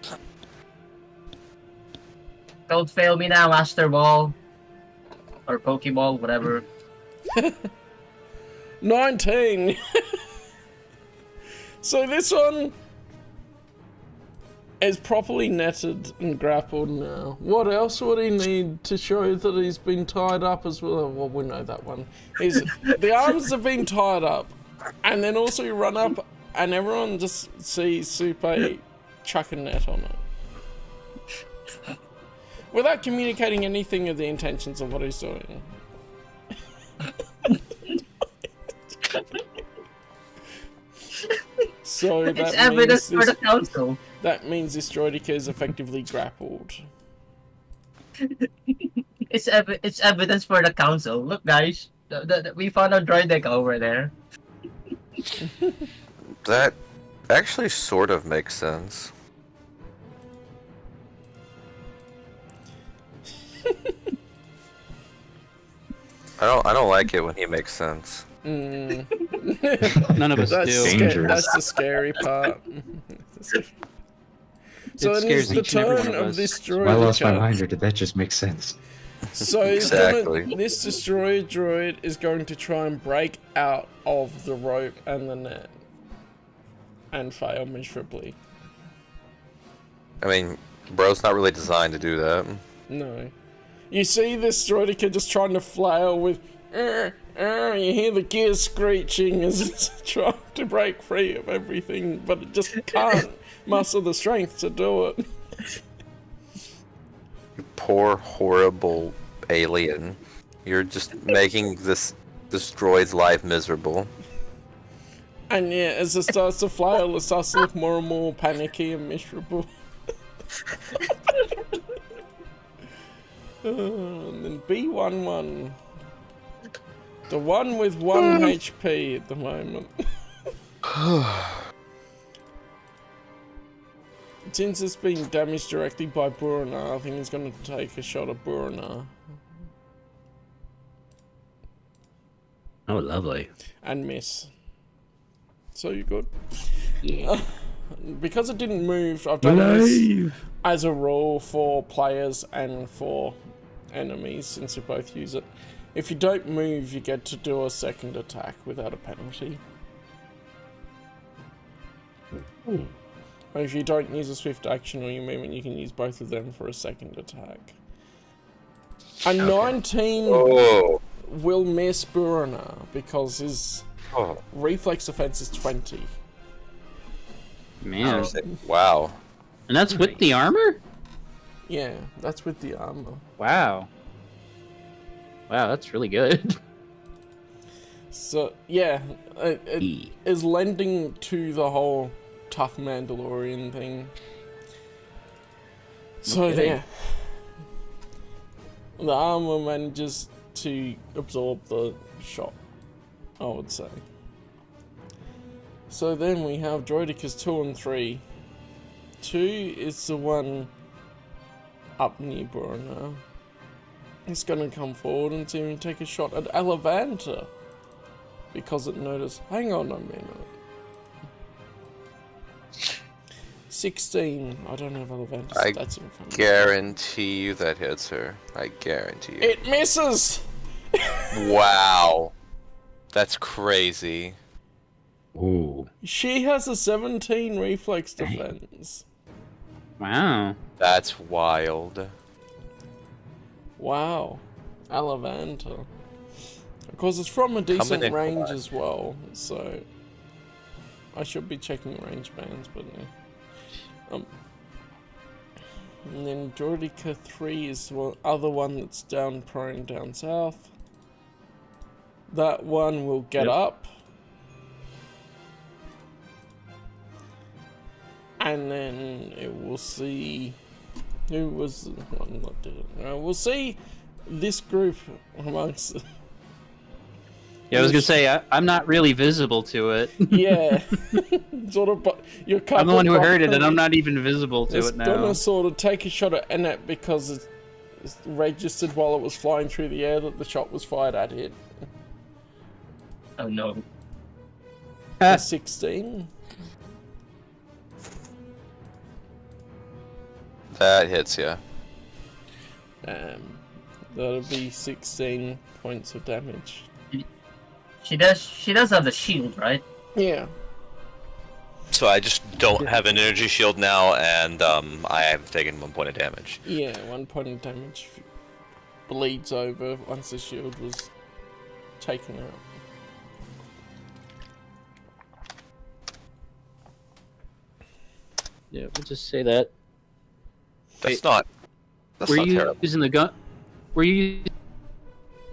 Don't fail me now, Master Ball. Or Pokeball, whatever. 19! So this one is properly netted and grappled now. What else would he need to show that he's been tied up as well? Well, we know that one. The arms have been tied up. And then also you run up and everyone just sees Super chuck a net on it. Without communicating anything of the intentions of what he's doing. So It's evidence for the council. that means this droidica is effectively grappled. It's evidence for the council. Look, guys, we found a droideka over there. That actually sort of makes sense. I don't like it when he makes sense. Mm. None of us That's, do. Dangerous. that's the scary part. So it is scares the each and every one turn of of us. this I lost my droid. mind, or did that just make sense? So Exactly. this destroyer droid is going to try and break out of the rope and the net. And fail miserably. I mean, bro's not really designed to do that. No. You see this droidica just trying to flail with... you hear the gears screeching as it's trying to break free of everything, but it just can't muster the strength to do it. Poor, horrible alien. You're just making this droid's life miserable. And yeah, as it starts to flail, it starts to look more and more panicky and miserable. And then B11. The one with 1 HP at the moment. Since it's being damaged directly by Burana, I think he's going to take a shot at Burana. Oh, lovely. And miss. So you good? Yeah. Because it didn't move, I've done this as a rule for players and for enemies, since you both use it. If you don't move, you get to do a second attack without a penalty. If you don't use a swift action or your movement, you can use both of them for a second attack. A 19 Oh. will miss Burana because his Oh. reflex defense is 20. Man. Wow. And that's with the armor? Yeah, that's with the armor. Wow. Wow, that's really good. So, yeah, it is lending to the whole tough Mandalorian thing. So, yeah. The armor manages to absorb the shot, I would say. So then we have Droidicus 2 and 3. 2 is the one up near Burana. It's gonna come forward and see me take a shot at Alavanta. Because it noticed, hang on a minute. 16. I don't have Alavanta I stats in front of me. Guarantee you that hits her. I guarantee you. It misses! Wow. That's crazy. Ooh. She has a 17 reflex defense. Wow. That's wild. Wow. Alavanta. Of course, it's from a decent in range clutch. as well, so I should be checking range bands, but and then Droidica 3 is the other one that's down prone down south. That one will get up. And then it will see who was we'll see this group amongst Yeah, I was gonna say, I'm not really visible to it. yeah, sort of. But you're I'm the one who heard it, and I'm not even visible to it's it now. gonna sort of take a shot at Annette because it's registered while it was flying through the air that the shot was fired at it. Oh no. A 16. That hits ya. That'll be 16 points of damage. She does have the shield, right? Yeah. So I just don't have an energy shield now, and I have taken 1 point of damage. Yeah, 1 point of damage bleeds over once the shield was taken out. Yeah, we'll just say that. That's not. That's Were not you terrible. using the gun? Were you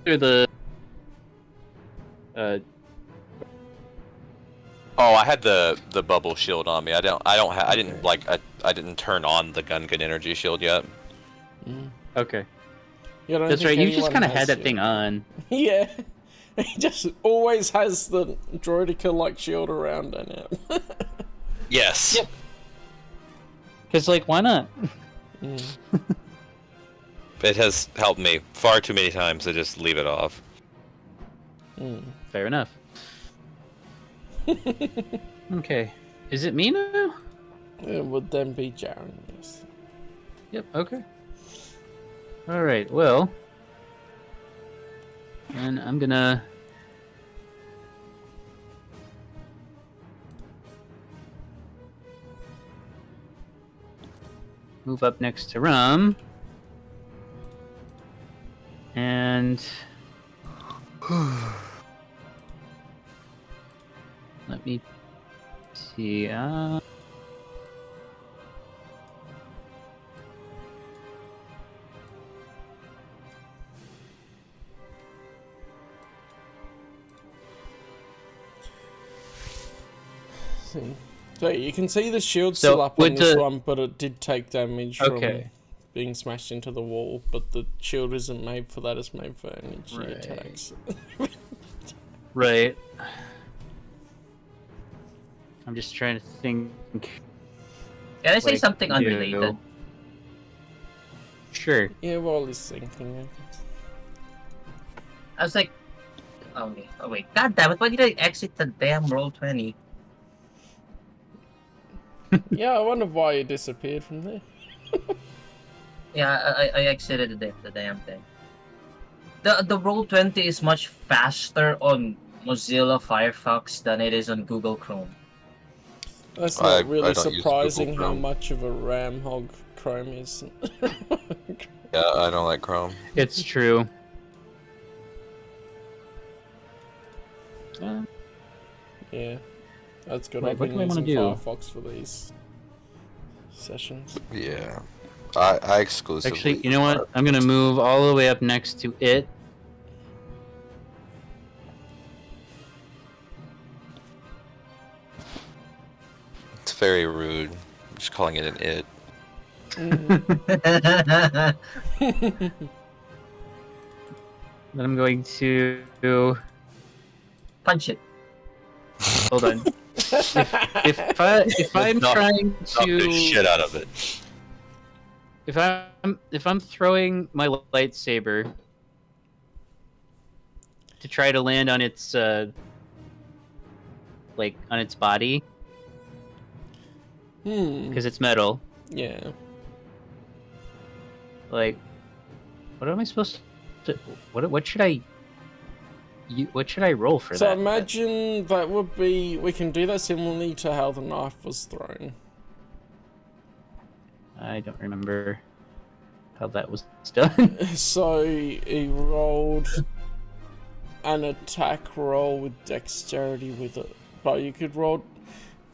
or the? Oh, I had the bubble shield on me. I didn't turn on the gun energy shield yet. Okay, Yeah, I don't that's think right. You just anyone kind of has had that it. thing on. Yeah. He just always has the Droidica-like shield around in it. Yes. Yep. Cause like, why not? It has helped me far too many times to just leave it off. Fair enough. Okay, is it me now? It would then be Jaren, yes. Yep. Okay. All right. Well, and I'm gonna. Move up next to Rum. And let me see. See. So you can see the shield So, still up on with this the- one, but it did take damage from Okay. being smashed into the wall. But the shield isn't made for that; it's made for energy Right. attacks. Right. I'm just trying to think. Can I say Like, something unrelated? Sure. Yeah, while he's thinking. I guess. I was like, okay. Oh wait, god damn it! Why did I exit the damn Roll20? Yeah, I wonder why you disappeared from there. Yeah, I exited the damn thing. The Roll20 is much faster on Mozilla Firefox than it is on Google Chrome. That's I not really don't use surprising Google how Chrome. much of a ram hog Chrome is. Yeah, I don't like Chrome. It's true. Yeah, that's good. Wait, I've what been do I wanna using do? Firefox for these sessions. Yeah. I exclusively. Actually, you know what? I'm gonna move all the way up next to it. It's very rude. Just calling it an it. Then I'm going to Punch it. hold on. if I'm Knock- trying Knock the to shit out of it. if I'm throwing my lightsaber to try to land on its like on its body because it's metal, Yeah. like what am I supposed to what should I roll for So that? imagine that would be, we can do that similarly to how the knife was thrown. I don't remember how that was done. So he rolled an attack roll with dexterity with it. But you could roll,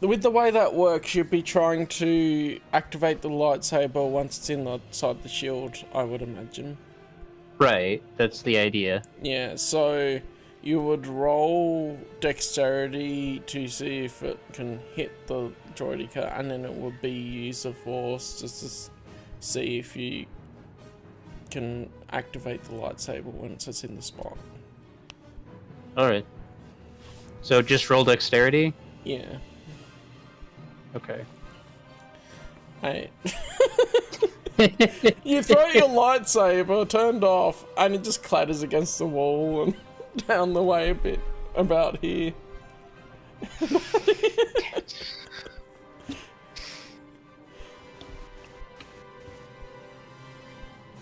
with the way that works, you'd be trying to activate the lightsaber once it's inside the shield, I would imagine. Right, that's the idea. Yeah, so you would roll dexterity to see if it can hit the droideka, and then it would be use of force just to see if you can activate the lightsaber once it's in the spot. Alright. So just roll dexterity? Yeah. Okay. Hey. You throw your lightsaber turned off, and it just clatters against the wall and down the way a bit about here.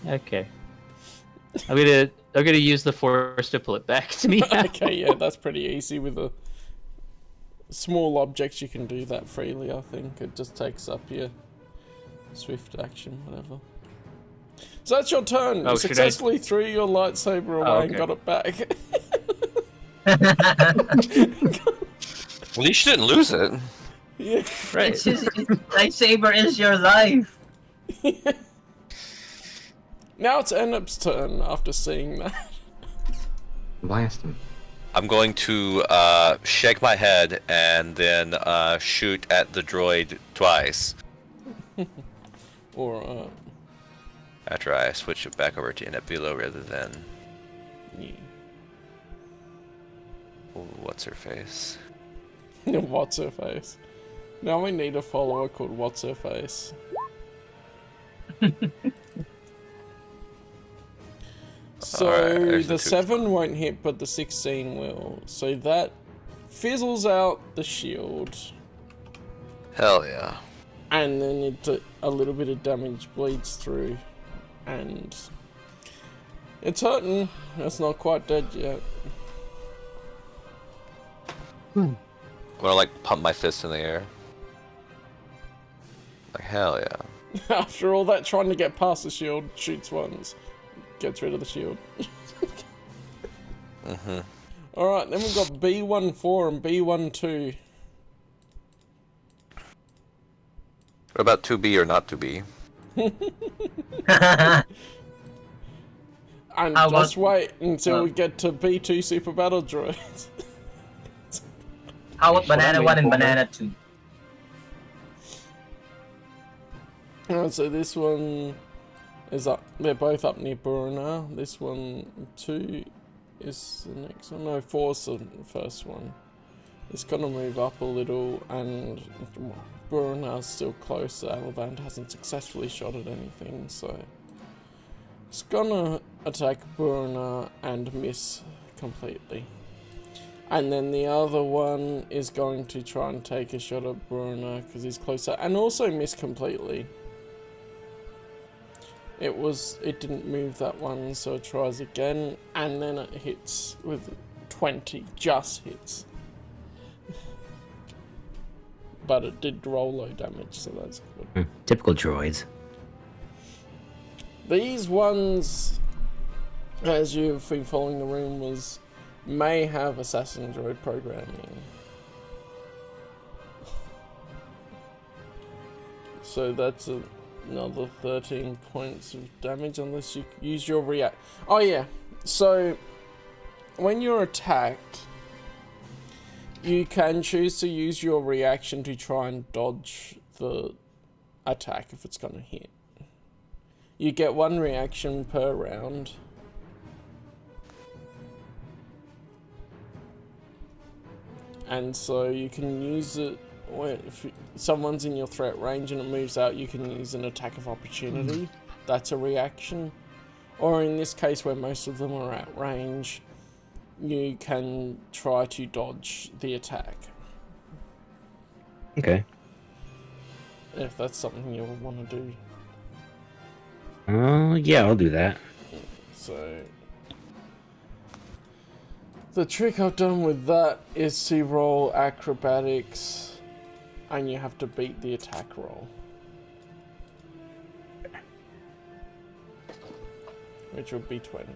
Okay. I'm gonna use the force to pull it back to me. Okay, yeah, that's pretty easy with a small objects. You can do that freely. I think it just takes up your swift action, whatever. So that's your turn. Oh, You should I- successfully threw your lightsaber away Oh, and okay. got it back. Well, you didn't lose it. Yeah. Right. It's just, lightsaber is your life. Now it's Enup's turn after seeing that. Blast him. I'm going to shake my head and then shoot at the droid twice Or, after I switch it back over to Nebula rather than yeah. what's her face. What's her face? Now we need a follower called What's Her Face. So Alright, there's the the two. 7 won't hit, but the 16 will. So that fizzles out the shield, Hell yeah. and then a little bit of damage bleeds through, and it's hurting. It's not quite dead yet. I'm gonna like pump my fist in the air. Like hell yeah. After all that trying to get past the shield, shoots once, gets rid of the shield. Alright, then we've got B14 and B12. What about 2B or not 2B? And How just about- wait until we get to B2 Super Battle Droids. How about banana I'm 1 and waiting for banana 2? Alright, so this one is up. They're both up near Burna. This one, 2 is the next one. No, 4's the first one. It's gonna move up a little, and Burna's still close. The Alevand hasn't successfully shot at anything, so it's gonna attack Burna and miss completely. And then the other one is going to try and take a shot at Burna because he's closer, and also miss completely. It didn't move that one, so it tries again, and then it hits with 20, just hits. but it did roll low damage, so that's good. Typical droids. These ones, as you've been following the rumors, may have assassin droid programming. So that's another 13 points of damage unless you use your react. Oh yeah, so when you're attacked, you can choose to use your reaction to try and dodge the attack if it's gonna hit. You get 1 reaction per round. And so you can use it when if someone's in your threat range and it moves out, you can use an attack of opportunity. That's a reaction. Or in this case where most of them are at range, you can try to dodge the attack. Okay. If that's something you want to do. Yeah, I'll do that. So the trick I've done with that is to roll acrobatics and you have to beat the attack roll. Which would be 20.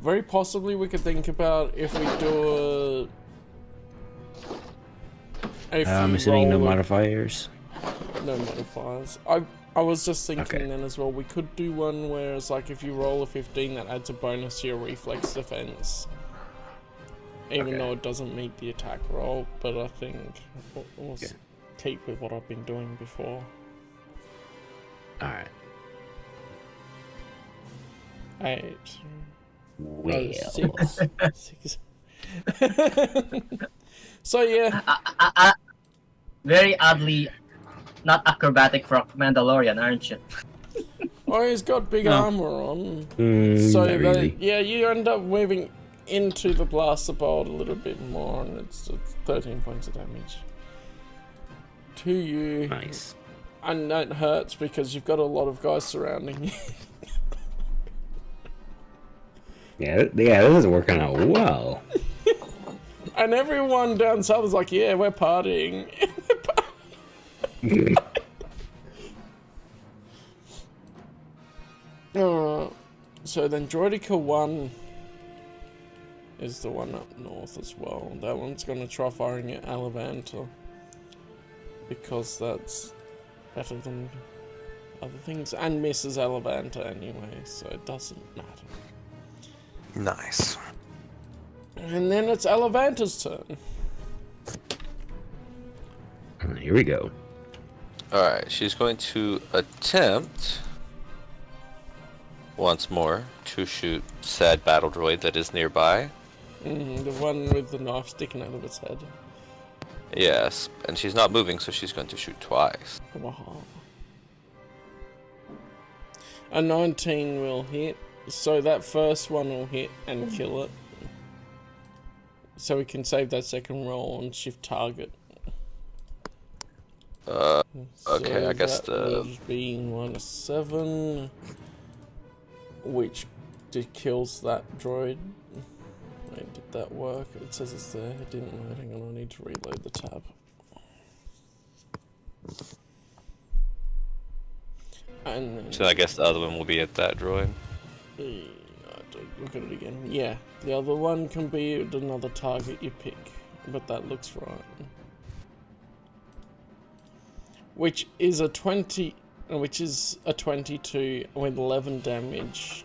Very possibly we could think about if we do I'm assuming no modifiers. No modifiers. I was just thinking then as well, we could do one where it's like if you roll a 15 that adds a bonus to your reflex defense. Even though it doesn't meet the attack roll, but I think we'll keep with what I've been doing before. Alright. 8. Well. 6. So yeah. Very oddly not acrobatic for Mandalorian, aren't you? Well, he's got big armor on. So that, really. yeah, you end up moving into the blaster bolt a little bit more, and it's 13 points of damage to you. Nice. And that hurts because you've got a lot of guys surrounding you. Yeah, this is working out well. And everyone down south is like, yeah, we're partying. So then Droidica 1 is the one up north as well. That one's going to try firing at Alavanta because that's better than other things, and misses Alavanta anyway, so it doesn't matter. Nice. And then it's Alavanta's turn. Here we go. Alright, she's going to attempt once more to shoot said battle droid that is nearby. The one with the knife sticking out of its head. Yes, and she's not moving, so she's going to shoot twice. A 19 will hit, so that first one will hit and kill it. So we can save that second roll and shift target. Okay, I guess that would be -7, which kills that droid. Wait, did that work? It says it's there. It didn't load. Hang on, I need to reload the tab. And then, So I guess the other one will be at that droid. Look at it again. Yeah, the other one can be at another target you pick, but that looks right. Which is a 22 with 11 damage.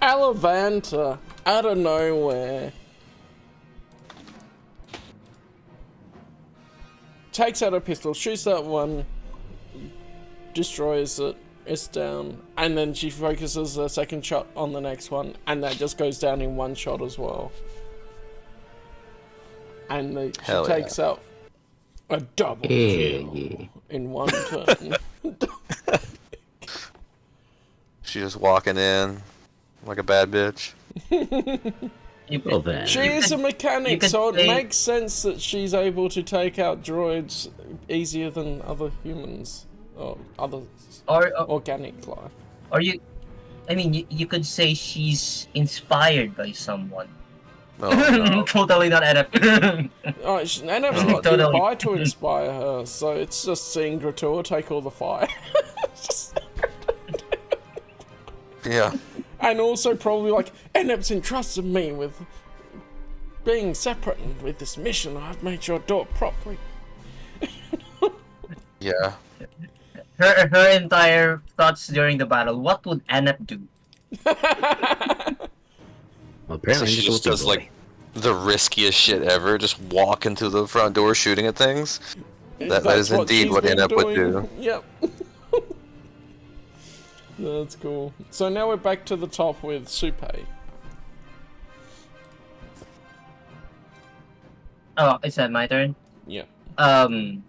Alavanta, out of nowhere, takes out a pistol, shoots that one, destroys it, it's down, and then she focuses a second shot on the next one, and that just goes down in one shot as well. And she takes out a double kill in one turn. She's just walking in like a bad bitch. Well then. She is a mechanic, so it makes sense that she's able to take out droids easier than other humans or other organic life. Or you I mean, you could say she's inspired by someone. Oh, no. Totally not NF. Oh, NF's got Totally. Dubai to inspire her, so it's just seeing Gratua take all the fire. Yeah. And also probably like, NF's entrusted me with being separate and with this mission. I've made sure I do it properly. Yeah. Her entire thoughts during the battle. What would NF do? Well, So apparently, she just just looking does for like the riskiest shit ever, just walking through the front door shooting at things. That That's is indeed she's what been NF would doing. do. Yep. That's cool. So now we're back to the top with Supe. Oh, is that my turn? Yeah. I'm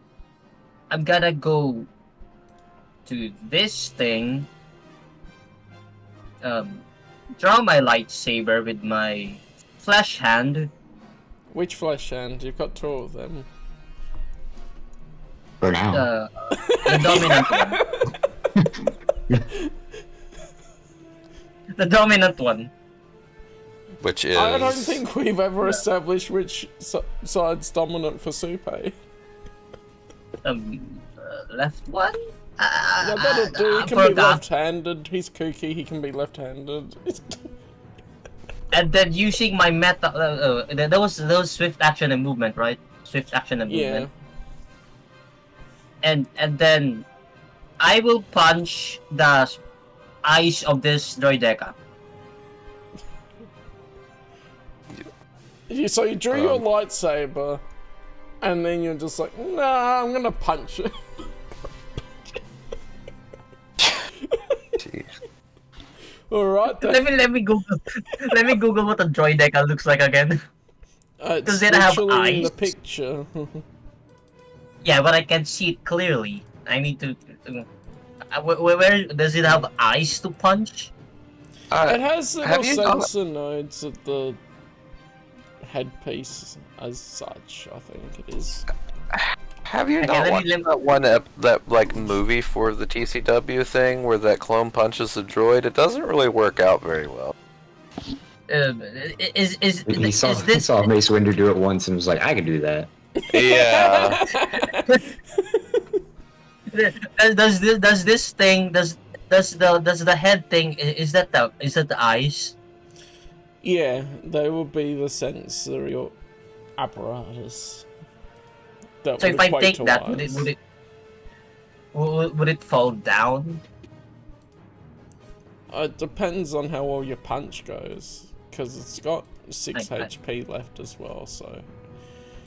gonna go to this thing. Draw my lightsaber with my flesh hand. Which flesh hand? You've got 2 of them. For now. The dominant one. The dominant one. Which is. I don't think we've ever established which side's dominant for Supe. Left one? Yeah, that'll do. He can be left-handed. He's kooky. He can be left-handed. And then using my meta, that was swift action and movement, right? Swift action and Yeah. movement. And then I will punch the eyes of this droideka. So you drew your lightsaber, and then you're just like, nah, I'm gonna punch it. Jeez. Alright then. Let me Google what a droideka looks like again. It's they have literally in the eyes? picture. Yeah, but I can see it clearly. I need to. Where does it have eyes to punch? It has little have you done- sensor nodes at the headpiece as such, I think it is. Have you Okay, not let watched me- that one that like movie for the TCW thing where that clone punches the droid? It doesn't really work out very well. Is He saw this Mace Windu do it once and was like, I can do that. Yeah. does this thing does the head thing is that the eyes? Yeah, they will be the sensory apparatus. That So would if I equate take to that, eyes. would it fall down? It depends on how well your punch goes, because it's got 6 Okay. HP left as well, so...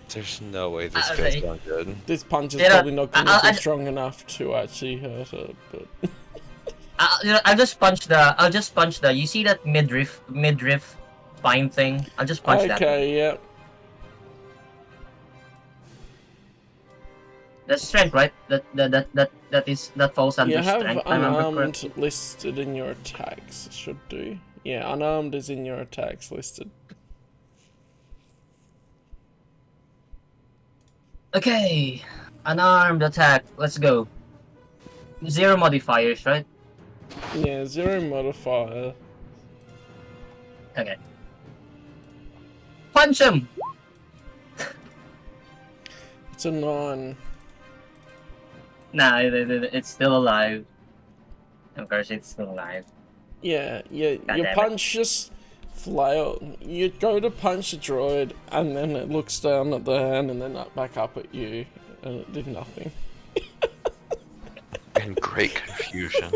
There's no way this Uh, goes they- down good. This punch is Yeah, probably not going to I- be strong enough to actually hurt her, but... I'll just punch the. You see that midriff spine thing? I'll just punch that. Okay, yeah. That's strength, right? That falls under You have strength. if I remember unarmed correctly. listed in your attacks, should do. Yeah, unarmed is in your attacks listed. Okay, unarmed attack. Let's go. 0 modifiers, right? Yeah, 0 modifier. Okay. Punch him. It's a 9. Nah, it's still alive. Of course, it's still alive. Yeah, your damn it. punch just flail. You go to punch the droid, and then it looks down at the hand, and then back up at you, and it did nothing. In great confusion.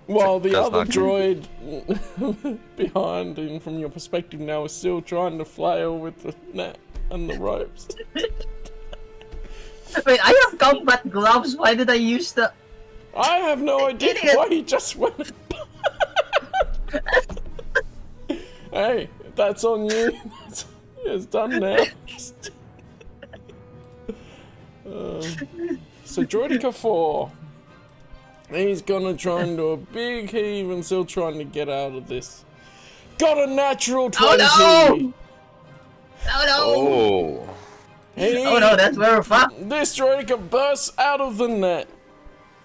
While the Does other not- droid behind him, from your perspective now, is still trying to flail with the net and the ropes. Wait, I have combat gloves. Why did I use the? I have no idea Idiot. why he just went. Hey, that's on you. It's done now. So Droidica 4. He's gonna try and do a big heave and still trying to get out of this. Got a natural 20! Oh no! Oh. He- Oh no, that's very fun. This Droidica bursts out of the net.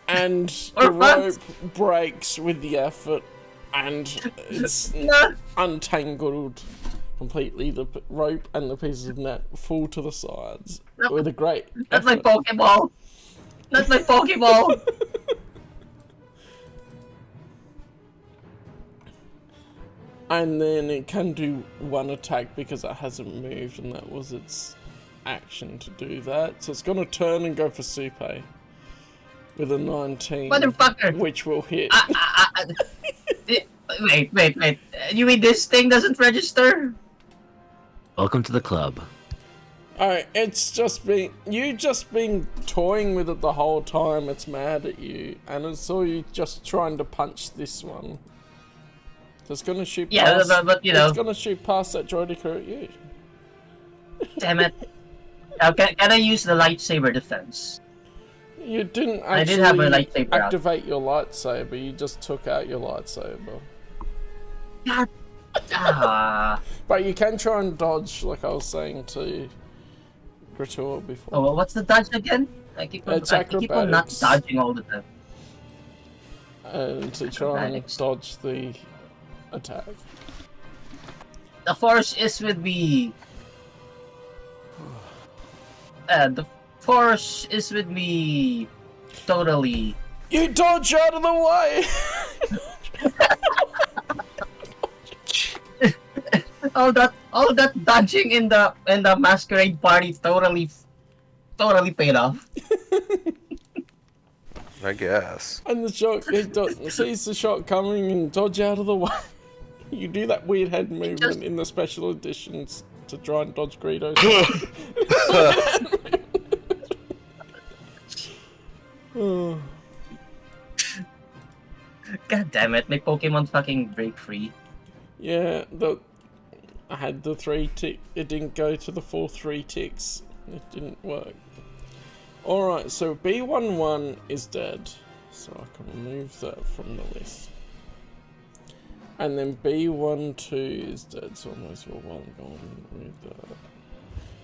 and Or the rope fucked. breaks with the effort, and it's No. untangled completely. The rope and the pieces of net fall to the sides with a great That's my effort. Pokeball. That's my Pokeball. And then it can do one attack because it hasn't moved, and that was its action to do that. So it's gonna turn and go for Supe with a 19, Motherfucker. which will hit. Wait. You mean this thing doesn't register? Welcome to the club. Alright, it's just been toying with it the whole time. It's mad at you, and it's all you just trying to punch this one. So it's gonna shoot past, but you know. it's gonna shoot past that Droidica at you. Damn it. Can I use the lightsaber defense? You didn't actually I did have my lightsaber out. activate your lightsaber, you just took out your lightsaber. God. Ah. But you can try and dodge, like I was saying to Gratua before. Oh, well, what's the dodge again? I keep on not acrobatics. dodging all the time. And to try and Acrobatics. dodge the attack. The force is with me. The force is with me. Totally. You dodge out of the way! all that dodging in the masquerade party totally paid off. I guess. And the shot, he sees the shot coming and dodge out of the way. You do that weird head movement in the special editions to try and dodge Greedo. Oh. God damn it, my Pokemon fucking break free. Yeah, I had the 3 tick. It didn't go to the full 3 ticks. It didn't work. Alright, so B11 is dead. So I can remove that from the list. And then B12 is dead, so I might as well go and remove that.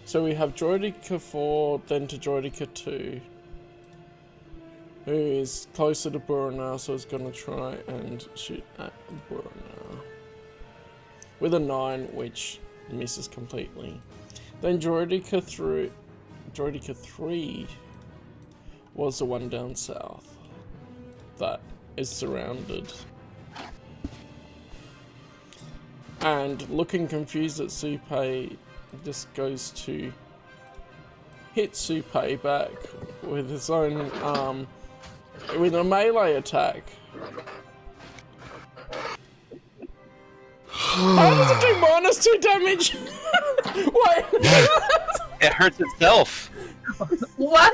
So we have Droidica 4, then to Droidica 2. Who is closer to Burrow now, so it's gonna try and shoot at Burrow now. With a 9, which misses completely. Then Droidica 3 was the one down south that is surrounded. And looking confused at Supe, just goes to hit Supe back with his own arm with a melee attack. How does it do -2 damage? Wait. It hurts itself. What?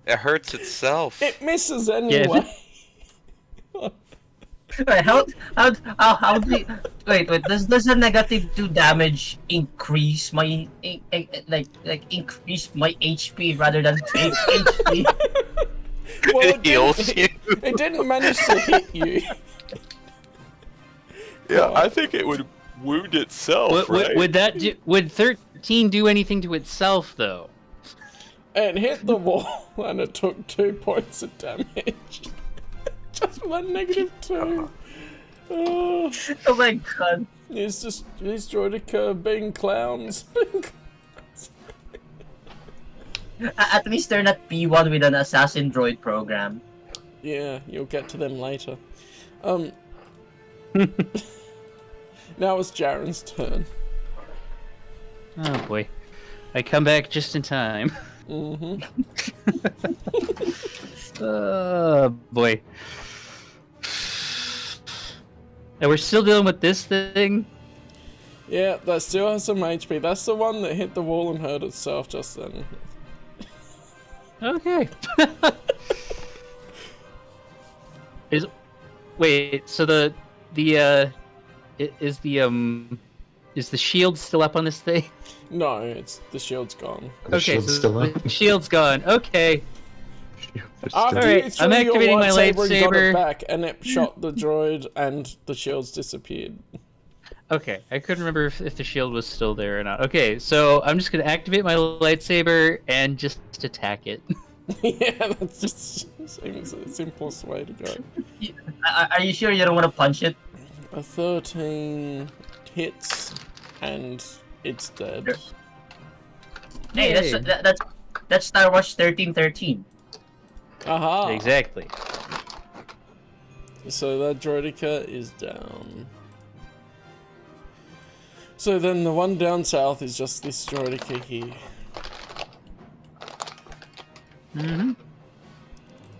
It hurts itself. It misses anyway. Wait, how do you, wait, does the -2 damage increase my increase my HP rather than take HP? Well, It heals you. It didn't manage to hit you. Yeah, I think it would wound itself, right? Would 13 do anything to itself though? It hit the wall and it took 2 points of damage. Just for that -2. Oh, Oh my god. these Droidica being clowns. At least they're not P1 with an assassin droid program. Yeah, you'll get to them later. Now it's Jaren's turn. Oh boy, I come back just in time. Mm-hmm. Oh boy. And we're still dealing with this thing? Yeah, that still has some HP. That's the one that hit the wall and hurt itself just then. Okay. Wait, so is the shield still up on this thing? No, the shield's gone. The shield's still up. The shield's gone. Okay. After Alright, you threw I'm activating my your lightsaber and got lightsaber. it back, and it shot the droid, and the shields disappeared. Okay, I couldn't remember if the shield was still there or not. Okay, so I'm just gonna activate my lightsaber and just attack it. Yeah, that just seems the simplest way to go. Are you sure you don't want to punch it? A 13 hits, and it's dead. Hey, Yay. that's Star Wars 1313. Aha! Exactly. So that droideka is down. So then the one down south is just this droideka here. Mm-hmm.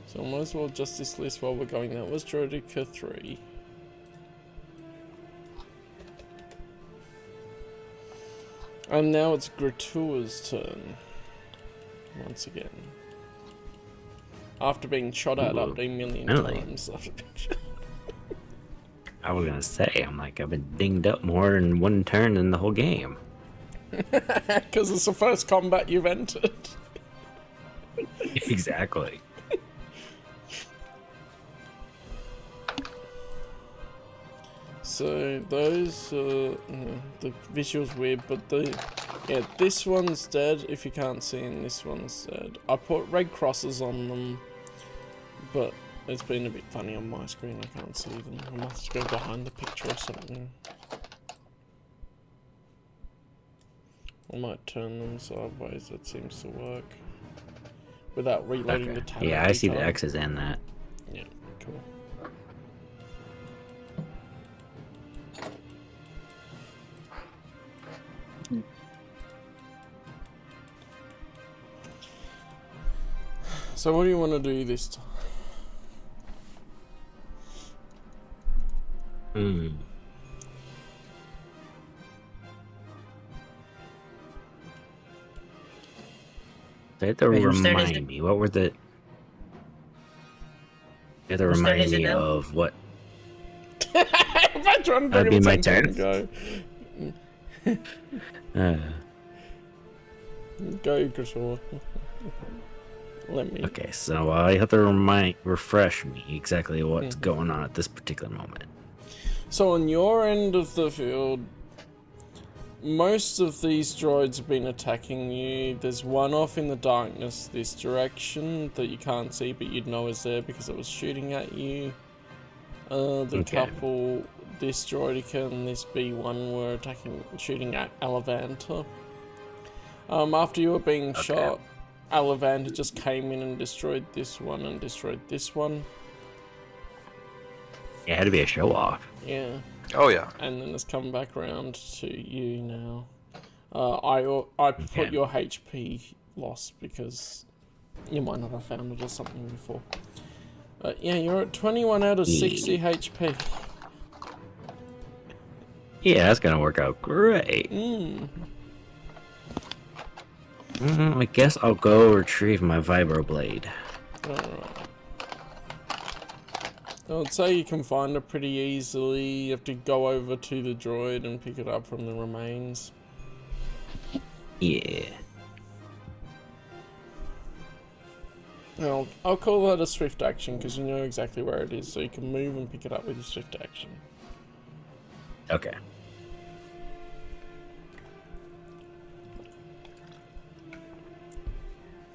So I might as well just this list while we're going. That was droideka 3. And now it's Gratua's turn. Once again. After being shot at up a million really? times. After being shot. I was gonna say, I'm like, I've been dinged up more in one turn than the whole game. Because it's the first combat you've entered. Exactly. So those, the visual's weird, but yeah, this one's dead. If you can't see, and this one's dead. I put red crosses on them, but it's been a bit funny on my screen. I can't see them. I must go behind the picture or something. I might turn them sideways. That seems to work without reloading the tab. Yeah, I see the X's and that. Yeah, cool. So what do you want to do this time? They have to Wait, whose turn is remind it? me. What were the... They have to Whose turn remind is it me now? of what... That'd be my turn? Go, Uh, go, Gratua. Let me. okay, so I have to refresh me exactly what's going on at this particular moment. So on your end of the field, most of these droids have been attacking you. There's one off in the darkness this direction that you can't see, but you'd know is there because it was shooting at you. Couple, this droideka and this B1 were shooting at Alavanta. After you were being shot, Alavanta just came in and destroyed this one and destroyed this one. It had to be a show off. Yeah. Oh yeah. And then it's come back around to you now. I put your HP loss because you might not have found it or something before. Yeah, you're at 21 out of 60 HP. Yeah, that's gonna work out great. I guess I'll go retrieve my vibroblade. Alright. I would say you can find it pretty easily. You have to go over to the droid and pick it up from the remains. Yeah. I'll call that a swift action because you know exactly where it is, so you can move and pick it up with your swift action. Okay.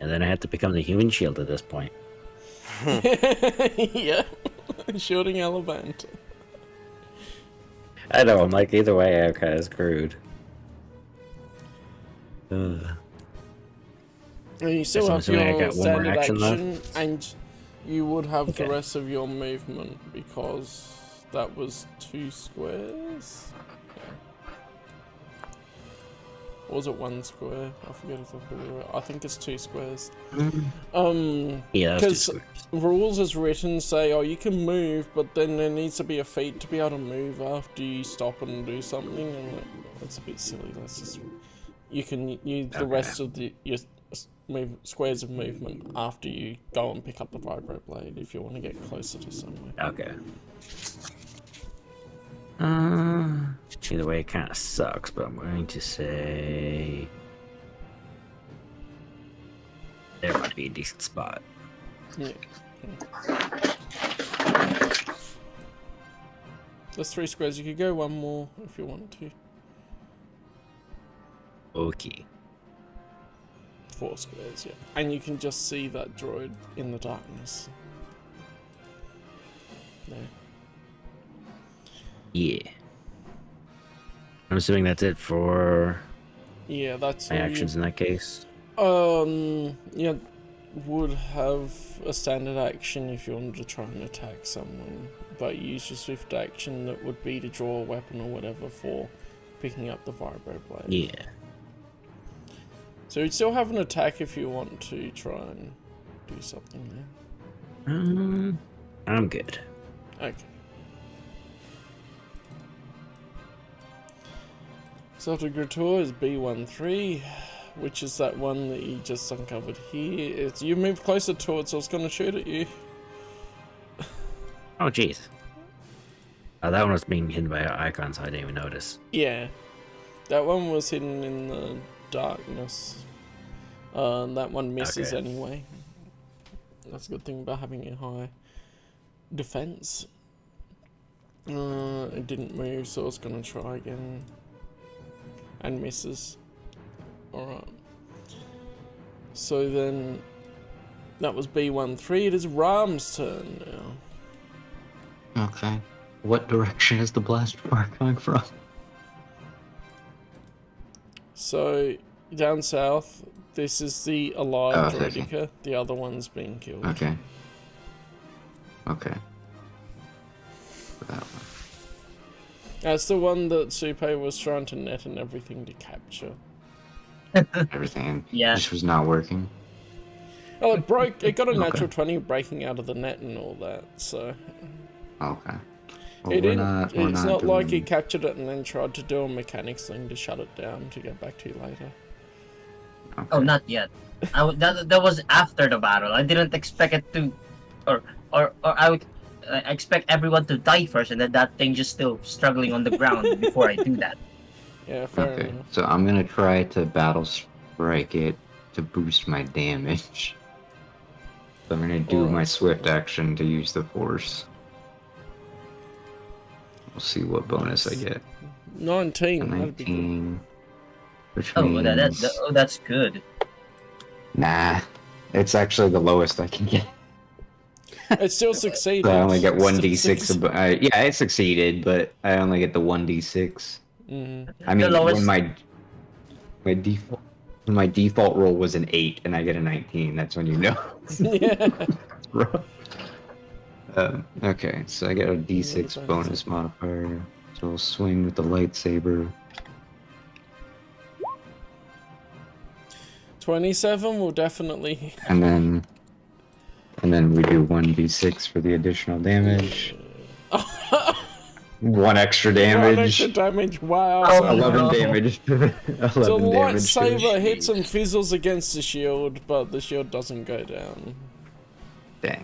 And then I have to become the human shield at this point. Yeah, shooting Alavanta. I know, I'm like, either way, I'm kind of screwed. And you still I'm have assuming I your got one more standard action action, left? and you would have Okay. the rest of your movement because that was 2 squares. Or was it 1 square? I forget exactly where. I think it's 2 squares. Yeah, that's Because just... rules as written say, oh, you can move, but then there needs to be a feat to be able to move after you stop and do something. And like, that's a bit silly. That's just you can use the rest of your squares of movement after you go and pick up the vibroblade if you want to get closer to somewhere. Okay. Either way, it kind of sucks, but I'm going to say... There might be a decent spot. Yeah. There's 3 squares. You could go 1 more if you want to. Okay. 4 squares, yeah. And you can just see that droid in the darkness. There. Yeah. I'm assuming that's it for Yeah, that's my all actions in that case. Yeah, would have a standard action if you wanted to try and attack someone, but use your swift action that would be to draw a weapon or whatever for picking up the vibro blade. Yeah. So you'd still have an attack if you want to try and do something there. I'm good. Okay. So after Grator is B13, which is that one that you just uncovered here. It's, you move closer to it, so it's going to shoot at you. Oh, jeez. That one was being hidden by an icon, so I didn't even notice. Yeah. That one was hidden in the darkness. That one misses Okay. anyway. That's a good thing about having a high defense. It didn't move, so it's going to try again. And misses. Alright. So then, that was B13. It is Ram's turn now. Okay. What direction is the blast spark coming from? So, down south, this is the alive Oh, okay. Droideka. The other one's being killed. Okay. Okay. That one. That's the one that Supe was trying to net and everything to capture. Everything Yeah. just was not working. Oh, it broke. It got a Okay. natural 20 breaking out of the net and all that. So Okay. Well, it we're didn't. not, we're It's not not like doing- he captured it and then tried to do a mechanics thing to shut it down to get back to you later. Okay. Oh, not yet. That was after the battle. I didn't expect it to, or I would expect everyone to die first, and then that thing just still struggling on the ground before I do that. Yeah, fair Okay, enough. so I'm gonna try to battle strike it to boost my damage. So I'm gonna do Oh. my swift action to use the force. We'll see what bonus I get. 19. A That'd be good. 19, which Oh, means that's good. nah. It's actually the lowest I can get. It still succeeded. So I only get Still 1d6. succeeded. Yeah, it succeeded, but I only get the 1d6. Mhm. I mean, lowest- when my default roll was an 8 and I get a 19, that's when you know. Yeah. Okay, so I get a d6 bonus modifier. So we'll swing with the lightsaber. 27 will definitely. And then we do 1d6 for the additional damage. 1 extra One damage. extra damage. Wow. Oh, so 11 no. damage. 11 So the damage. to the lightsaber hits shield. and fizzles against the shield, but the shield doesn't go down. Dang.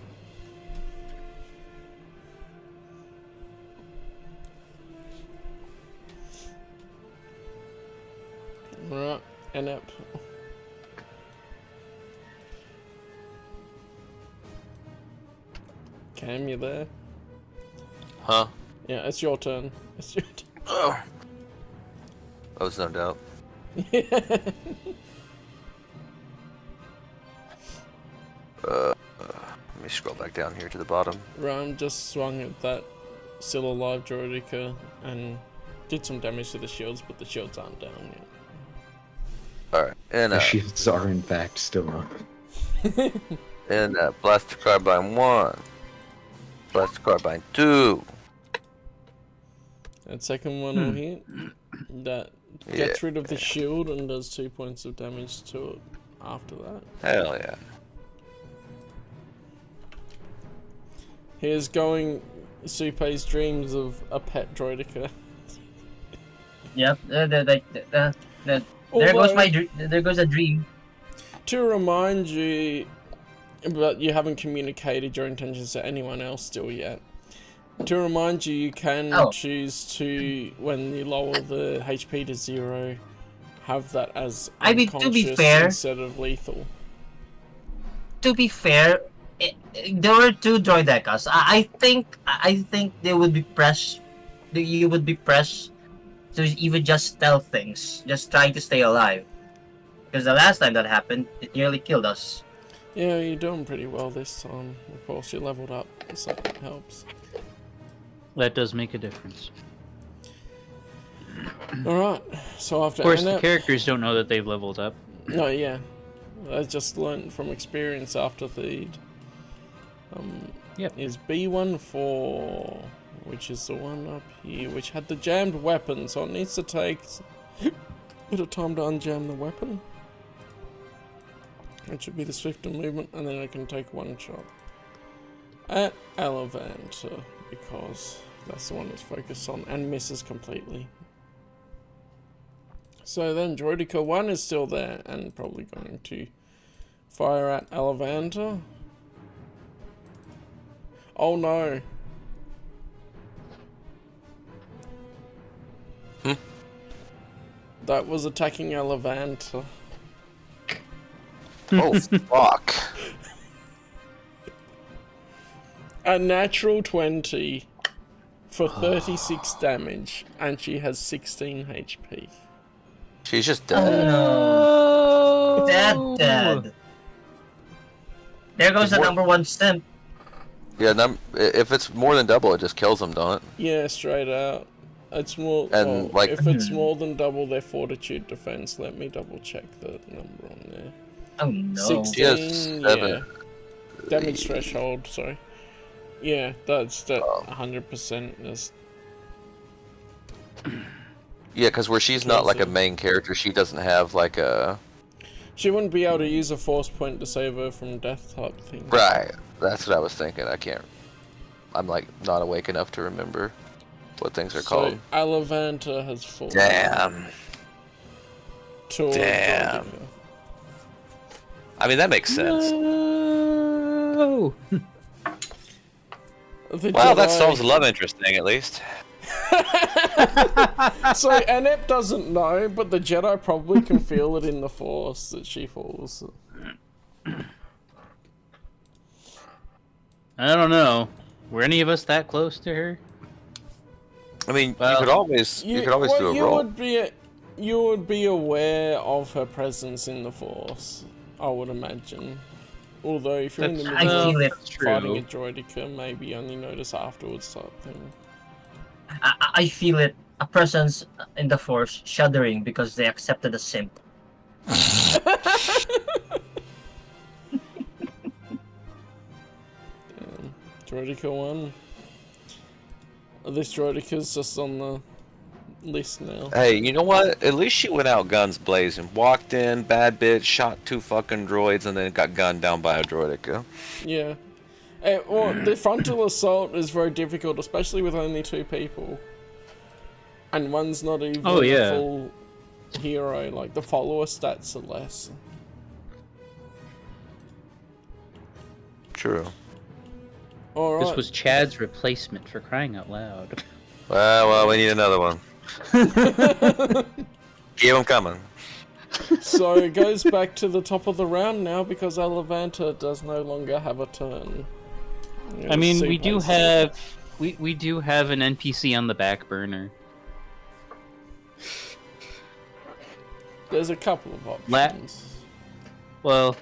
Alright, Enep. Cam, you there? Huh? Yeah, it's your turn. It's your turn. Oh. Oh, there's no doubt. Let me scroll back down here to the bottom. Ram just swung at that still alive Droideka and did some damage to the shields, but the shields aren't down yet. Alright, and The shields are in fact still up. Blaster Carbine 1. Blaster Carbine 2. That second one will hit. That gets rid of the shield and does 2 points of damage to it after that. Hell yeah. Here's going Supe's dreams of a pet Droideka. Yep. There goes a dream. To remind you, but you haven't communicated your intentions to anyone else still yet. To remind you, you can choose to, when you lower the HP to 0, have that as I mean, to be unconscious fair- instead of lethal. To be fair, there were 2 droidekas. I think they would be pressed. You would be pressed to even just stealth things, just trying to stay alive. Because the last time that happened, it nearly killed us. Yeah, you're doing pretty well this time. Of course, you leveled up, so that helps. That does make a difference. Alright, so after Of course, the Annette... characters don't know that they've leveled up. No, yeah. I just learned from experience after the... Yep. Is B14, which is the one up here, which had the jammed weapon, so it needs to take a bit of time to unjam the weapon. It should be the swifter movement, and then I can take one shot at Alavanta, because that's the one it's focused on, and misses completely. So then Droidica 1 is still there, and probably going to fire at Alavanta. Oh no. That was attacking Alavanta. Oh, fuck. A natural 20 for 36 damage, and she has 16 HP. She's just Oh dead. no. Dead. There goes the number 1 simp. Yeah, if it's more than double, it just kills them, don't it? Yeah, straight out. It's more. And, well, like- if it's more than double their fortitude defense, let me double check the number on there. Oh no. 16, yeah. 7. Damage threshold, sorry. Yeah, that's that Oh. 100% is. Yeah, because where she's not like a main character, she doesn't have like a... She wouldn't be able to use a force point to save her from death type thing. Right. That's what I was thinking. I can't... I'm like not awake enough to remember what things are called. So Alavanta has fallen. Damn. Towards Damn. Droidica. I mean, that makes sense. No. The Well, that Jedi- solves the love interest thing, at least. So Annette doesn't know, but the Jedi probably can feel it in the Force that she falls. I don't know. Were any of us that close to her? I mean, Well, you could always do a roll. You would be aware of her presence in the Force, I would imagine. Although if you're in the That's- middle I feel it. of fighting a droidica, maybe only notice afterwards type thing. I feel it. A presence in the Force shuddering because they accepted a simp. Droidica 1. This Droidica's just on the list now. Hey, you know what? At least she went out guns blazing. Walked in, bad bitch, shot 2 fucking droids, and then got gunned down by a droidica. Yeah. Well, the frontal assault is very difficult, especially with only 2 people. And one's not even a full hero, like the follower stats are less. True. Alright. This was Chad's replacement, for crying out loud. Well, we need another one. Keep them coming. So it goes back to the top of the round now because Alavanta does no longer have a turn. I mean, we do have an NPC on the back burner. There's a couple of options. Well,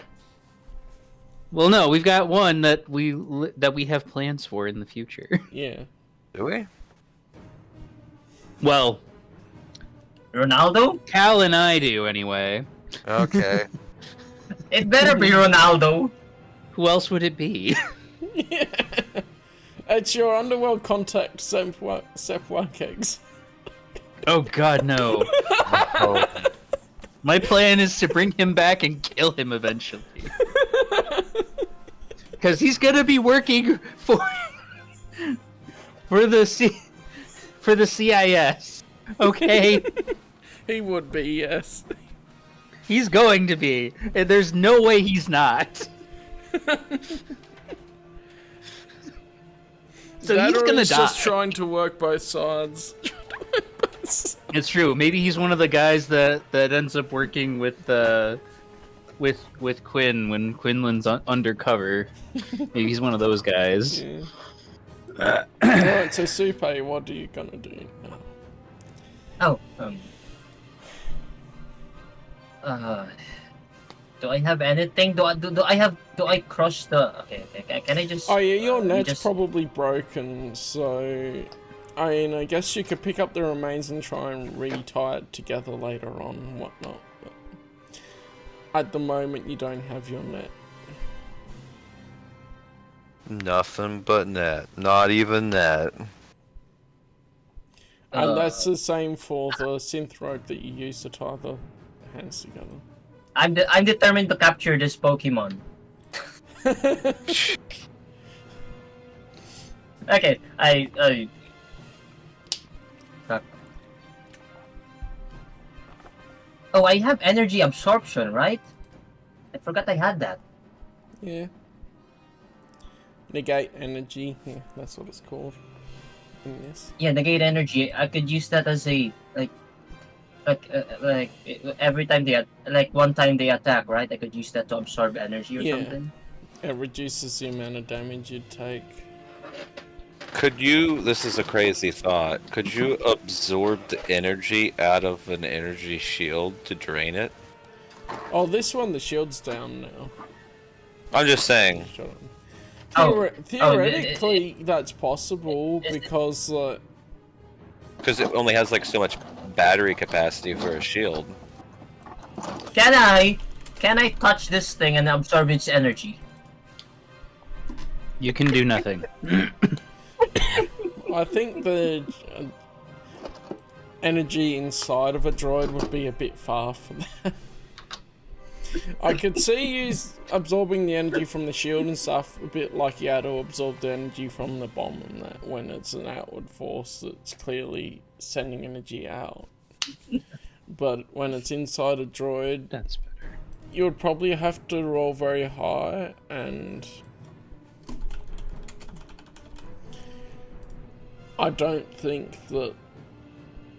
no, we've got one that we have plans for in the future. Yeah. Do we? Well, Ronaldo? Cal and I do anyway. Okay. It better be Ronaldo. Who else would it be? Yeah. It's your underworld contact, Sepp Wakegs. Oh God, no! Oh. My plan is to bring him back and kill him eventually. Because he's gonna be working for the CIS. Okay, He would be, yes. he's going to be, and there's no way he's not. So That he's or gonna he's die. just trying to work both sides. It's true. Maybe he's one of the guys that ends up working with Quinn when Quinlan's undercover. Maybe he's one of those guys. Yeah. Alright, so Supe, what are you gonna do now? Oh, Do I have anything? Do I crush the? Okay. Can I just? Oh yeah, your you net's just- probably broken, so I mean, I guess you could pick up the remains and try and re-tie it together later on and whatnot. But at the moment, you don't have your net. Nothing but net. Not even net. And that's the same for the synth rope that you use to tie the hands together. I'm determined to capture this Pokemon. Okay, I Fuck. Oh, I have energy absorption, right? I forgot I had that. Yeah. Negate energy. Yeah, that's what it's called. In this. Yeah, negate energy. I could use that as a every time one time they attack, right? I could use that to absorb energy or Yeah. something. It reduces the amount of damage you take. Could you, this is a crazy thought, could you absorb the energy out of an energy shield to drain it? Oh, this one, the shield's down now. I'm just saying. Shut up. Oh, Theoretically, that's possible because, Because it only has like so much battery capacity for a shield. Can I touch this thing and absorb its energy? You can do nothing. I think the energy inside of a droid would be a bit far for that. I could see you absorbing the energy from the shield and stuff a bit like you had to absorb the energy from the bomb and that when it's an outward force that's clearly sending energy out. But when it's inside a droid, That's better. you would probably have to roll very high and I don't think that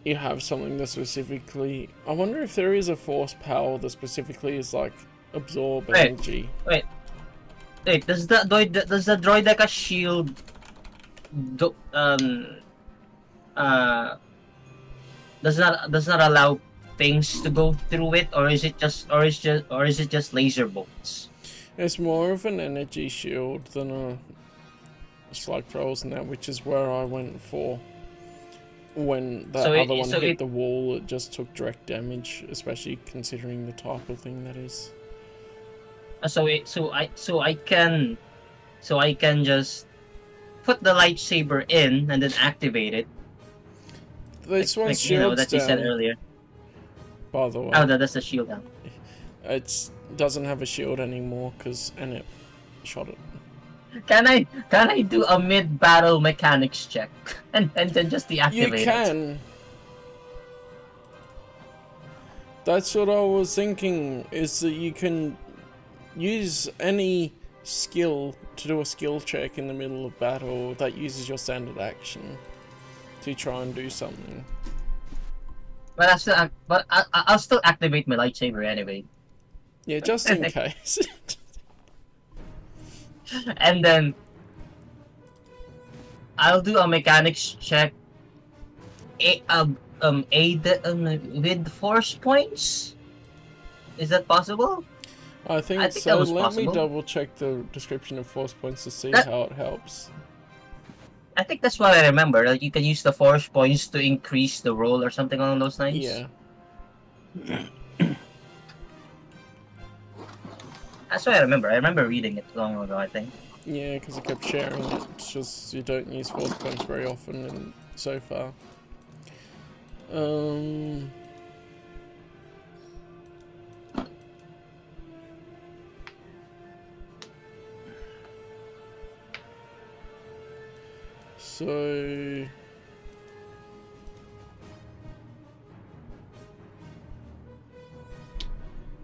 you have something that specifically... I wonder if there is a force power that specifically is like absorb Wait. energy. Wait, does the droid like a shield? Does not allow things to go through it, or is it just laser bolts? It's more of an energy shield than a slug trolls and that, which is where I went for. When the other one hit the wall, it just took direct damage, especially considering the type of thing that is. So I can just put the lightsaber in and then activate it. This one's Like, you know, shield's that you said down, earlier. by the way. Oh, that's the shield now. It doesn't have a shield anymore and it shot it. Can I do a mid-battle mechanics check and then just deactivate You it? can. That's what I was thinking, is that you can use any skill to do a skill check in the middle of battle that uses your standard action to try and do something. But I'll still activate my lightsaber anyway. Yeah, just in case. And then I'll do a mechanics check. With force points. Is that possible? I think that so. was Let me possible. double check the description of force points to see That- how it helps. I think that's what I remember. Like you can use the force points to increase the roll or something along those lines. Yeah. That's what I remember. I remember reading it long ago, I think. Yeah, because I kept sharing it. It's just you don't use force points very often and so far. So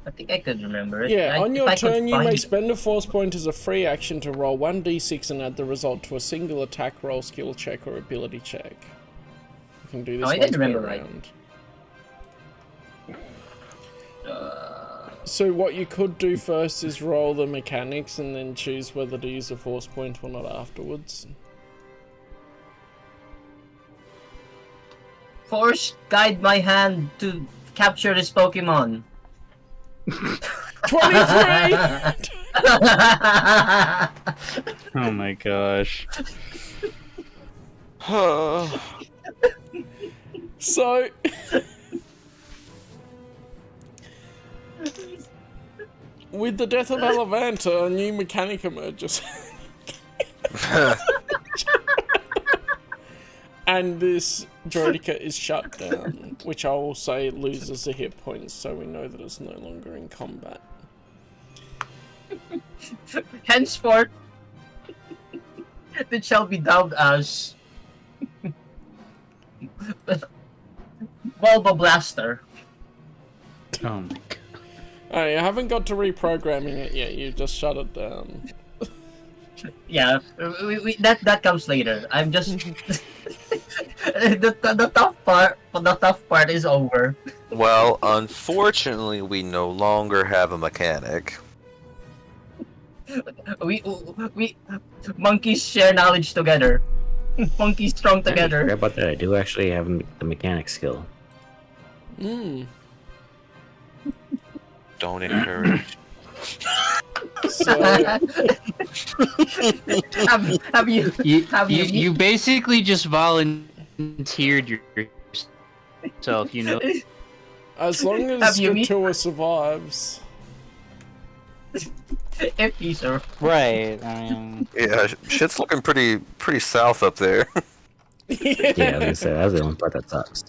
I think I could remember it. yeah, on If your I could turn you may find- spend a force point as a free action to roll 1d6 and add the result to a single attack roll, skill check, or ability check. You can do this I once didn't per remember right. round. So what you could do first is roll the mechanics and then choose whether to use a force point or not afterwards. Force guide my hand to capture this Pokemon. 23! Oh my gosh. So... with the death of Alavanta, a new mechanic emerges. And this Droidica is shut down, which I will say loses the hit points, so we know that it's no longer in combat. Henceforth, it shall be dubbed as Bulba Blaster. Oh my god. I haven't got to reprogramming it yet, you just shut it down. Yeah, that comes later. I'm just the tough part is over. Well, unfortunately, we no longer have a mechanic. We monkeys share knowledge together. Monkeys strong How together. about that? I do actually have the mechanic skill. Hmm. Don't encourage. So, have you You basically just volunteered yourself, you know. as long Have as you Gatua survives. if he sir. Right. I mean, Yeah, shit's looking pretty south up there. Yeah, I was gonna say that's the only part that sucks.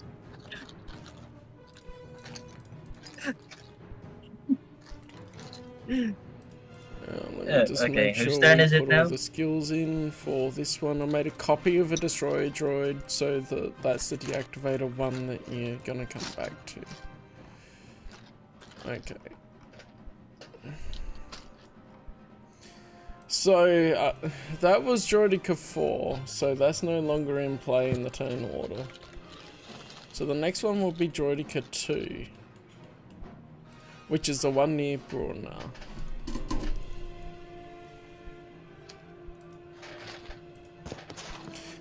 Let me just okay, make whose sure turn we is it put now? all the skills in for this one. I made a copy of a destroyer droid, so that's the deactivator one that you're gonna come back to. Okay. So, that was Droidica 4, so that's no longer in play in the turn order. So the next one will be Droidica 2, which is the one near Brunner.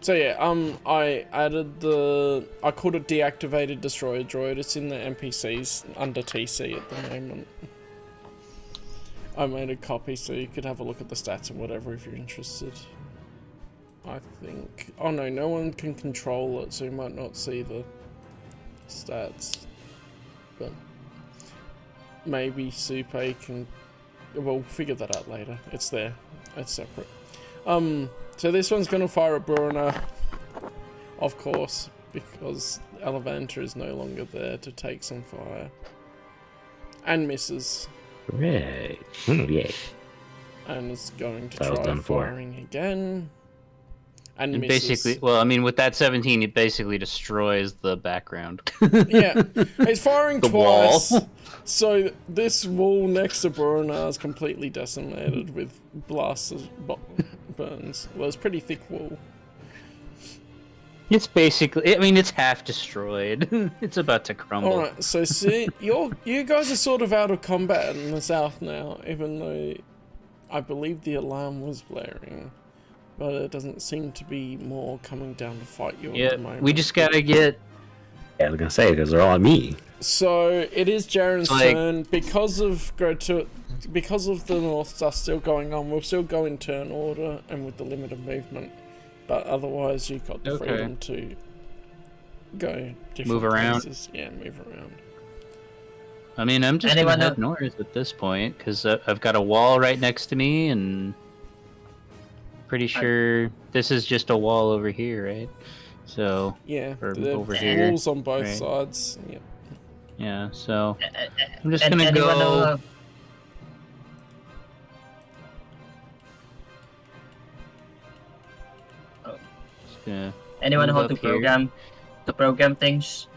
So yeah, I added I called it deactivated destroyer droid. It's in the NPCs under TC at the moment. I made a copy so you could have a look at the stats and whatever if you're interested. I think... oh no, no one can control it, so you might not see the stats. But maybe Supe can... we'll figure that out later. It's there. It's separate. So this one's gonna fire a Brunner, of course, because Alavanta is no longer there to take some fire. And misses. Right. Yay. And is going to That was try done for. firing again. And it misses. basically, well, I mean, with that 17, it basically destroys the background. Yeah, it's firing The wall. twice. So this wall next to Brunner is completely decimated with blasts of burns. Well, it's pretty thick wall. It's basically, I mean, it's half destroyed. It's about to crumble. Alright, so see, you guys are sort of out of combat in the south now, even though I believe the alarm was blaring. But it doesn't seem to be more coming down to fight you at Yeah, the moment. we just gotta get. Yeah, I was gonna say because they're all on me. So it is Jaren's Like- turn. Because of the north stuff still going on, we'll still go in turn order and with the limited movement. But otherwise, you've got the Okay. freedom to go different Move around. places. Yeah, move around. I mean, I'm just Anyone gonna head know- north at this point because I've got a wall right next to me, and pretty sure this is just a wall over here, right? So Yeah, Or the over here, walls on both right. sides. Yeah. yeah, so I'm just And gonna anyone go. know, Yeah. anyone know Move how to up here. program things?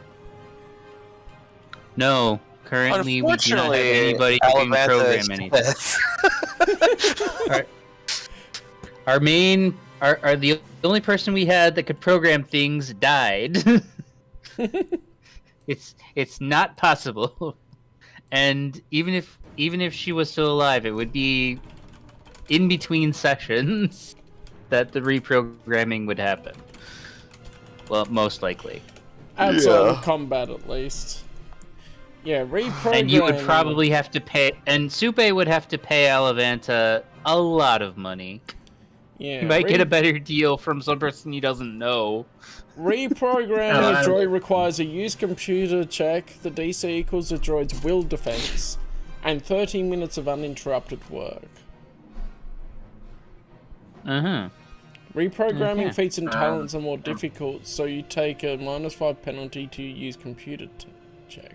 No, currently we do not have anybody who can Alavanta program is anything. dead. Our main, the only person we had that could program things died. It's not possible. And even if she was still alive, it would be in between sessions that the reprogramming would happen. Well, most likely. Outside Yeah. of combat, at least. Yeah, reprogramming. And you would probably have to pay, and Supe would have to pay Alavanta a lot of money. Yeah, You might get a better deal from some person he doesn't know. Reprogramming a droid requires a used computer check, the DC equals the droid's will defense, and 13 minutes of uninterrupted work. Reprogramming feats and talents are more difficult, so you take a -5 penalty to use computer check.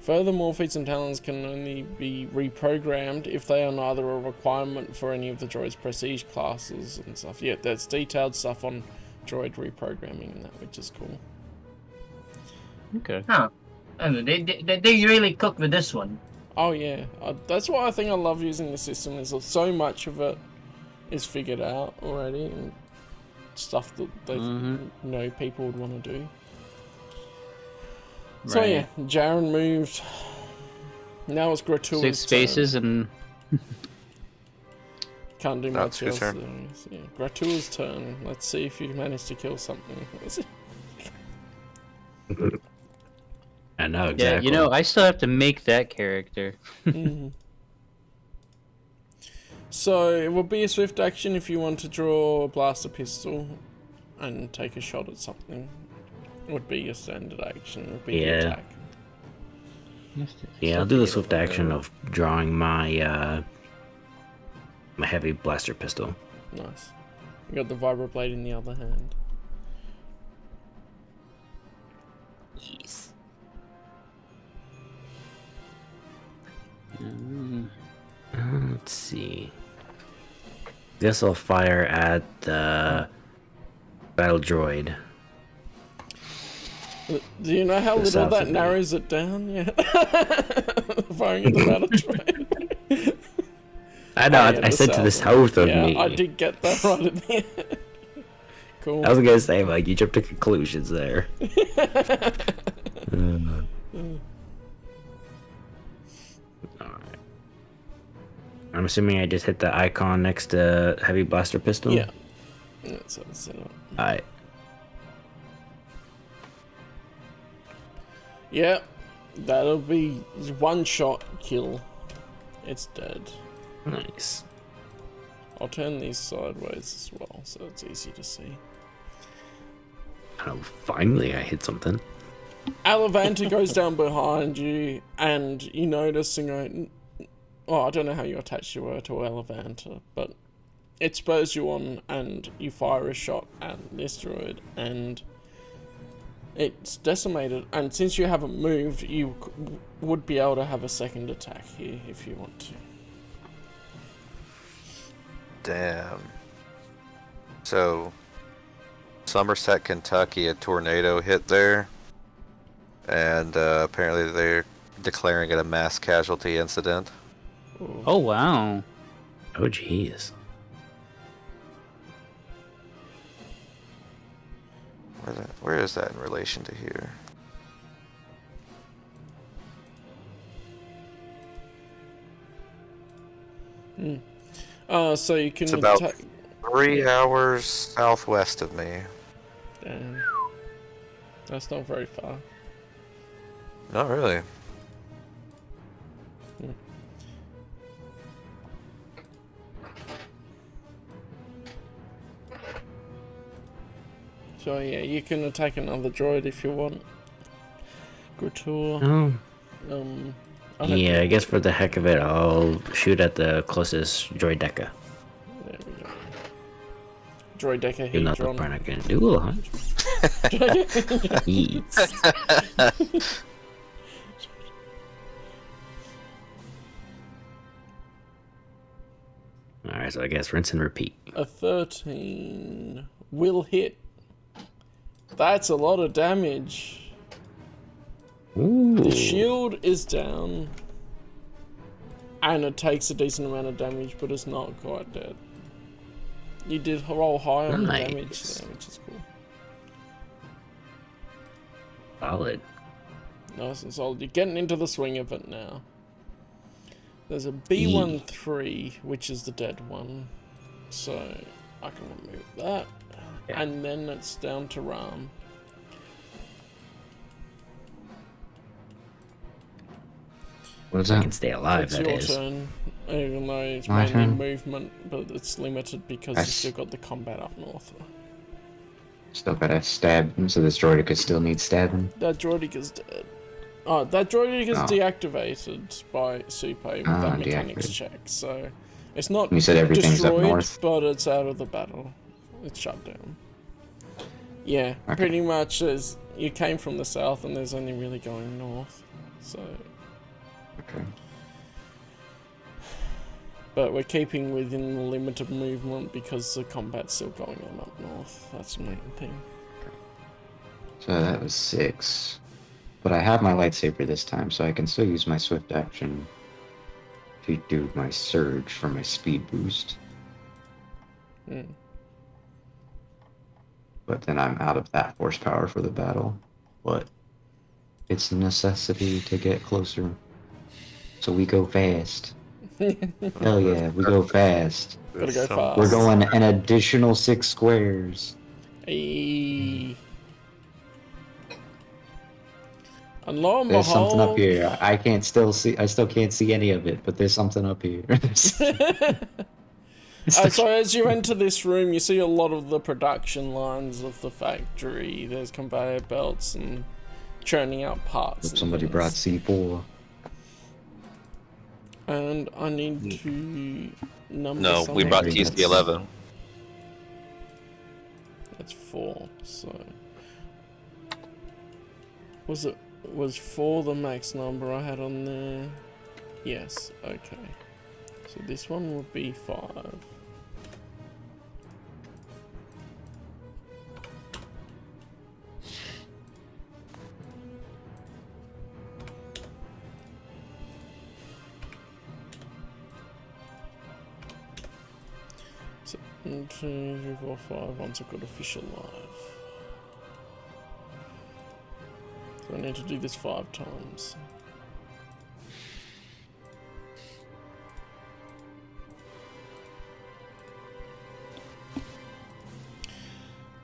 Furthermore, feats and talents can only be reprogrammed if they are neither a requirement for any of the droid's prestige classes and stuff. Yeah, there's detailed stuff on droid reprogramming and that, which is cool. Okay. Huh. I mean, they really cooked with this one. Oh yeah, that's why I think I love using the system, is so much of it is figured out already and stuff that they know people would want to do. So yeah, Jaren moved. Now it's Gratuitous 6 spaces turn. and... Can't do That's much his else. turn. Yeah, Gratuitous turn. Let's see if you manage to kill something. What was it? I know exactly. Yeah, you know, I still have to make that character. So it will be a swift action if you want to draw a blaster pistol and take a shot at something. Would be your standard action. Would be the attack. Yeah, I'll do the swift action of drawing my my heavy blaster pistol. Nice. You got the vibroblade in the other hand. Yes. Let's see. Guess I'll fire at the battle droid. Do you know how little that narrows it down? Yeah. Firing at the battle droid. I know, I said to the south of me. I did get that right at the end. Cool. I was gonna say, like, you jumped to conclusions there. Alright. I'm assuming I just hit the icon next to heavy blaster pistol? Yeah. That's what I set up. Alright. Yeah. That'll be one shot kill. It's dead. Nice. I'll turn these sideways as well, so it's easy to see. Oh, finally I hit something. Alavanta goes down behind you, and you notice and go, oh, I don't know how you attached you were to Alavanta, but it spurs you on, and you fire a shot at this droid, and it's decimated. And since you haven't moved, you would be able to have a second attack here if you want to. Damn. So, Somerset, Kentucky, a tornado hit there, and apparently they're declaring it a mass casualty incident. Ooh. Oh, wow. Oh, jeez. Where is that in relation to here? So you can It's about attack. 3 hours southwest of me. Damn. That's not very far. Not really. So yeah, you can attack another droid if you want. Gratuitous. Oh. I don't Yeah, I think- guess for the heck of it, I'll shoot at the closest droid deca. There we go. Droid Deca Even though they're Hedron. probably not gonna do a lot. Yes. Alright, so I guess rinse and repeat. A 13 will hit. That's a lot of damage. Ooh. The shield is down. And it takes a decent amount of damage, but it's not quite dead. You did roll high on the damage Nice. there, which is cool. Solid. Nice and solid. You're getting into the swing of it now. There's a B13, which is the dead one. So I can remove that. Yeah. And then it's down to Ram. What's I that? can stay alive, It's that your is. turn, even though it's My mainly turn? movement, but it's limited because That's- you still got the combat up north. Still gotta stab him, so this droideka still needs stabbing. That droidic is dead. Oh, that droidic is Oh. deactivated by Supe with that mechanics deactivated. check, so it's not You said everything's up destroyed, north? but it's out of the battle. It's shut down. Yeah, Okay. pretty much as you came from the south and there's only really going north, so... Okay. But we're keeping within the limit of movement because the combat's still going on up north. That's the main thing. So that was 6. But I have my lightsaber this time, so I can still use my swift action to do my surge for my speed boost. Mm. But then I'm out of that horsepower for the battle. But it's a necessity to get closer. So we go fast. Hell yeah, we go fast. Gotta go fast. We're going an additional 6 squares. Ayy. And lo and There's something up behold... here. I still can't see any of it, but there's something up here. So as you enter this room, you see a lot of the production lines of the factory. There's conveyor belts and churning out parts. and Somebody things. brought C4. And I need to number No, we something. brought That's- TC11. That's 4, so... Was 4 the max number I had on there? Yes, okay. So this one would be 5. So 1, 2, 3, 4, 5 once I've got a fish alive. So I need to do this 5 times.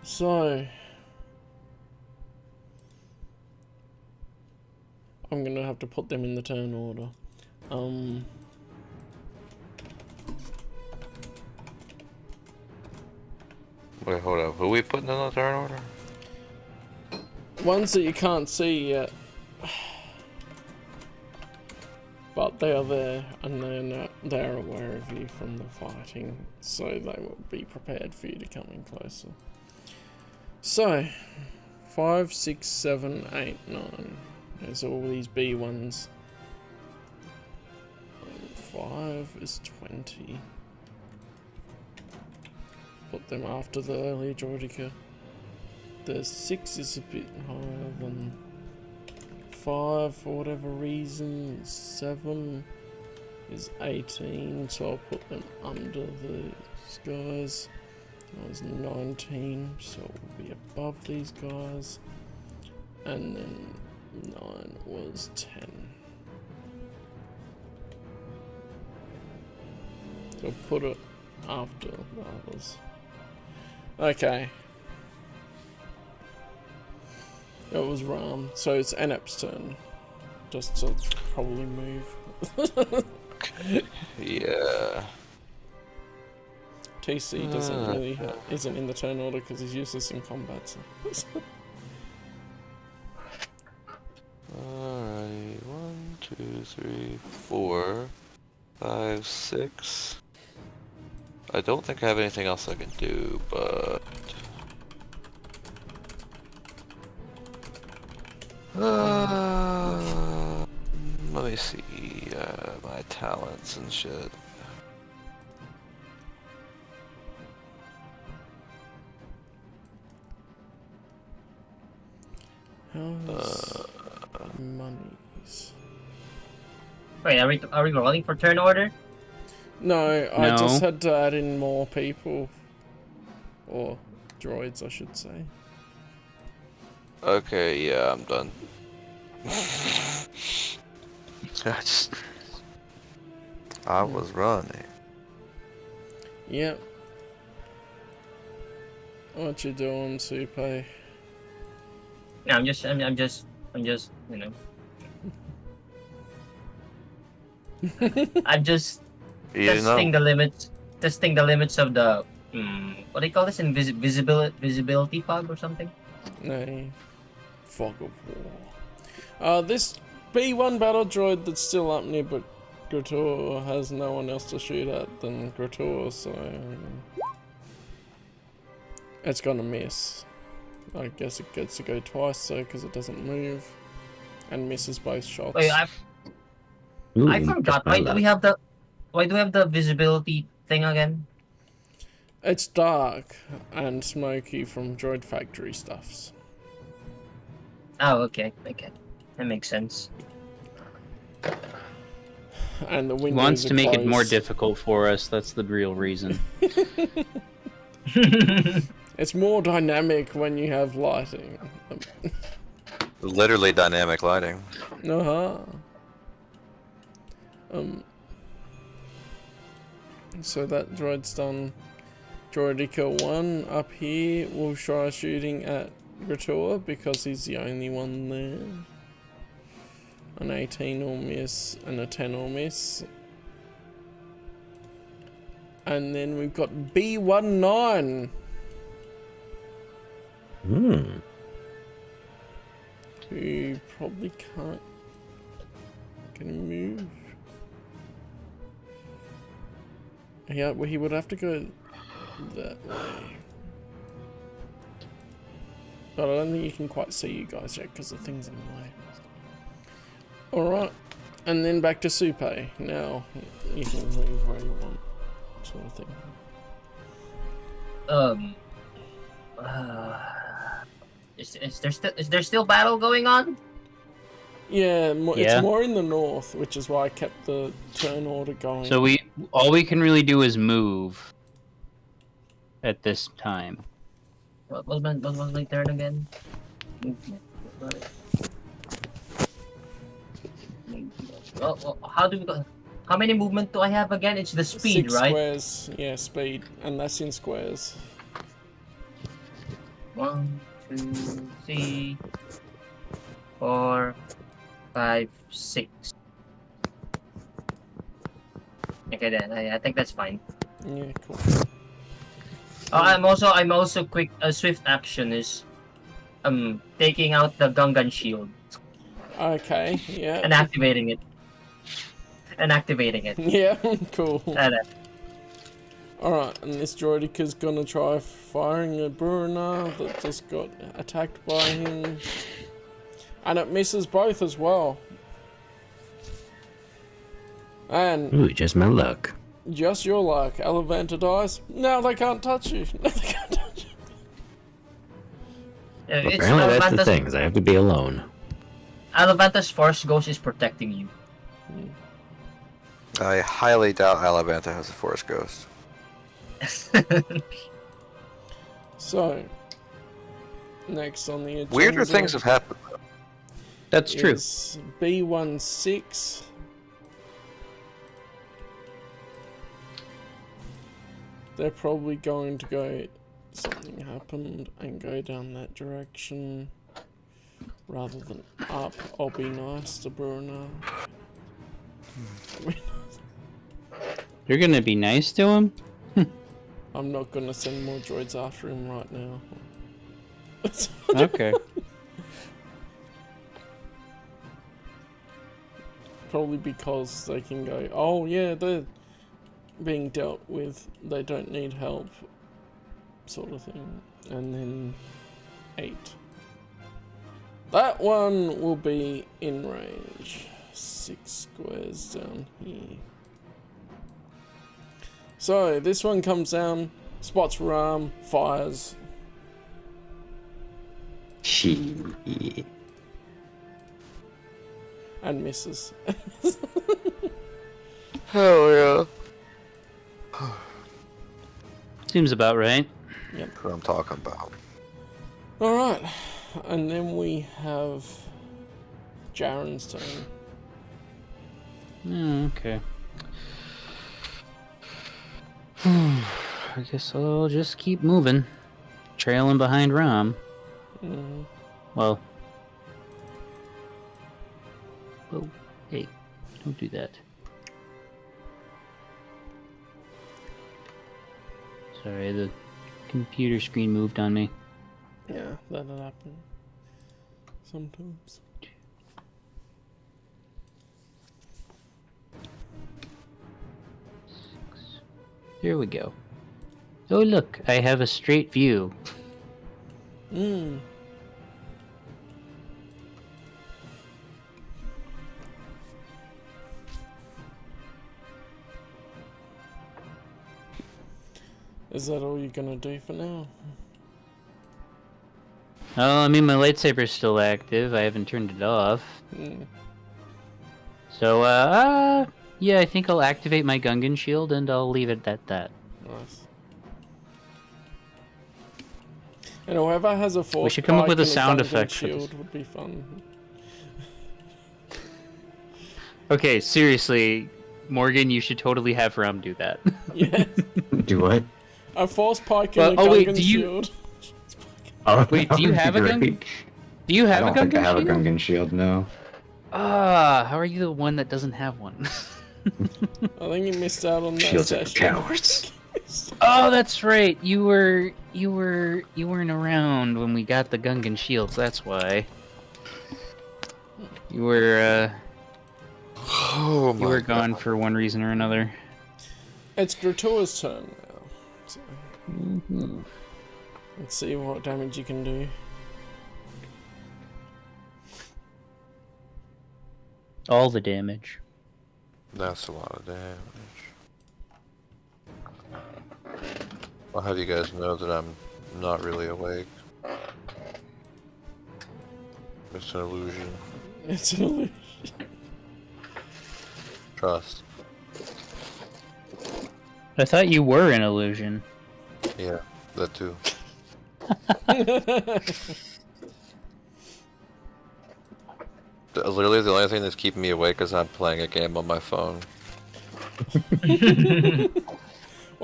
So I'm gonna have to put them in the turn order. Wait, hold up. Who we putting in the turn order? Ones that you can't see yet. But they are there, and they're aware of you from the fighting, so they will be prepared for you to come in closer. So, 5, 6, 7, 8, 9. There's all these B ones. 5 is 20. Put them after the earlier Droidica. The 6 is a bit higher than 5 for whatever reason. 7 is 18, so I'll put them under these guys. That was 19, so it will be above these guys. And then 9 was 10. So I'll put it after the others. Okay. It was Ram, so it's Enep's turn. Just to probably move. Yeah. TC doesn't really isn't in the turn order because he's useless in combat. So. Alright, 1, 2, 3, 4, 5, 6. I don't think I have anything else I can do, but let me see my talents and shit. How's monies? Wait, are we rolling for turn order? No, I No. just had to add in more people. Or droids, I should say. Okay, yeah, I'm done. I was running. Yep. What you doing, Supe? No, I'm just, you know. I'm just You know. testing the limits of the what do you call this? Visibility fog or something? No. Fog of war. This B1 battle droid that's still up near but Grator has no one else to shoot at than Grator, so it's gonna miss. I guess it gets to go twice though, because it doesn't move and misses both shots. Wait, Ooh, I forgot. just my Why do luck. we have the visibility thing again? It's dark and smoky from Droid Factory stuffs. Oh, okay, that makes sense. And the He windows wants to are make it more closed. difficult for us. That's the real reason. It's more dynamic when you have lighting. Literally dynamic lighting. Uh-huh. So that droid's done. Droidica 1 up here will try shooting at Grator because he's the only one there. An 18 will miss and a 10 will miss. And then we've got B19. Who probably can't. Can he move? Yeah, well, he would have to go that way. But I don't think you can quite see you guys yet because the thing's in the way. Alright, and then back to Supe. Now, you can move where you want, sort of thing. Is there still battle going on? Yeah, Yeah. it's more in the north, which is why I kept the turn order going. So all we can really do is move at this time. What was my turn again? Well, how do we go? How many movement do I have again? It's the speed, 6 right? squares, yeah, speed, and that's in squares. 1, 2, 3, 4, 5, 6. Okay then, I think that's fine. Yeah, cool. I'm also quick. Swift action is, taking out the Gungan shield Okay, yeah. and activating it. Yeah, cool. And, Alright, and this droidica's gonna try firing a Burner that just got attacked by him. And it misses both as well. And Ooh, just my luck. just your luck, Alavanta dies. Now they can't touch you. Now they can't touch you. it's Apparently that's the Alavanta's- thing, is I have to be alone. Alavanta's Force Ghost is protecting you. I highly doubt Alabanta has a Force Ghost. So, next on the agenda. Weirder things have happened. That's true. is B16. They're probably going to go. Something happened and go down that direction rather than up. I'll be nice to Bruno. You're gonna be nice to him? I'm not gonna send more droids after him right now. Okay. Probably because they can go, oh yeah, they're being dealt with, they don't need help, sort of thing. And then 8. That one will be in range. 6 squares down here. So this one comes down, spots Ram, fires. Shit. And misses. Hell yeah. Seems about right. That's what I'm talking about. Alright, and then we have Jaren's turn. Okay. I guess I'll just keep moving. Trailing behind Ram. Mhm. Well. Oh, hey. Don't do that. Sorry, the computer screen moved on me. Yeah, that'll happen. Sometimes. Here we go. Oh look, I have a straight view. Hmm. Is that all you're gonna do for now? Oh, I mean, my lightsaber's still active. I haven't turned it off. Hmm. So, yeah, I think I'll activate my Gungan shield and I'll leave it at that. Nice. And whoever has a force should come up pike with a and sound Gungan effect for this. shield would be fun. Okay, seriously, Morgan, you should totally have Ram do that. Yeah. Do what? A force pike Well, and a oh, wait, Gungan do you- shield. Oh, Wait, do you have a gun? great. Do you I have a don't Gungan think I have shield? a Gungan shield, no. Ah, how are you the one that doesn't have one? I think you missed out on that Shields are session. cowards. Oh, that's right. You weren't around when we got the Gungan shields. That's why. You were Oh you were gone for one reason or another. It's Gratua's turn now. So, let's see what damage you can do. All the damage. That's a lot of damage. I'll have you guys know that I'm not really awake. It's an illusion. It's an illusion. Trust. I thought you were an illusion. Yeah, that too. Literally, the only thing that's keeping me awake is I'm playing a game on my phone.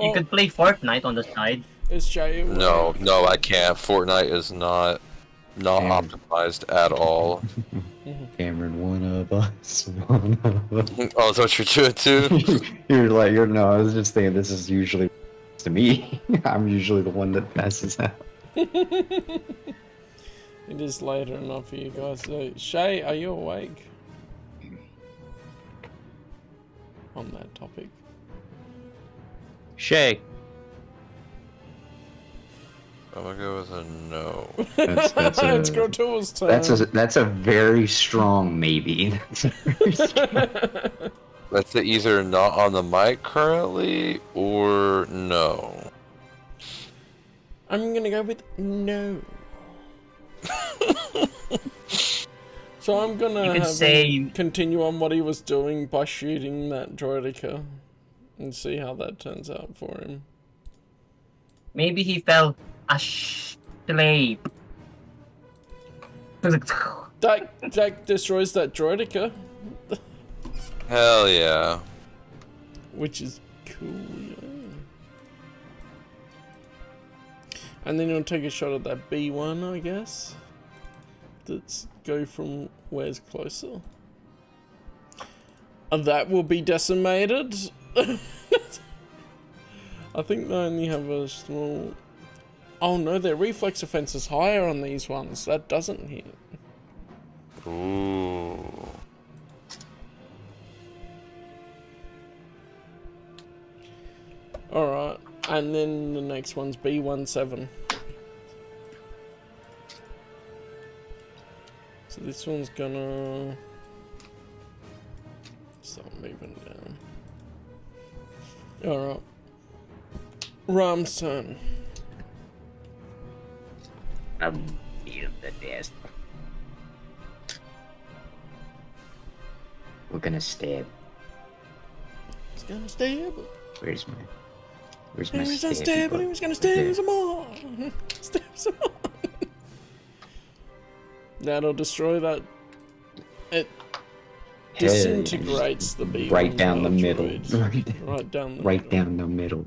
You could play Fortnite on the side. It's Jay. No, no, I can't. Fortnite is not Damn. optimized at all. Cameron, one of us. One of us. Oh, is that what you're doing too? No, I was just thinking this is usually to me. I'm usually the one that passes out. It is later enough for you guys. So, Shay, are you awake? On that topic. Shay. I'm gonna go with a no. That's It's a, Gratua's turn. that's a very strong maybe. That's either not on the mic currently or no. I'm gonna go with no. So I'm gonna You could have say- him continue on what he was doing by shooting that droidica and see how that turns out for him. Maybe he fell asleep. That destroys that droidica, Hell yeah. which is cool. Yeah. And then you'll take a shot at that B1, I guess. Let's go from where's closer. And that will be decimated. I think they only have a small... Oh no, their reflex offense is higher on these ones. That doesn't hit. Ooh. Alright, and then the next one's B17. So this one's gonna start moving down. Alright. Ram's turn. I'm being the best. We're gonna stab. He's gonna stab. Where's my He was gonna stab, and he was gonna Right there. stab some more. Stab some more. That'll destroy that. It Hell yeah, disintegrates the beam. right down the middle. Right down the Right middle. down the middle.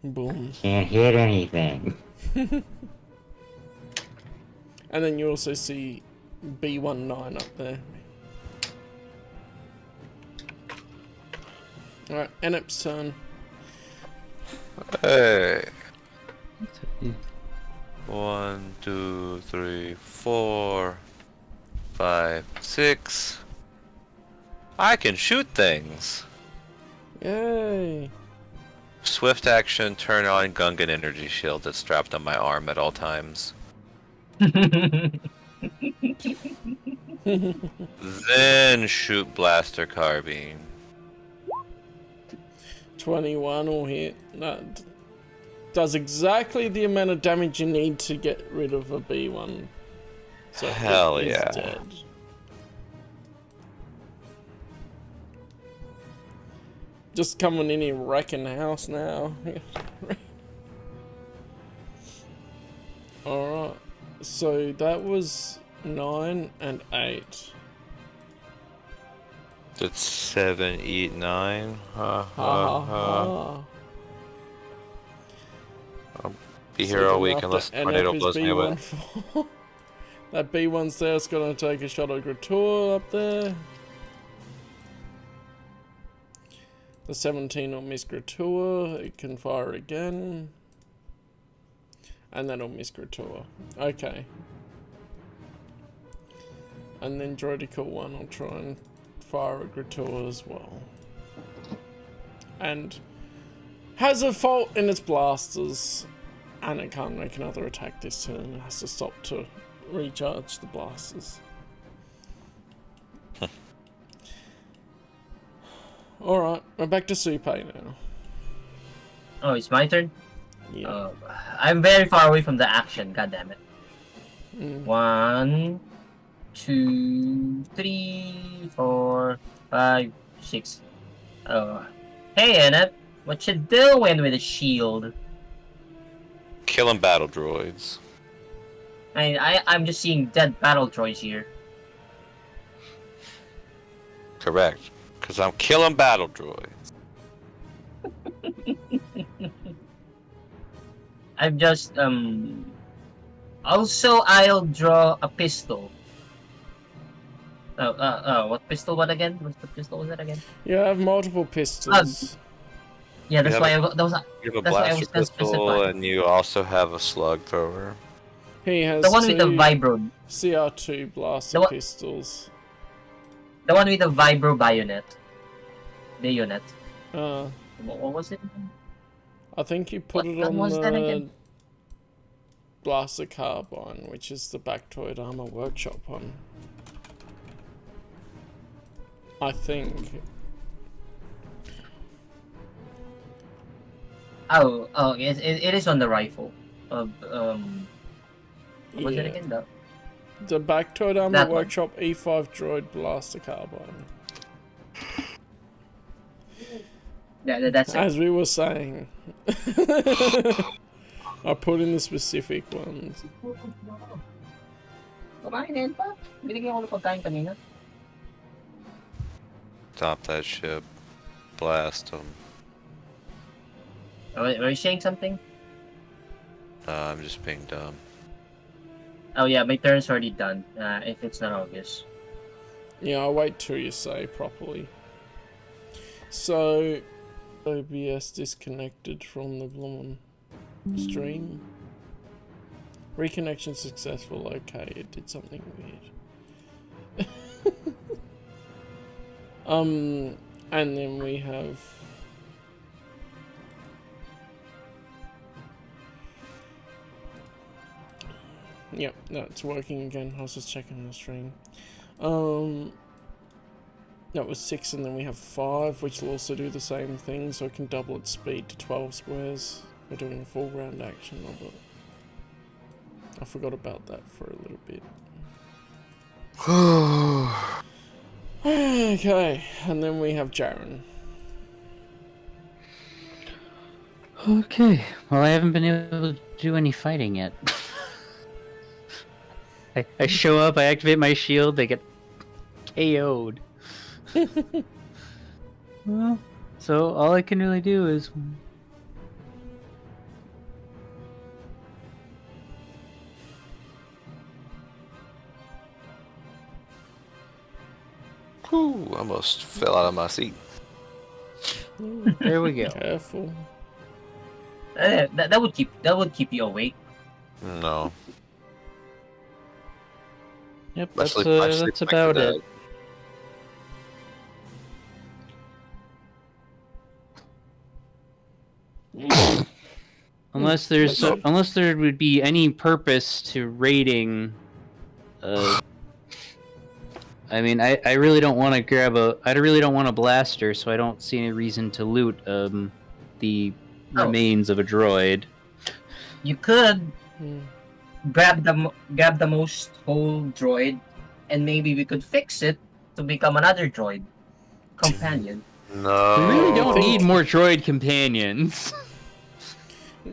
Boom. Can't hit anything. And then you also see B19 up there. Alright, Enep's turn. Hey. 1, 2, 3, 4, 5, 6. I can shoot things. Yay! Swift action, turn on Gungan energy shield that's strapped on my arm at all times. Then shoot blaster carbine. 21 will hit. That does exactly the amount of damage you need to get rid of a B1. So Hell it is yeah. dead. Just coming in here wrecking the house now. Alright. So that was 9 and 8. That's 7, 8, 9. Ha ha ha. Be here all week unless the tornado blows me away. That B1's there, it's gonna take a shot at Grator up there. The 17 will miss Grator, it can fire again. And then it'll miss Grator. Okay. And then Droidical 1 will try and fire at Grator as well. And has a fault in its blasters. And it can't make another attack this turn. It has to stop to recharge the blasters. Alright, we're back to Supe now. Oh, it's my turn? Yeah. I'm very far away from the action, god damn it. Mm. 1, 2, 3, 4, 5, 6. Hey, Annette. What you doing with a shield? Killing battle droids. I'm just seeing dead battle droids here. Correct. Because I'm killing battle droids. I'm just, Also, I'll draw a pistol. What pistol? What again? What's the pistol? Was that again? You have multiple pistols. Yeah, that's You why have I that was. You have a That's why I blaster was gonna pistol, specify. and you also have a slug thrower. He has The one with the two vibro. CR2 blaster The one- pistols. The one with the vibro bayonet. Bayonet. Uh, What was it? I think you put What it gun on was that the again? blaster carbine, which is the Bactoid Armor Workshop one. I think. Oh, it is on the rifle. What was it Yeah. again? The Bactoid Armor That one. Workshop E5 Droid Blaster Carbine. Yeah, that's it. As we were saying. I put in the specific ones. Kumain pa. Binigyan ko ng pagkain kanina. Top that ship. Blast them. Were you saying something? I'm just being dumb. Oh yeah, my turn's already done. If it's not obvious. Yeah, I'll wait till you say properly. So, OBS disconnected from the Bloomin' stream. Reconnection successful. Okay, it did something weird. And then we have. Yep, that's working again. I was just checking the stream. That was 6, and then we have 5, which will also do the same thing, so it can double its speed to 12 squares. We're doing a full round action of it. I forgot about that for a little bit. Okay, and then we have Jaren. Okay. Well, I haven't been able to do any fighting yet. I show up, I activate my shield, they get KO'd. Well, so all I can really do is... Whew, almost fell out of my seat. There we go. Careful. That would keep you awake. No. Yep, I sleep like that's a about dad. it. Unless there would be any purpose to raiding. I mean, I really don't want to I really don't want a blaster, so I don't see any reason to loot the remains of a droid. You could grab the most whole droid, and maybe we could fix it to become another droid companion. No. We really don't need more droid companions.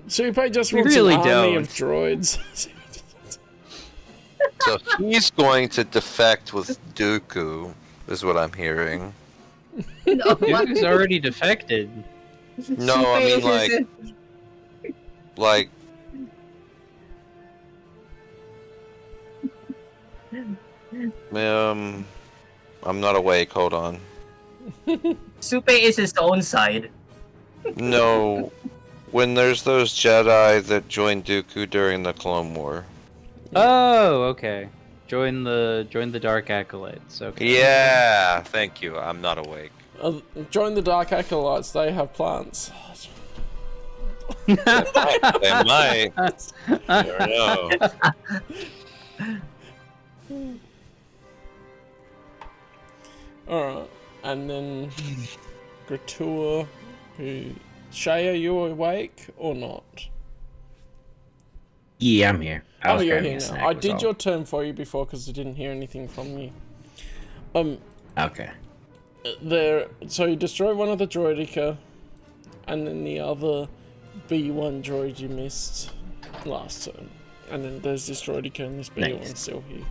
Super just We wants really an army of don't. droids. So he's going to defect with Dooku, is what I'm hearing. No, what? Dooku's already defected. No, I mean like I'm not awake, hold on. Supe is his own side. No, when there's those Jedi that joined Dooku during the Clone War. Oh, okay. Join the Dark Acolytes. Okay. Yeah, thank you. I'm not awake. Join the Dark Acolytes, they have plants. They might. You never know. Alright, and then Gratua, Shay, are you awake or not? Yeah, I'm here. I was you're grabbing here a now. snack, I was did all. your turn for you before because I didn't hear anything from you. Okay. So you destroy one of the droidica, and then the other B1 droid you missed last turn. And then there's this droidica and this B1 Nice. still here.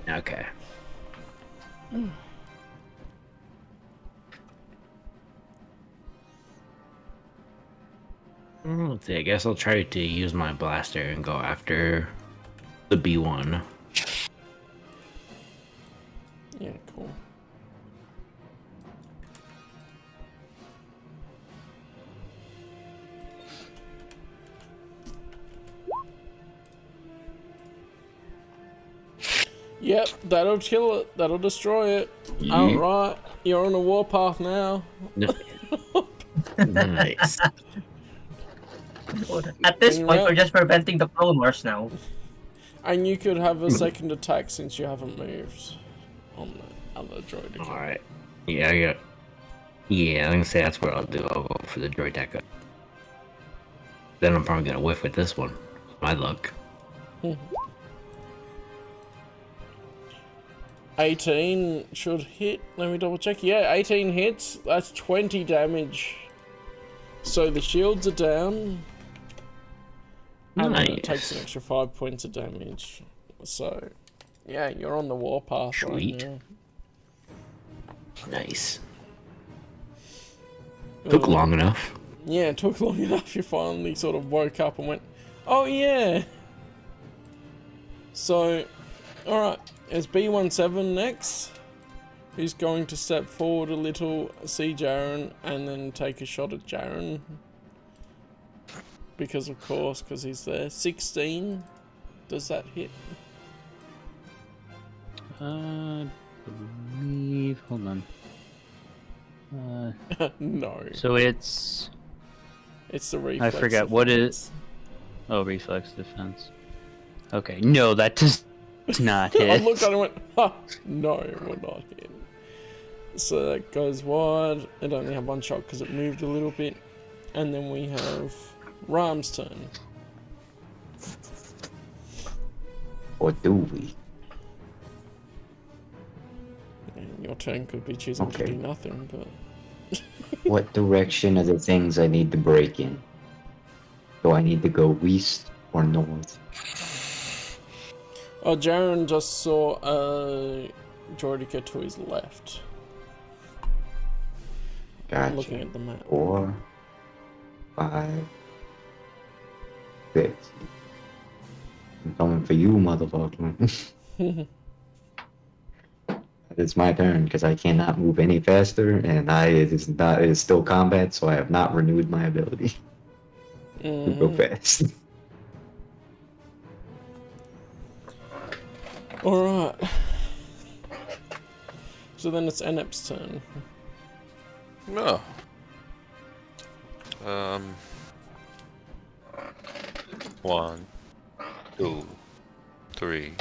Okay. Let's see, I guess I'll try to use my blaster and go after the B1. Yeah, cool. Yep, that'll kill it. That'll destroy it. Alright, you're on a warpath now. Nice. At this Bring point, it we're up. just preventing the Clone Wars now. And you could have a second attack since you haven't moved on the other droid again. Alright. Yeah, I got. Yeah, I'm gonna say that's what I'll do. I'll go for the droid deck. Then I'm probably gonna whiff with this one. My luck. 18 should hit. Let me double check. Yeah, 18 hits. That's 20 damage. So the shields are down. And then it takes an extra 5 points of damage. So, yeah, you're on the warpath Sweet. right now. Nice. Took long enough. Yeah, it took long enough. You finally sort of woke up and went, oh yeah. So, alright, it's B17 next. Who's going to step forward a little, see Jaren, and then take a shot at Jaren. Because of course, because he's there. 16. Does that hit? Believe. Hold on. No. So it's. It's the reflex. I forgot what it is. Oh, reflex defense. Okay, no, that does not I hit. looked at it and went, ha, no, we're not hitting. So that goes wide. It only had one shot because it moved a little bit. And then we have Ram's turn. What do we? And your turn could be choosing to Okay. do nothing, but... What direction are the things I need to break in? Do I need to go east or north? Oh, Jaren just saw a Jordica to his left. I'm looking Gotcha. at the map. 4, 5, 6. I'm coming for you, motherfucker. it's my turn because I cannot move any faster, and it is still combat, so I have not renewed my ability to go fast. Alright. So then it's Enep's turn. No. 1, 2, 3,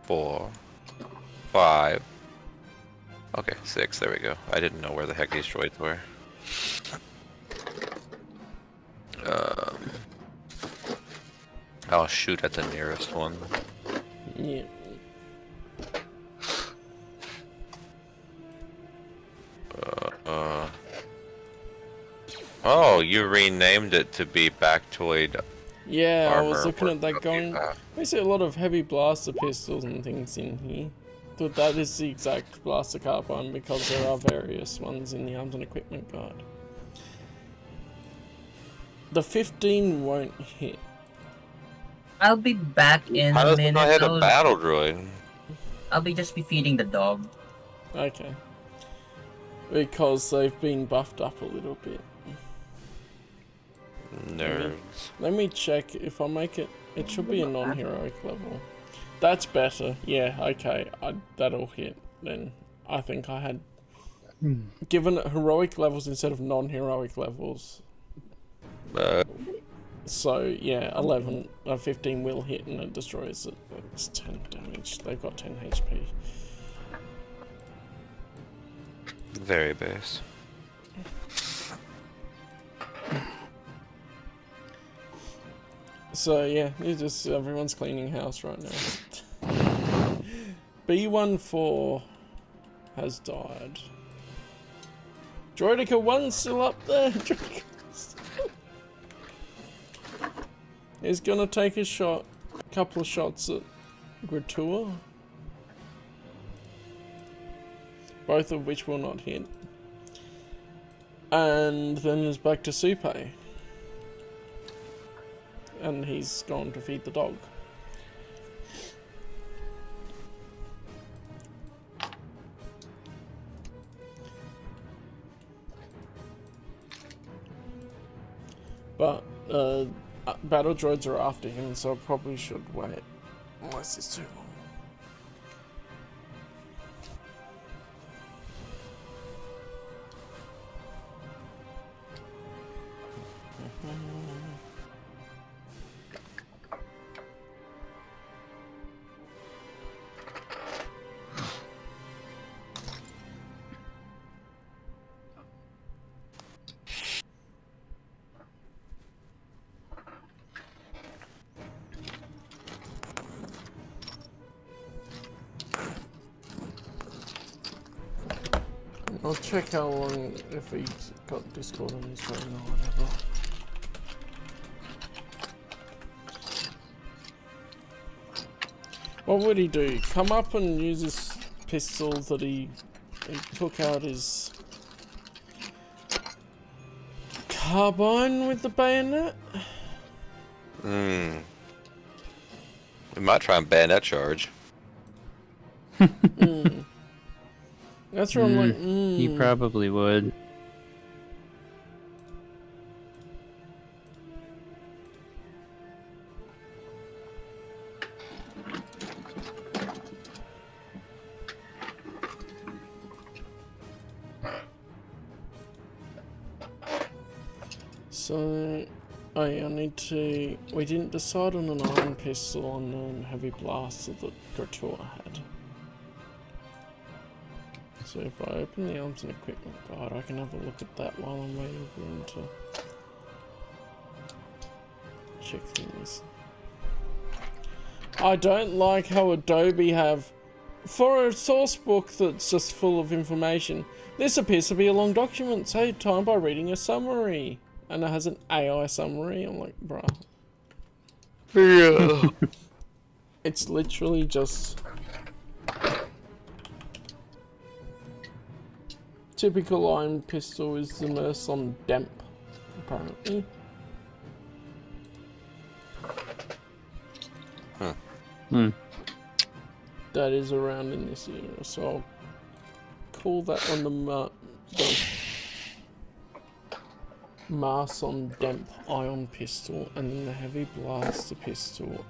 4, 5. Okay, 6. There we go. I didn't know where the heck these droids were. I'll shoot at the nearest one. Yeah. Oh, you renamed it to be Bactoid. Yeah, I was Armor looking at that work. going. I see a lot of heavy blaster pistols and things in here. But that is the exact blaster carbine because there are various ones in the arms and equipment guide. The 15 won't hit. I'll be back in How a does it minute. not hit a battle droid? I'll be feeding the dog. Okay. Because they've been buffed up a little bit. Nerds. Let me check if I make it. It should be a non-heroic level. That's better. Yeah, okay. That'll hit then. I think I had given it heroic levels instead of non-heroic levels. So yeah, 15 will hit and it destroys it. It's 10 damage. They've got 10 HP. Very base. So yeah, everyone's cleaning house right now. B14 has died. Droidica 1's still up there. He's gonna take a couple of shots at Gratua. Both of which will not hit. And then it's back to Supe. And he's gone to feed the dog. But battle droids are after him, so I probably should wait. Unless it's too long. I'll check how long, if he's got Discord on his phone or whatever. What would he do? Come up and use his pistol that he took out his carbine with the bayonet? We might try and bayonet charge. That's where I'm like, He probably would. So, oh yeah, I need to. We didn't decide on an iron pistol and a heavy blaster that Gratua had. So if I open the arms and equipment guide, I can have a look at that while I'm waiting for him to check things. I don't like how Adobe have, for a source book that's just full of information, this appears to be a long document. Save time by reading a summary. And it has an AI summary. I'm like, bruh. Yeah. It's literally just typical iron pistol is immersed on damp, apparently. that is around in this area. So I'll call that on the Marson Demp Ion Pistol, and then the Heavy Blaster Pistol.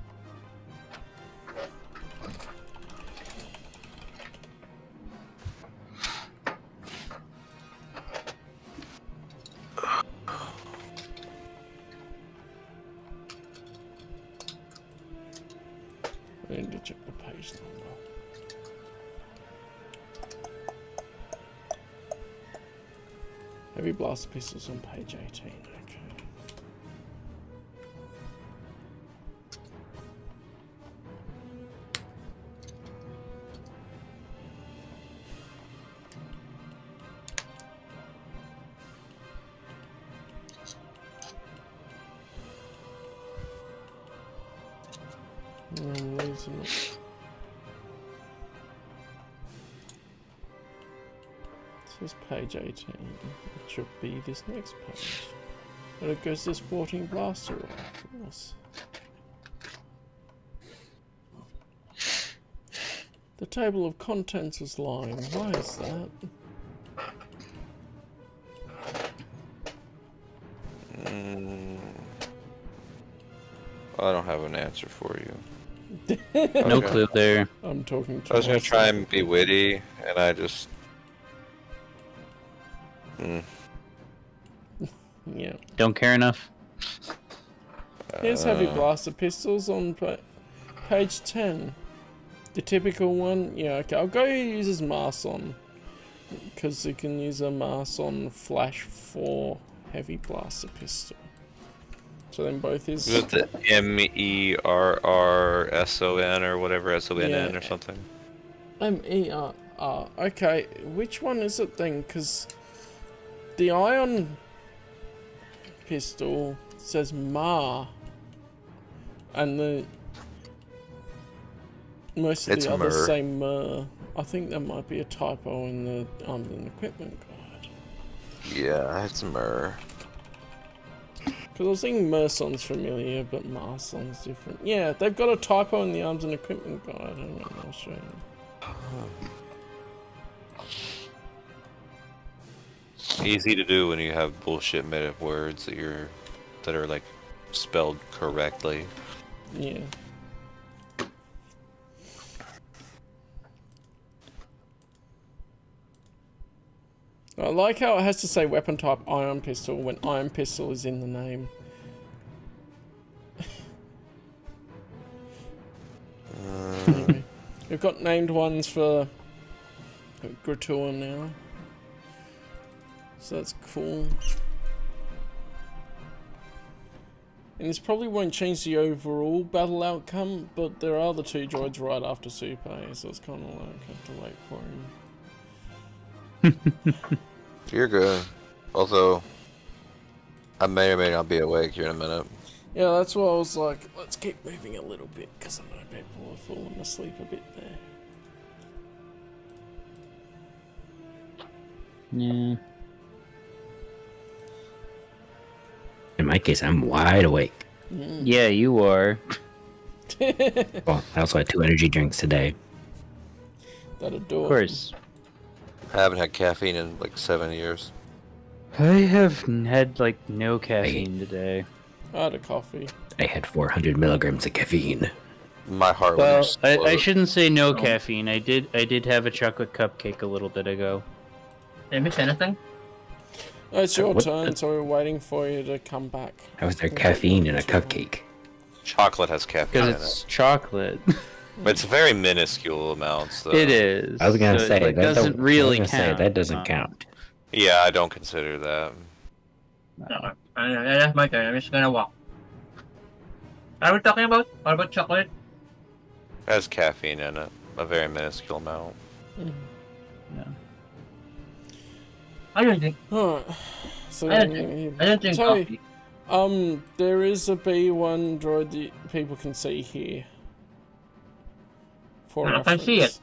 I need to check the page number. Heavy Blaster Pistols on page 18, okay. I'm losing it. This is page 18. It should be this next page. But it goes to Sporting Blaster Rifles. The table of contents is lying. Why is that? I don't have an answer for you. No clue there. I'm talking to I was gonna myself. try and be witty, and I just. Yeah. Don't care enough. Here's Heavy Blaster Pistols on page 10. The typical one. Yeah, okay. I'll go use his Marson. Because you can use a Marson Flash 4 Heavy Blaster Pistol. So then both his... Is it the MERRSON or whatever, SONN Yeah. or something? MERR. Okay, which one is it then? Because the Ion Pistol says MAR. And the... most of It's the others MER. say MER. I think there might be a typo in the Arms and Equipment Guide. Yeah, it's MER. Because I was thinking Merson's familiar, but Marson's different. Yeah, they've got a typo in the Arms and Equipment Guide. Hang on, I'll show you. Easy to do when you have bullshit made up words that are like spelled correctly. Yeah. I like how it has to say weapon type ion pistol when ion pistol is in the name. Anyway, we've got named ones for Gratua now. So that's cool. And this probably won't change the overall battle outcome, but there are the two droids right after Super, so it's kind of like I have to wait for him. You're good. Also, I may or may not be awake here in a minute. Yeah, that's why I was like, let's keep moving a little bit, because I know people are falling asleep a bit there. Yeah. In my case, I'm wide awake. Yeah, you are. Well, I also had 2 energy drinks today. That'll do Of it. course. I haven't had caffeine in like 7 years. I have had like no caffeine today. I had a coffee. I had 400 milligrams of caffeine. My heart Well, was I shouldn't say no caffeine. I did have a chocolate cupcake a little bit ago. Did I miss anything? Oh, it's your What turn, the- so we're waiting for you to come back. How is there caffeine in a cupcake? Chocolate has caffeine in Because it's chocolate. it. But it's very minuscule amounts, though. It is. I was gonna So say it, like, that doesn't really I was gonna count. say that doesn't count. Yeah, I don't consider that. No. That's my turn. I'm just gonna walk. What are we talking about? What about chocolate? It has caffeine in it. A very minuscule amount. No. I don't think. Alright. So I don't drink So, coffee. there is a B1 droid that people can see here. For I can see reference. it.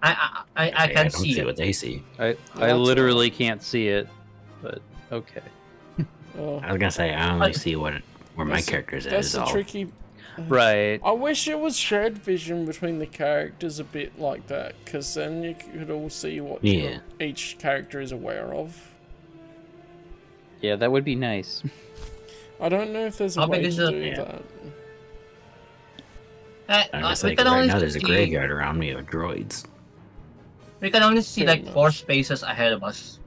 I I can don't see it. what they see. I That's literally can't see it, but okay. Oh, I was gonna say I only see where my That's- character's at. that's Is the all. tricky. Right. I wish it was shared vision between the characters a bit like that, because then you could all see what Yeah. each character is aware of. Yeah, that would be nice. I don't know if there's a How big way is to it? do Yeah. that. I'm just We like can right only now there's a see- graveyard around me of droids. We can only see Pretty like 4 much. spaces ahead of us.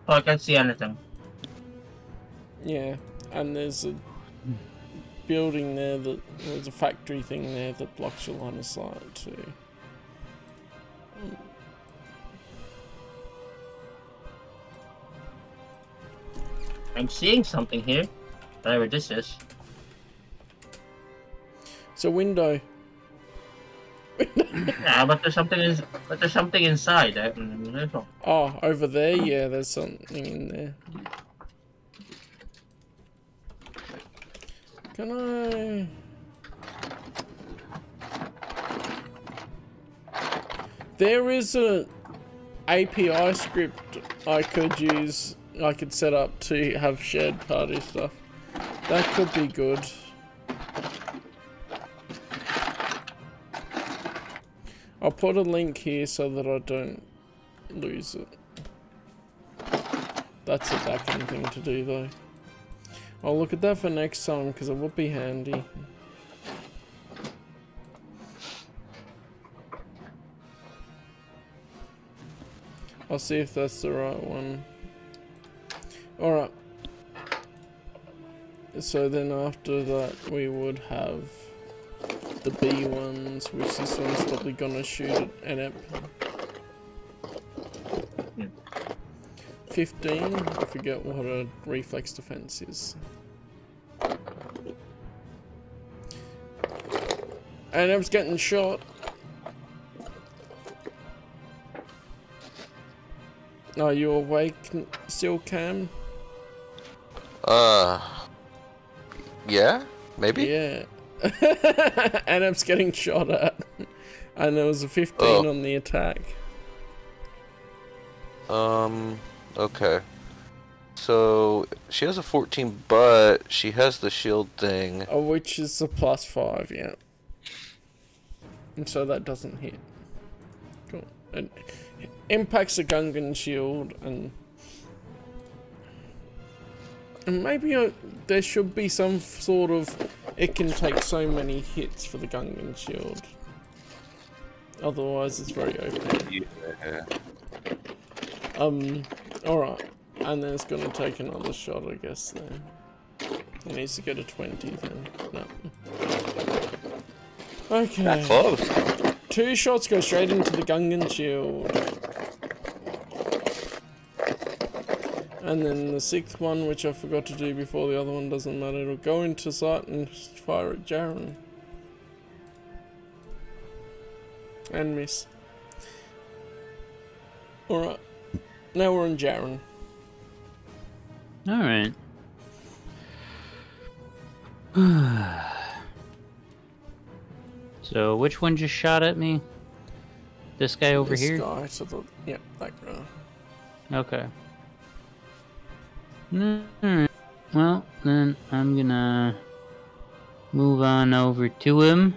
So I can't see anything. Yeah, and there's a building there there's a factory thing there that blocks your line of sight too. I'm seeing something here. Whatever this is. It's a window. Yeah, but there's something inside. I don't know. Oh, over there, yeah, there's something in there. Can I... There is a API script I could use, I could set up to have shared party stuff. That could be good. I'll put a link here so that I don't lose it. That's a back-end thing to do though. I'll look at that for next time because it would be handy. I'll see if that's the right one. Alright. So then after that we would have the B ones, which this one's probably gonna shoot at an ep. 15, I forget what a reflex defense is. And I was getting shot. Are you awake still, Cam? Yeah, maybe. Yeah. And I'm getting shot at. And there was a 15 on the attack. Okay. So she has a 14, but she has the shield thing. Oh, which is the +5, yeah. And so that doesn't hit. Cool. It impacts the Gungan shield, and maybe there should be some sort of... It can take so many hits for the Gungan shield. Otherwise, it's very OP. Yeah. Alright. And then it's gonna take another shot, I guess, then. He needs to get a 20, then. No. Okay. That close. 2 shots go straight into the Gungan shield. And then the 6th one, which I forgot to do before the other one, doesn't matter. It'll go into sight and fire at Jaren. And miss. Alright. Now we're on Jaren. Alright. So, which one just shot at me? This guy over This here? guy to the... Yep, that guy. Okay. Alright. Well, then I'm gonna move on over to him.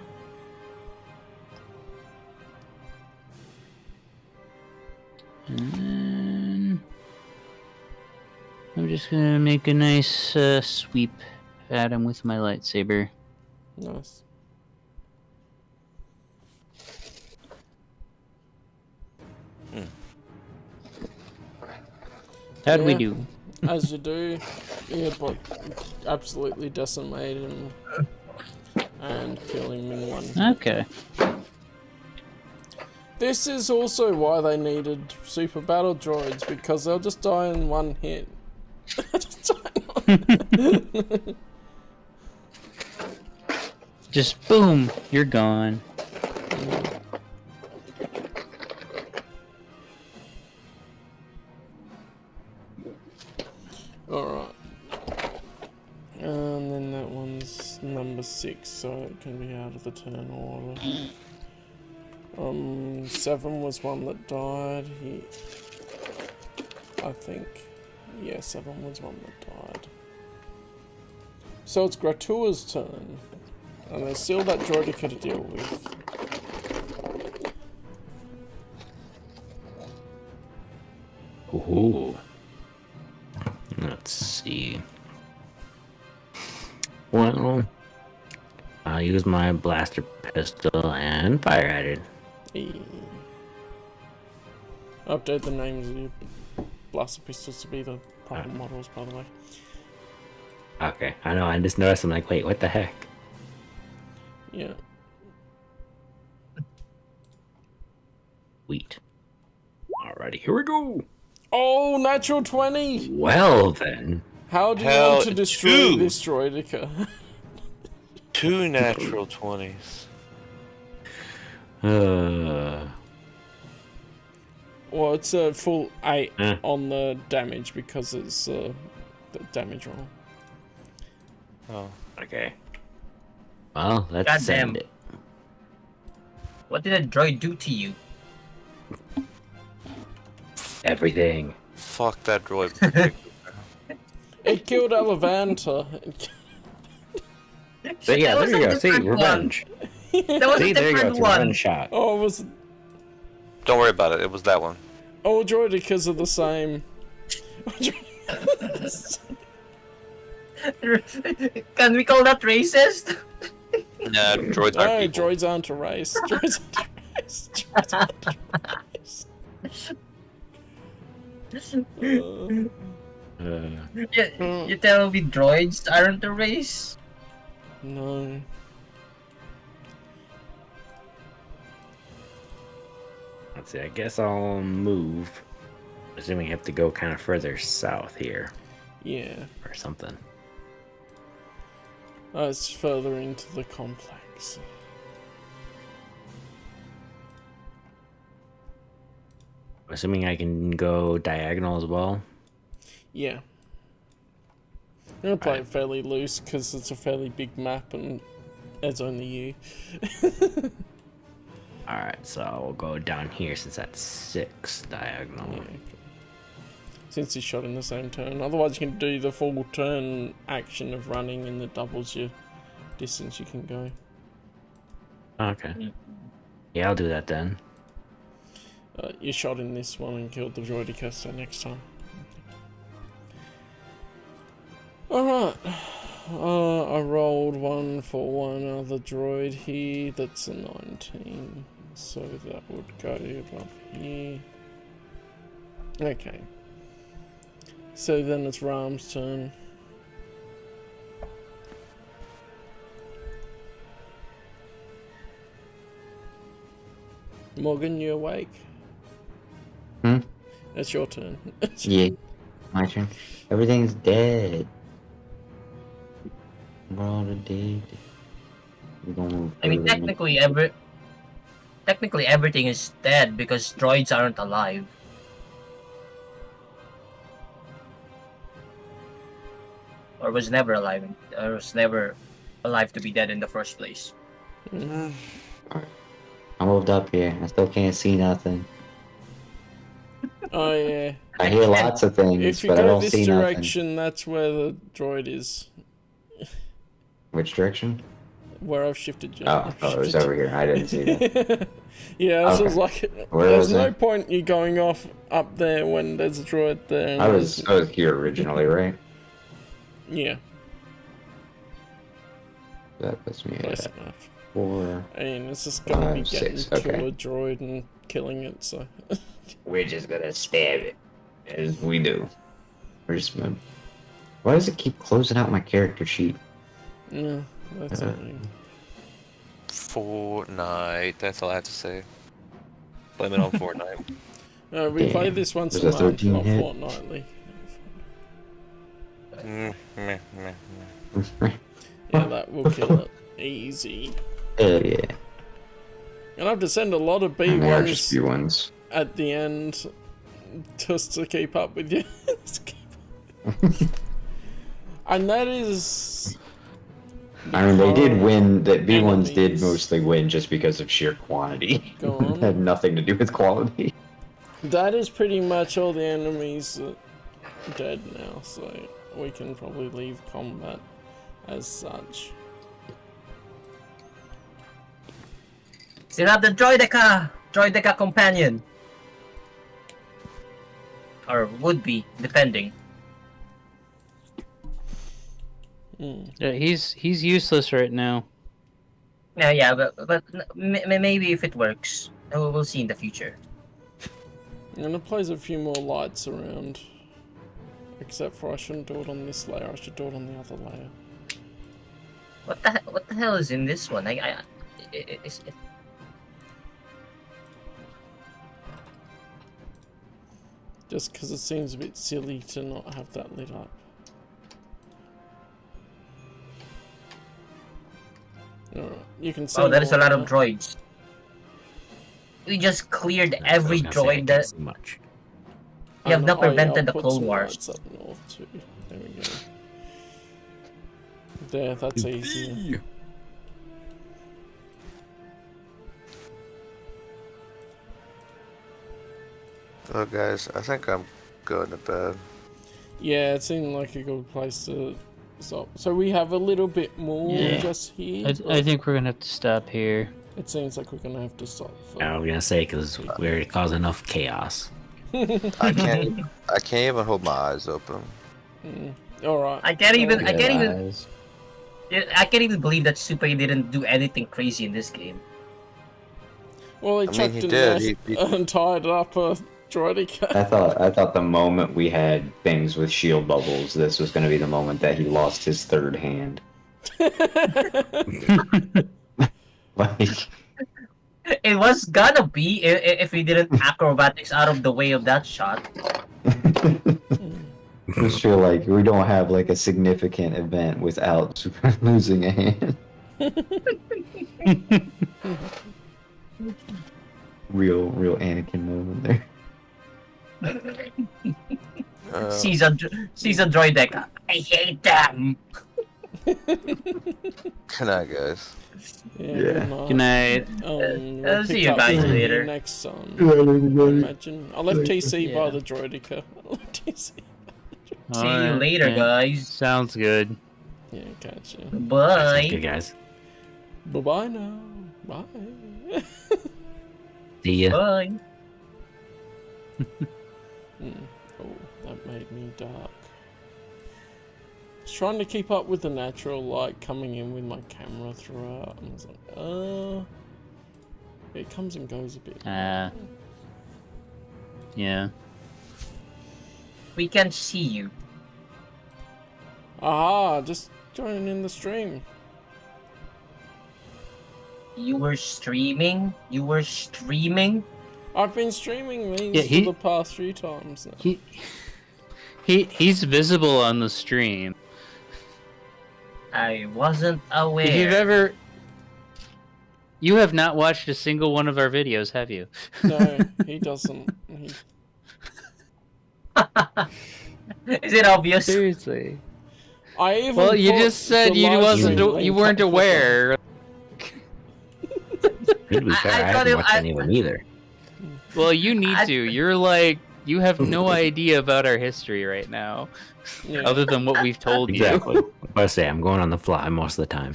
And then I'm just gonna make a nice sweep at him with my lightsaber. Nice. How'd we Yeah. do? As you do. Yeah, but absolutely decimate him. And kill him in one. Okay. This is also why they needed super battle droids, because they'll just die in one hit. Just die in one- Just boom, you're gone. Alright. And then that one's number 6, so it can be out of the turn order. 7 was one that died. I think. Yeah, 7 was one that died. So it's Gratua's turn. And there's still that Droidica to deal with. Ooh. Let's see. Well, I'll use my blaster pistol and fire at it. Update the names of your blaster pistols to be the proper models, by the way. Okay, I know, I just noticed, I'm like, wait, what the heck? Yeah. Sweet. Alrighty, here we go! Oh, natural 20! Well then. How do you Hell, want to destroy two. this Droidica? 2 natural 20s. Well, it's a full 8 on the damage because it's the damage roll. Oh. Okay. Well, let's Goddamn. send it. What did a droid do to you? Everything. Fuck that droid. It killed Elevanta. So yeah, That was there you a go. See, different one. revenge. That was See, a there you go. different It's a one. revenge shot. Oh, it was... Don't worry about it. It was that one. All Droidicas are the same. Can we call that racist? Nah, droids No, aren't people. droids aren't a race. Droids aren't a race. Droids aren't a race. You tell me droids aren't a race? No. Let's see, I guess I'll move. Assuming I have to go kind of further south here. Yeah. Or something. It's further into the complex. Assuming I can go diagonal as well. Yeah. I'm gonna play it fairly loose because it's a fairly big map and it's only you. Alright, so we'll go down here since that's 6 diagonal. Yeah. Since he's shot in the same turn. Otherwise you can do the full turn action of running and that doubles your distance you can go. Okay. Yeah, I'll do that then. You shot in this one and killed the Droidica, so next time. Alright. I rolled 1 for one other droid here. That's a 19. So that would go above here. Okay. So then it's Ram's turn. Morgan, you awake? Hmm? It's your turn. Yeah, my turn. Everything's dead. We're all dead. We're gonna I mean, technically everything is dead because droids aren't alive. Or was never alive, or was never alive to be dead in the first place. Mm. I moved up here. I still can't see nothing. Oh yeah. I hear lots of things, If you but I go don't this see nothing. direction, that's where the droid is. Which direction? Where I've shifted you. Oh, it was over here. I didn't see that. Yeah, this Okay. was like Where there's was no I? point you going off up there when there's a droid there. And I was here originally, right? Yeah, That puts me close at enough. 4. And it's just gonna be 5, getting 6, to okay. a droid and killing it. So We're just gonna stab it, as we do. We're just gonna... Why does it keep closing out my character sheet? yeah, that's it. Fortnite. That's all I have to say. Blame it on Fortnite. We Yeah. play this once a Was that month, 13 not hit? fortnightly. Meh, meh. Yeah, that will kill it easy. Hell yeah. And I have to send a lot of And they are just B1s few ones. at the end just to keep up with you. And that is... I mean, they did win. That B1s did enemies. mostly win just because of sheer quantity. Go on. Had nothing to do with quality. That is pretty much all the enemies dead now, so we can probably leave combat as such. Still have the Droideka companion. Or would be, depending. Yeah, he's useless right now. Yeah, but maybe if it works, we'll see in the future. I'm gonna place a few more lights around. Except for I shouldn't do it on this layer, I should do it on the other layer. What the hell is in this one? Just because it seems a bit silly to not have that lit up. Alright, you can see. Oh, that is a more lot of now. droids. We just cleared That's what I was every gonna say, I droid can't that. see much. We have not Oh, yeah, prevented I'll the put Clone some Wars. lights up north too. There we go. There, that's easier. Oh, guys, I think I'm going to bed. Yeah, it seemed like a good place to stop. So we have a little bit more Yeah. just here. I but think we're gonna have to stop here. it seems like we're gonna have to stop. For... I was gonna say because we already caused enough chaos. I can't even hold my eyes open. All right. I can't even believe that Super didn't do anything crazy in this game. Well, he I mean, chucked he it did. in He- and tied up a droidica. I thought the moment we had things with shield bubbles, this was going to be the moment that he lost his third hand. Like, It was gonna be if we didn't acrobatics out of the way of that shot. I just feel like we don't have like a significant event without Super losing a hand. real Anakin moment there. Sees a droideka. I hate them. Good night, guys. Yeah. Good night. We'll I'll see pick you up guys with later. Next time. Imagine. I left TC by Yeah. the droidica. I left TC. See you Alright, later, yeah. guys. Sounds good. Yeah, gotcha. Bye. Good guys. Bye bye now. Bye. See ya. Bye. Oh, that made me dark. I was trying to keep up with the natural light coming in with my camera throughout, and I was like, it comes and goes a bit. Yeah. We can see you. Aha, just joining in the stream. You were streaming? You were streaming? I've been streaming these Yeah, for the past few times now. He's visible on the stream. I wasn't aware. If you've you have not watched a single one of our videos, have you? No, he doesn't. Is it obvious? Seriously. I even Well, you put just said the you live stream you link weren't up for them. aware. To be fair, I thought haven't it- watched any of them either. Well, you need to. You're like you have no idea about our history right now, Yeah. other than what we've told you. Exactly. But I say I'm going on the fly most of the time.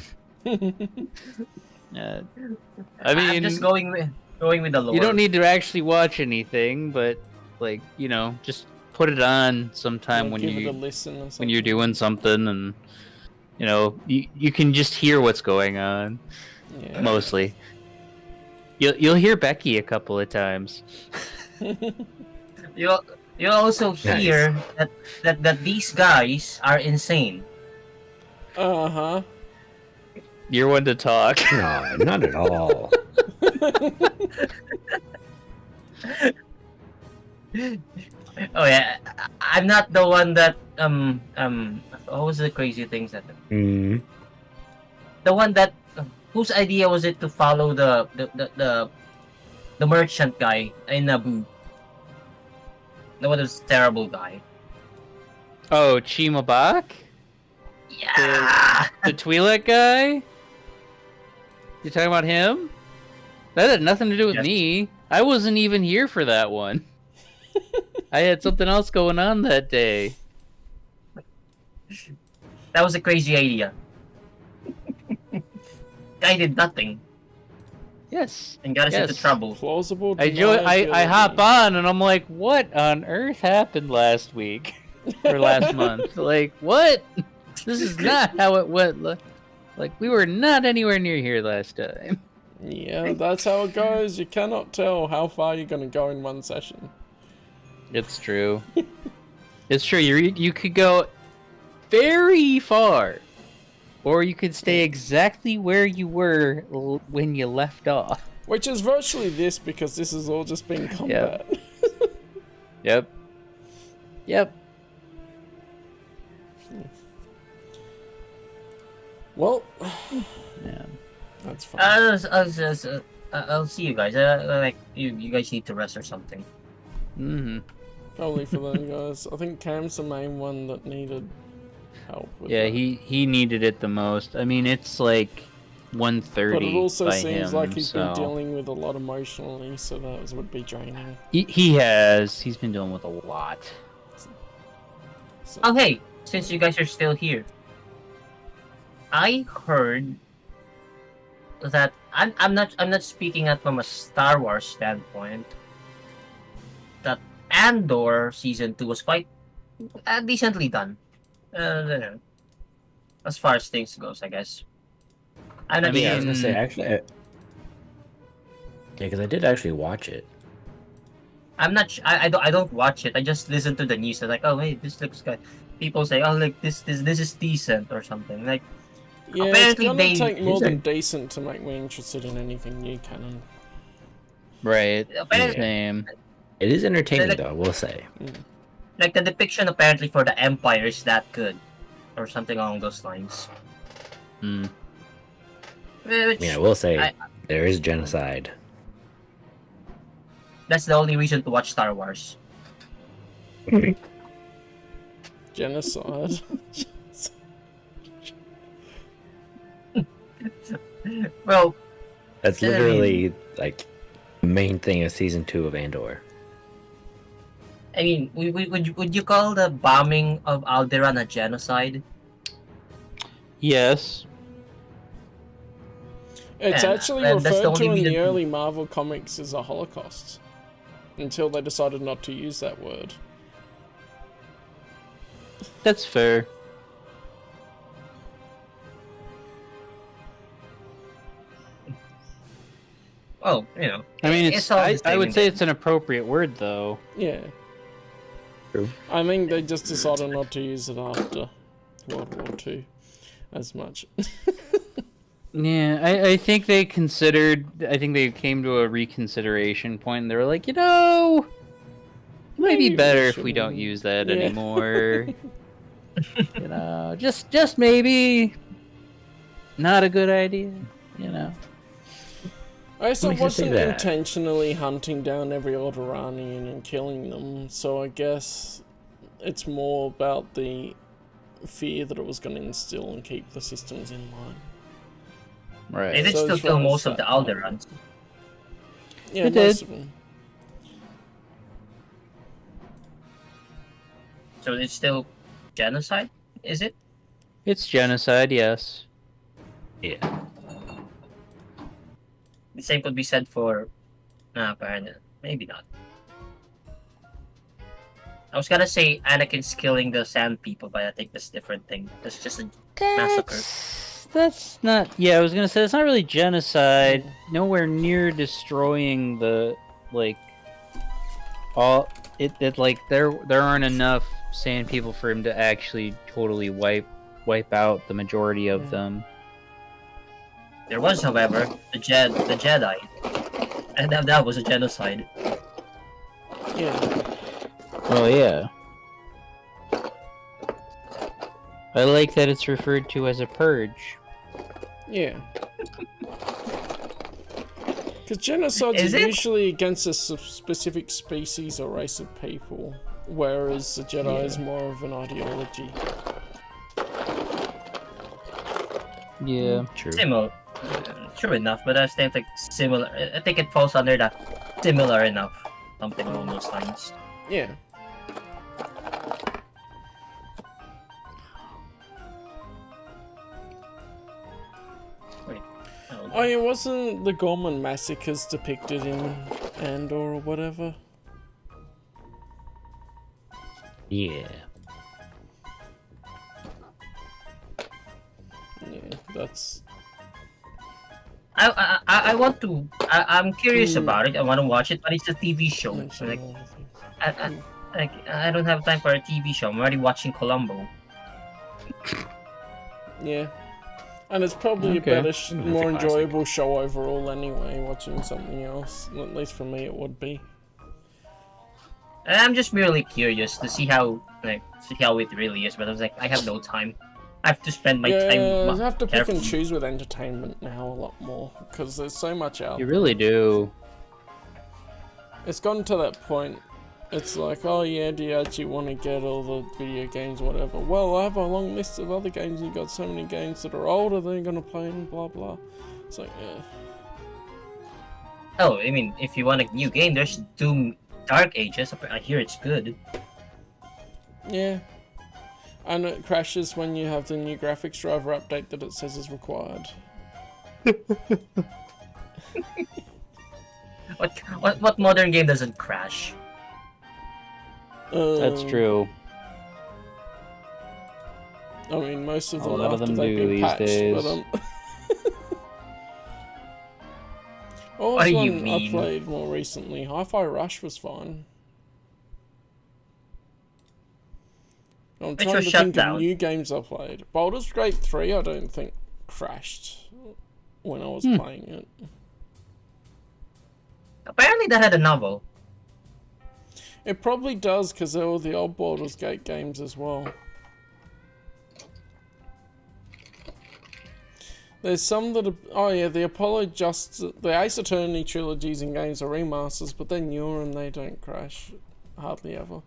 I I'm mean, just going with the lore. you don't need to actually watch anything, but like just put it on sometime Yeah, when give it a you listen or when something. you're doing something, and you can just hear what's going on. Yeah. Mostly, you'll hear Becky a couple of times. You'll also hear that these guys are insane. Uh-huh. You're one to talk. No, not at all. Oh yeah, I'm not the one that what was the crazy things that Mm. the one that whose idea was it to follow the merchant guy in Naboo? The one who's terrible guy. Oh, Chimabak? Yeah. The Twi'lek guy? You talking about him? That had nothing to do with Yes. me. I wasn't even here for that one. I had something else going on that day. That was a crazy idea. Guy did nothing. Yes. and got us into Yes. trouble. Plausible. I hop on and I'm like, what on earth happened last week or last month? Like, what? This is not how it went. Like, we were not anywhere near here last time. Yeah, that's how it goes. You cannot tell how far you're gonna go in one session. It's true. It's true. You could go very far, or you could stay exactly where you were when you left off. Which is virtually this, because this has all just been combat. Yep. Yep. Well, Yeah. that's fine. I'll see you guys. Like you guys need to rest or something. Mm-hmm. Probably for them guys. I think Cam's the main one that needed help with Yeah, that. he needed it the most. I mean, it's like 1:30 But it also by seems him, like he's been so- dealing with a lot emotionally, so that would be draining. He has. He's been dealing with a lot. So, Oh hey, since you guys are still here, I heard that I'm not speaking at from a Star Wars standpoint. That Andor season 2 was quite decently done. As far as things goes, I guess. I'm not I mean, I was gonna say Mm. actually, yeah, because I did actually watch it. I'm not. I don't watch it. I just listen to the news. I'm like, oh hey, this looks good. People say, oh like this is decent or something. Like yeah, it's apparently gonna they- take more than decent to make me interested in anything new canon. Right. apparently, Same. It is entertaining Like- though, I will say. like the depiction apparently for the Empire is that good, or something along those lines. Mm. Which, I mean, I will say I- there is genocide. that's the only reason to watch Star Wars. Genocide. Well, That's I mean- literally like the main thing of season 2 of Andor. I mean, would you call the bombing of Alderaan a genocide? Yes. It's Yeah, actually and that's the referred to only in the reason- early Marvel comics as a Holocaust. Until they decided not to use that word. That's fair. Oh, you know. I mean, It's it's all the I same would say in it's an appropriate word, though. Yeah. True. I think they just decided not to use it after World War II as much. Yeah, I think they considered. I think they came to a reconsideration point, and they were like, it might Maybe be we better if we shouldn't. don't use that Yeah. anymore. Just maybe not a good idea. I also makes you say wasn't that? intentionally hunting down every Alderaanian and killing them, so I guess it's more about the fear that it was going to instill and keep the systems in line. Right. They did So still as kill far as most of the that- Alderaans. Yeah, It most did. of them. So it's still genocide, is it? It's genocide, yes. Yeah. The same could be said for... Nah, apparently. Maybe not. I was gonna say Anakin's killing the Sand People, but I think that's a different thing. That's just a massacre. That's not. Yeah, I was gonna say that's not really genocide. Nowhere near destroying the all. It like there aren't enough Sand People for him to actually totally wipe out the majority of them. There was, however, the Jedi. And that was a genocide. Yeah. Well, yeah. I like that it's referred to as a purge. Yeah. Because genocides Is are it? usually against a specific species or race of people, whereas the Jedi is more of an ideology. Yeah. True. Similar. True enough, but I still think similar. I think it falls under that similar enough. Something along those lines. Yeah. Wait. Oh, Oh yeah, wasn't the Gorman massacres depicted in Andor or whatever? Yeah. Yeah, that's... I want to. I'm curious about it. I want to watch it, but it's a TV show. So, like, I don't have time for a TV show. I'm already watching Columbo. Yeah. And it's probably Okay. a better, more classic. enjoyable show overall anyway, watching something else. At least for me it would be. And I'm just merely curious to see how it really is. But I was like, I have no time. I have to spend my Yeah, time. I have to pick and carefully. choose with entertainment now a lot more, because there's so much out. You really do. It's gotten to that point. It's like, oh yeah, do you actually want to get all the video games, whatever? Well, I have a long list of other games, and you've got so many games that are older than you're going to play, and blah blah. It's like, yeah. Oh, I mean, if you want a new game, there's Doom Dark Ages. I hear it's good. Yeah. And it crashes when you have the new graphics driver update that it says is required. What modern game doesn't crash? That's true. I mean, most of A them lot of after them they've do been these patched, days. but what What was do you one I mean? played more recently? Hi-Fi Rush was fine. I'm Which trying was to shut think down. of new games I played. Baldur's Gate 3 I don't think crashed when I was playing it. Apparently, that had a novel. It probably does, because there were the old Baldur's Gate games as well. There's some that are... Oh yeah, the the Ace Attorney trilogies and games are remasters, but they're newer and they don't crash. Hardly ever.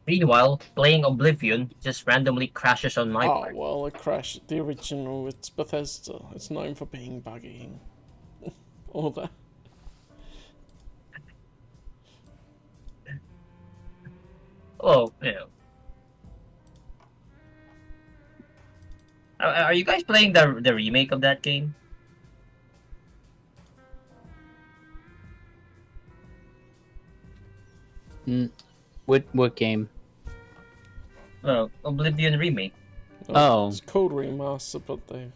Meanwhile, playing Oblivion just randomly crashes on my Oh, part. well, it crashed. The original, it's Bethesda. It's known for being buggy. All that. Oh, yeah. Are you guys playing the remake of that game? What game? Oblivion remake. Oh. It's called remaster, but they've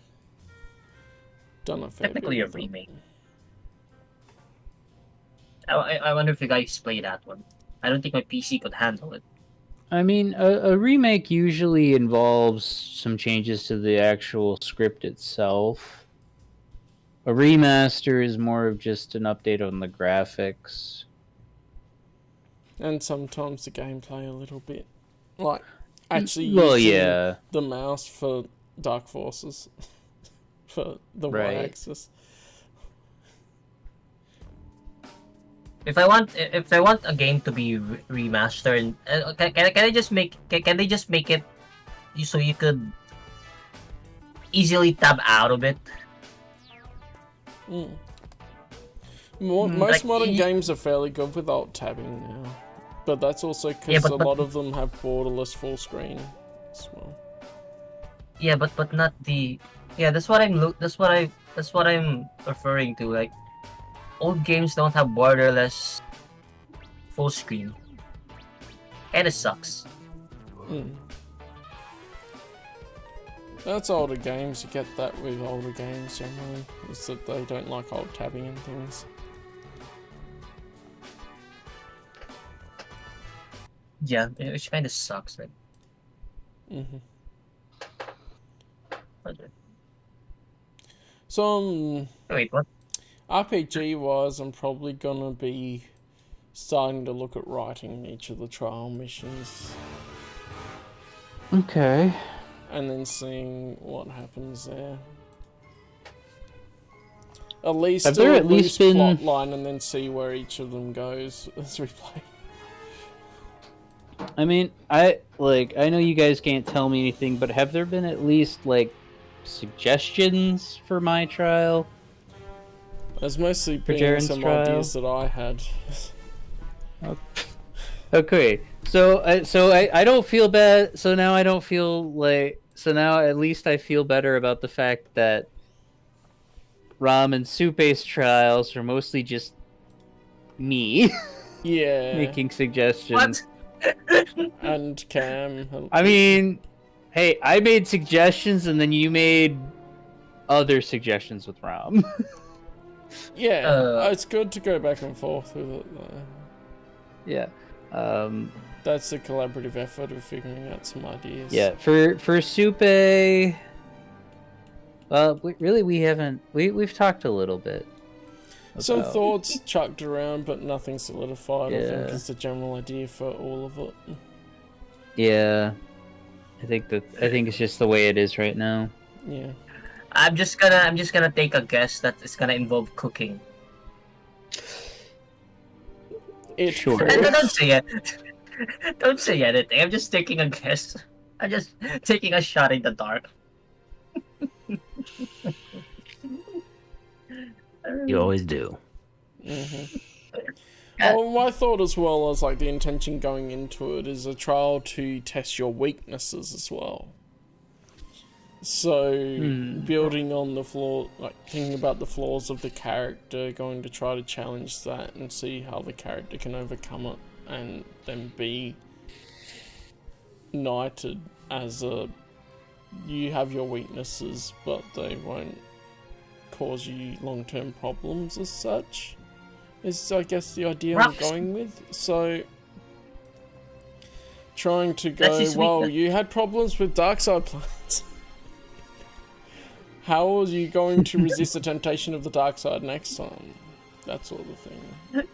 done a fair Technically bit a with it. remake. I wonder if you guys play that one. I don't think my PC could handle it. I mean, a remake usually involves some changes to the actual script itself. A remaster is more of just an update on the graphics. And sometimes the gameplay a little bit. Like, actually Well, using yeah. the mouse for Dark Forces. For the Right. Y-axis. If I want a game to be remastered, can they just make it so you could easily tab out of it? Most like, modern games are fairly good with alt tabbing now. But that's also because Yeah, but- a lot of them have borderless full screen as well. Yeah, but not the. Yeah, that's what I'm referring to. Like, old games don't have borderless full screen. Kinda sucks. That's older games, you get that with older games generally. It's that they don't like alt tabbing and things. Yeah, which kinda sucks. Like, So, wait, what? RPG wise, I'm probably gonna be starting to look at writing each of the trial missions Okay. and then seeing what happens there. At least Have do there a at least loose been- plot line and then see where each of them goes as we play. I mean, I know you guys can't tell me anything, but have there been at least suggestions for my trial? There's mostly For been Jaren's some trial? ideas that I had. Okay, so I don't feel bad. So now I don't feel like So now at least I feel better about the fact that Ram and Supe's trials are mostly just me Yeah. making suggestions. And Cam. I mean, hey, I made suggestions and then you made other suggestions with Ram. Yeah, it's good to go back and forth with it, though. Yeah. That's a collaborative effort of figuring out some ideas. Yeah, for Supe, well, we've talked a little bit. Some about- thoughts chucked around, but nothing solidified, I think, Yeah. is the general idea for all of it. Yeah, I think it's just the way it is right now. Yeah. I'm just gonna take a guess that it's gonna involve cooking. Sure. And don't say it. Don't say anything. I'm just taking a guess. I'm just taking a shot in the dark. You always do. Well, my thought as well is like the intention going into it is a trial to test your weaknesses as well. So building on the flaw, like thinking about the flaws of the character, going to try to challenge that and see how the character can overcome it, and then be knighted as a you have your weaknesses, but they won't cause you long-term problems as such. Is I guess the idea I'm going with. So trying to go, well, you had problems with dark side plants. How are you going to resist the temptation of the dark side next time? That sort of thing.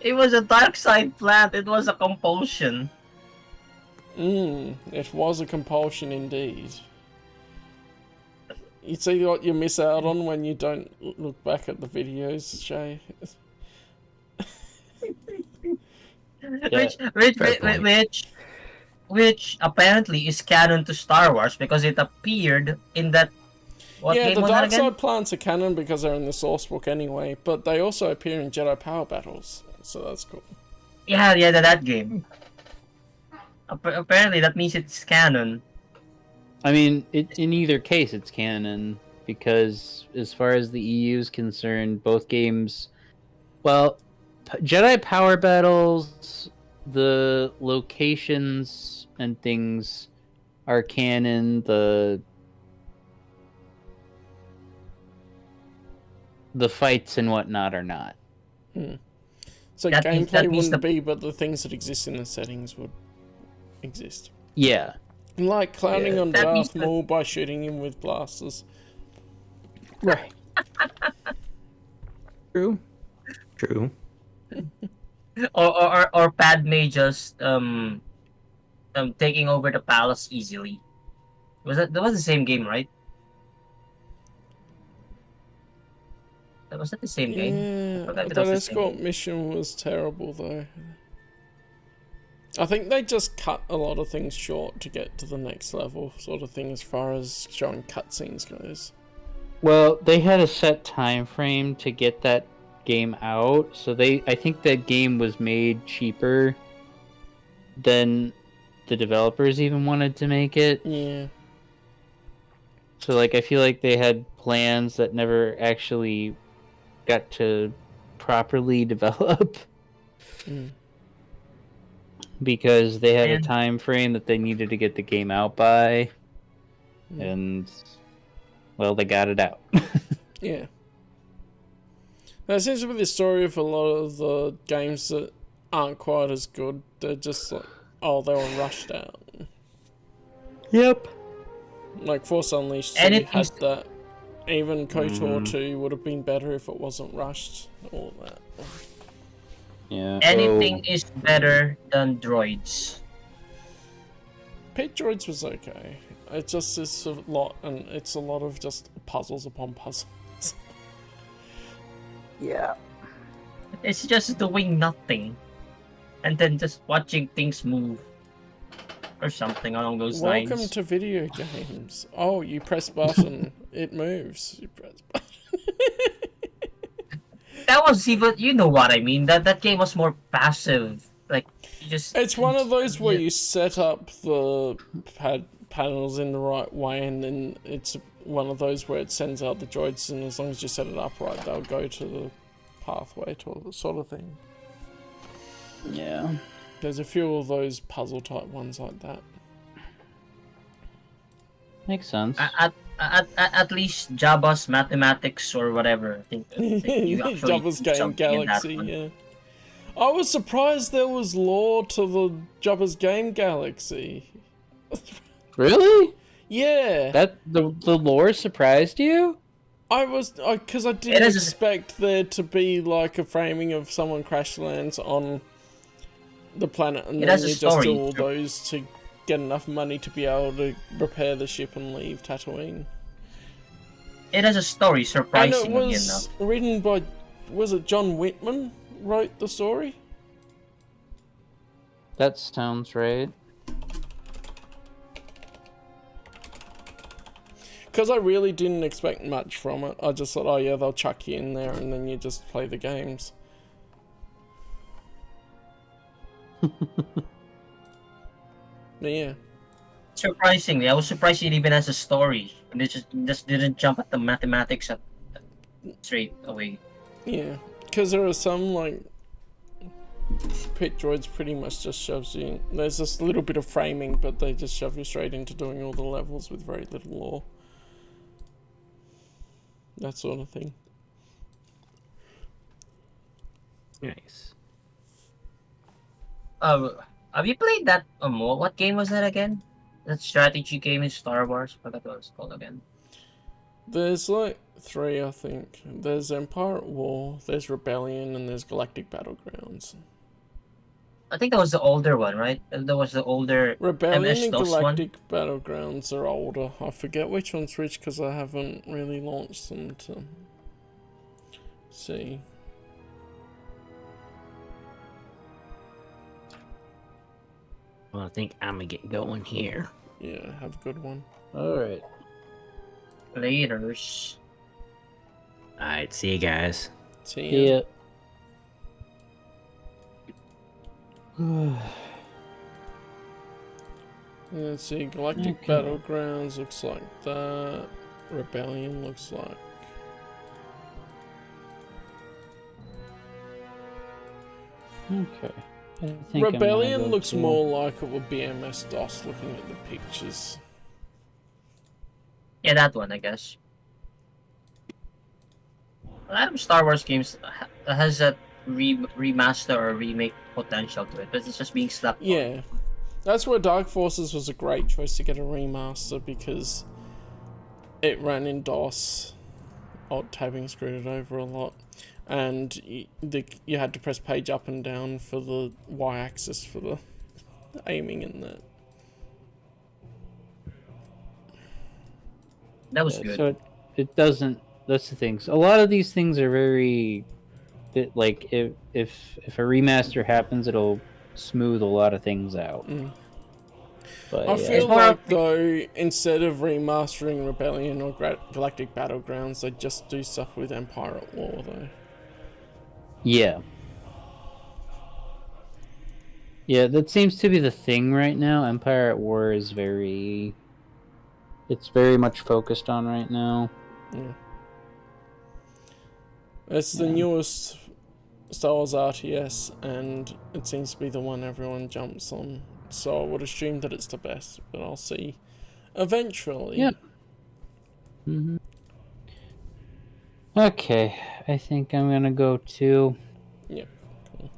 It was a dark side plant. It was a compulsion. It was a compulsion indeed. You see what you miss out on when you don't look back at the videos, Shay? Which apparently is canon to Star Wars because it appeared in that. What yeah, game the was that dark again? side plants are canon because they're in the source book anyway, but they also appear in Jedi Power Battles, so that's cool. Yeah, that game. Apparently, that means it's canon. I mean, in either case, it's canon because, as far as the EU is concerned, both games. Well, Jedi Power Battles, the locations and things are canon. The fights and whatnot are not. So That gameplay means wouldn't be, but the things that exist in the settings would exist. Yeah. Like clowning on That means Darth Maul by shooting him with blasters. Right. True. Or Padme just taking over the palace easily. That was the same game, right? Was that the same game? Yeah, forgot if it that was the same escort game. mission was terrible though. I think they just cut a lot of things short to get to the next level, sort of thing, as far as showing cutscenes goes. Well, they had a set time frame to get that game out, so I think that game was made cheaper than the developers even wanted to make it. Yeah. So, like, I feel like they had plans that never actually got to properly develop. Because they had a time frame that they needed to get the game out by. And, well, they got it out. Yeah. That seems to be the story of a lot of the games that aren't quite as good. They're just like, oh, they were rushed out. Yep. Like Force Unleashed And had it is- that. Even KOTOR 2 would have been better if it wasn't rushed. All of that. Yeah. Anything is better than droids. Pit Droids was okay. It just is a lot, and it's a lot of just puzzles upon puzzles. Yeah. It's just doing nothing, and then just watching things move, or something along those Welcome lines. to video games. Oh, you press button, it moves. You press button. That was even, you know what I mean. That game was more passive. Like you just. It's one of those where you set up the panels in the right way, and then it's one of those where it sends out the droids, and as long as you set it up right, they'll go to the pathway to the sort of thing. Yeah. There's a few of those puzzle type ones like that. Makes sense. At least Jabba's mathematics or whatever. I think you actually Jabba's Game something in that Galaxy, one. yeah. I was surprised there was lore to the Jabba's Game Galaxy. Really? Yeah. That the lore surprised you? Because I didn't expect there to be like a framing of someone crash lands on the planet, and then you just do all those to get enough money to be able to repair the ship and leave Tatooine. It has a story, surprisingly And it was written by, was it John Whitman wrote the story? That sounds right. Because I really didn't expect much from it. I just thought, oh yeah, they'll chuck you in there and then you just play the games. But yeah. Surprisingly, I was surprised it even has a story. And it just didn't jump at the mathematics straight away. Yeah, because there are some, like, pit droids pretty much just shoves you in. There's this little bit of framing, but they just shove you straight into doing all the levels with very little lore. That sort of thing. Nice. Have you played that? What game was that again? That strategy game in Star Wars. I forgot what it's called again. There's like 3, I think. There's Empire at War, there's Rebellion, and there's Galactic Battlegrounds. I think that was the older one, right? That was the older Rebellion and MS-DOS Galactic one. Battlegrounds are older. I forget which one's which because I haven't really launched them to see. Well, I think I'm gonna get going here. Yeah, have a good one. Alright. Laters. Alright, see you guys. See ya. Yeah. Let's see, Galactic Battlegrounds looks like that. Rebellion looks like. Okay. I think Rebellion looks more like it would be MS-DOS looking at the pictures. Yeah, that one, I guess. A lot of Star Wars games has a remaster or remake potential to it, but it's just being slapped on. Yeah. That's where Dark Forces was a great choice to get a remaster because it ran in DOS. Alt tabbing screwed it over a lot. And you had to press page up and down for the Y-axis for the aiming in that. That was good. So it doesn't. That's the thing. So a lot of these things are very, like if a remaster happens, it'll smooth a lot of things out. But I feel like though, instead of remastering Rebellion or Galactic Battlegrounds, they just do stuff with Empire at War though. Yeah. Yeah, that seems to be the thing right now. Empire at War is it's very much focused on right now. Yeah. It's the newest Star Wars RTS, and it seems to be the one everyone jumps on. So I would assume that it's the best, but I'll see eventually. Yeah. Okay, I think I'm gonna go too. Yep. Cool.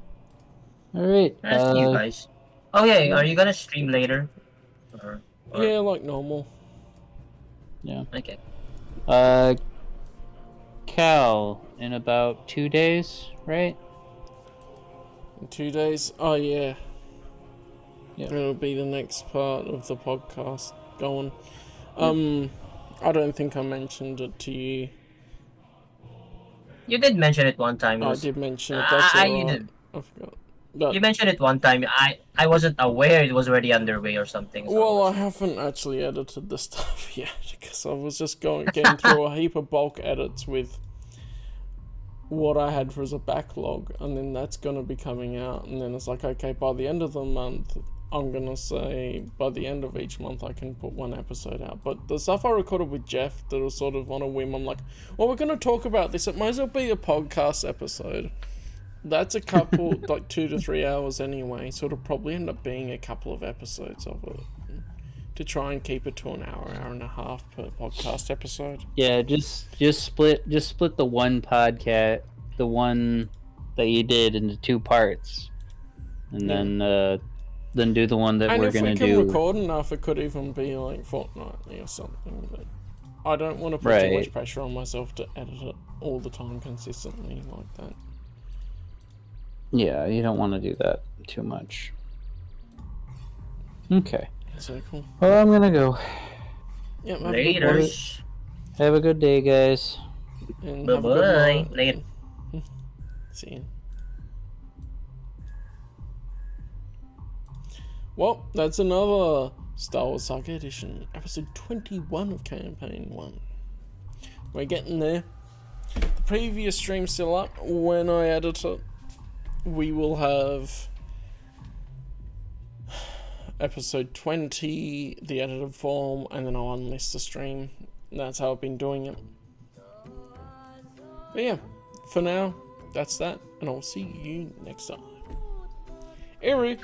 Alright. Nice to you guys. Oh yeah, are you gonna stream later? Or... Yeah, like normal. Yeah. Okay. Cal, in about 2 days, right? In 2 days? Oh yeah. Yep. It'll be the next part of the podcast going. I don't think I mentioned it to you. You did mention it one time. I did mention it. That's alright. You did. I forgot. But, You mentioned it one time. I wasn't aware it was already underway or something. So well, I haven't actually edited the stuff yet because I was just getting through a heap of bulk edits with what I had as a backlog, and then that's gonna be coming out, and then it's like, okay, by the end of the month, I'm gonna say by the end of each month I can put 1 episode out. But the stuff I recorded with Jeff that was sort of on a whim, I'm like, well, we're gonna talk about this. It might as well be a podcast episode. That's a couple, like 2 to 3 hours anyway, so it'll probably end up being a couple of episodes of it. To try and keep it to an hour and a half per podcast episode. Yeah, just split the one podcast, the one that you did, into 2 parts, and then do the one that and we're gonna do. And if we can record enough, it could even be like fortnightly or something. But I don't want to put too much pressure on myself to edit it all the time consistently like that. Yeah, you don't want to do that too much. Okay. So cool. Well, I'm gonna go. Yep, Later. Have a good day, guys. And Bye have a good bye. night. Later. See ya. Well, that's another Star Wars Saga Edition, episode 21 of Campaign 1. We're getting there. The previous stream's still up. When I edit it, we will have episode 20, the edited form, and then I'll unlist the stream. That's how I've been doing it. But yeah, for now, that's that, and I'll see you next time. Eru!